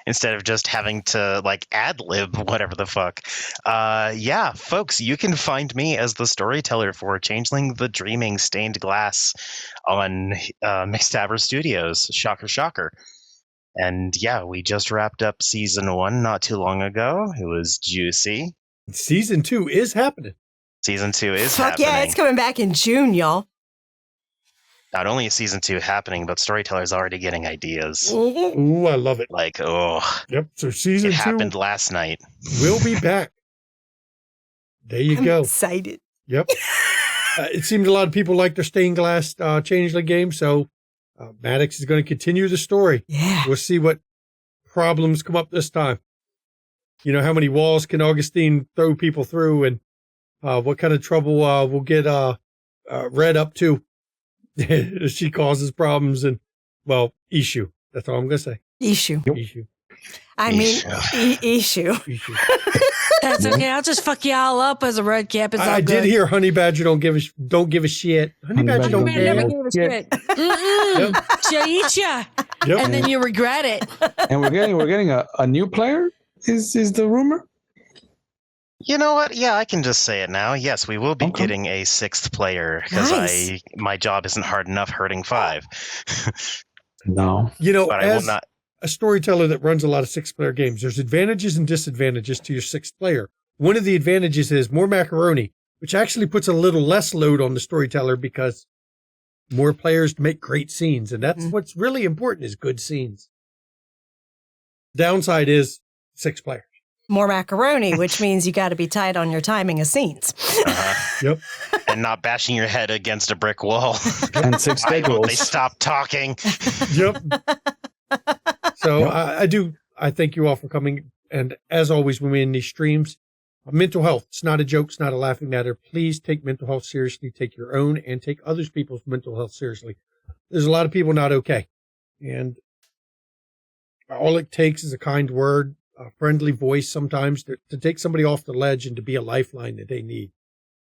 instead of just having to, like, ad lib whatever the fuck. Yeah, folks, you can find me as the storyteller for Changeling the Dreaming Stained Glass on McStabber Studios. Shocker, shocker. And yeah, we just wrapped up season 1 not too long ago. It was juicy. Season 2 is happening. Season 2 is Fuck happening. yeah, it's coming back in June, y'all. Not only is season 2 happening, but storytellers already getting ideas. Ooh, I love it. Like, oh, Yep. So season it 2 happened last night. will be back. There you I'm go. excited. Yep. It seems a lot of people like their stained glass Changeling game, so Maddox is going to continue the story. Yeah. We'll see what problems come up this time. You know, how many walls can Augustine throw people through, and what kind of trouble we'll get Red up to. She causes problems, and, well, issue. That's all I'm going to say. Issue. Issue. I mean, issue. Issue. That's okay. I'll just fuck y'all up as a red cap. It's all I good. did hear Honey Badger don't give a shit. Honey Badger don't Man, never care. gave a shit. She'll eat ya, Yep. and then you regret it. And we're getting a new player. Is the rumor? You know what? Yeah, I can just say it now. Yes, we will be Okay. getting a 6th player because Nice. my job isn't hard enough hurting 5. No. You know, But I will as not. a storyteller that runs a lot of 6-player games, there's advantages and disadvantages to your 6th player. One of the advantages is more macaroni, which actually puts a little less load on the storyteller because more players make great scenes. And that's what's really important is good scenes. Downside is 6 players. More macaroni, which means you got to be tight on your timing of scenes. Yep. And not bashing your head against a brick wall. And 6 Why dead won't they rolls. stop talking? Yep. So I thank you all for coming. And as always, when we're in these streams, mental health, it's not a joke. It's not a laughing matter. Please take mental health seriously. Take your own and take others people's mental health seriously. There's a lot of people not okay. And all it takes is a kind word, a friendly voice sometimes to take somebody off the ledge and to be a lifeline that they need.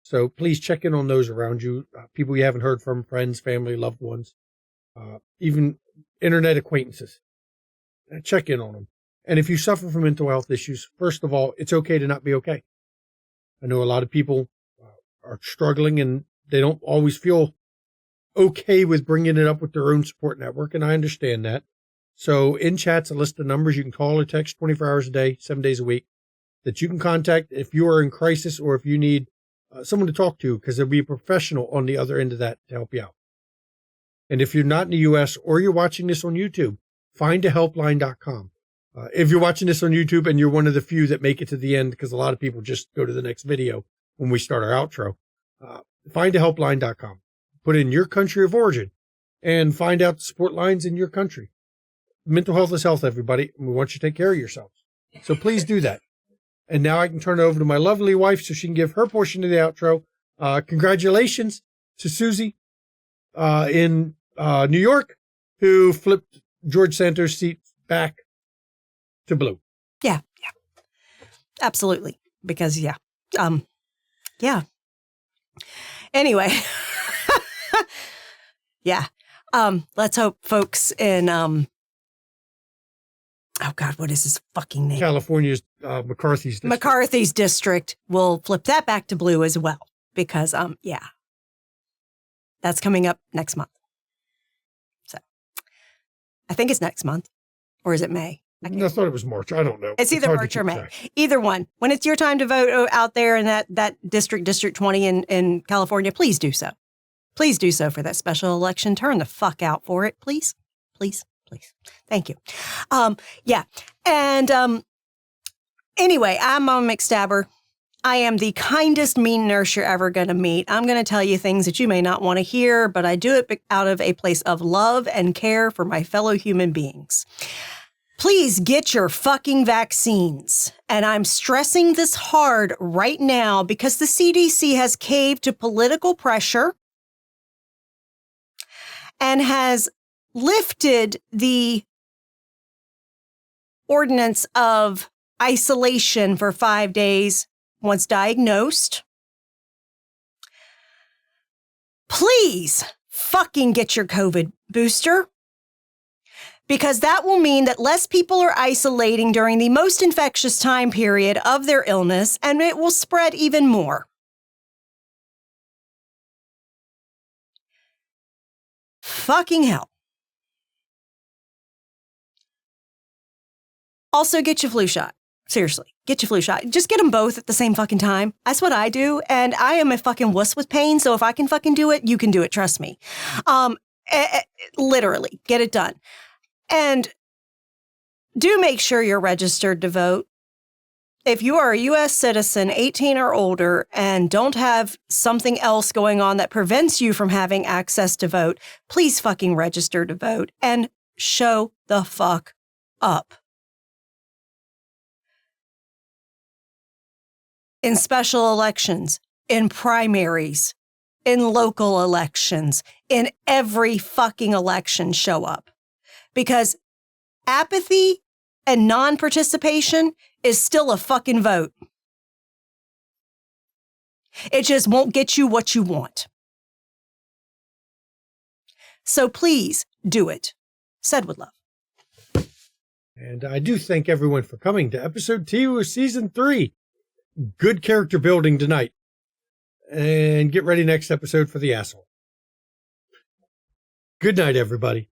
So please check in on those around you, people you haven't heard from, friends, family, loved ones, even internet acquaintances. Check in on them. And if you suffer from mental health issues, first of all, it's okay to not be okay. I know a lot of people are struggling and they don't always feel okay with bringing it up with their own support network, and I understand that. So in chat's a list of numbers you can call or text 24 hours a day, 7 days a week, that you can contact if you are in crisis or if you need someone to talk to, because there'll be a professional on the other end of that to help you out. And if you're not in the U.S. or you're watching this on YouTube, findahelpline.com. If you're watching this on YouTube and you're one of the few that make it to the end, because a lot of people just go to the next video when we start our outro, findahelpline.com. Put in your country of origin and find out the support lines in your country. Mental health is health, everybody, and we want you to take care of yourselves. So please do that. And now I can turn it over to my lovely wife so she can give her portion of the outro. Congratulations to Susie in New York, who flipped George Santos' seat back to blue. Yeah. Absolutely. Because, yeah. Anyway. Yeah. Let's hope folks in, oh God, what is his fucking name? California's McCarthy's district. McCarthy's district will flip that back to blue as well. Because, yeah. That's coming up next month. So I think it's next month. Or is it May? I thought it was March. I don't know. It's either hard to March or keep May. track. Either one. When it's your time to vote out there in that District 20 in California, please do so. Please do so for that special election. Turn the fuck out for it, please. Please. Thank you. Yeah. And anyway, I'm Mama McStabber. I am the kindest mean nurse you're ever going to meet. I'm going to tell you things that you may not want to hear, but I do it out of a place of love and care for my fellow human beings. Please get your fucking vaccines. And I'm stressing this hard right now because the CDC has caved to political pressure and has lifted the ordinance of isolation for 5 days once diagnosed. please fucking get your COVID booster, because that will mean that less people are isolating during the most infectious time period of their illness, and it will spread even more. Fucking hell. Also, get your flu shot. Seriously, get your flu shot. Just get them both at the same fucking time. That's what I do, and I am a fucking wuss with pain, so if I can fucking do it, you can do it, trust me. Literally, get it done. And do make sure you're registered to vote. If you are a U.S. citizen, 18 or older, and don't have something else going on that prevents you from having access to vote, please fucking register to vote and show the fuck up. In special elections, in primaries, in local elections, in every fucking election, show up. Because apathy and non-participation is still a fucking vote. It just won't get you what you want. So please do it. Said with love. And I do thank everyone for coming to episode 2 of season 3. Good character building tonight. And get ready next episode for the asshole. Good night, everybody.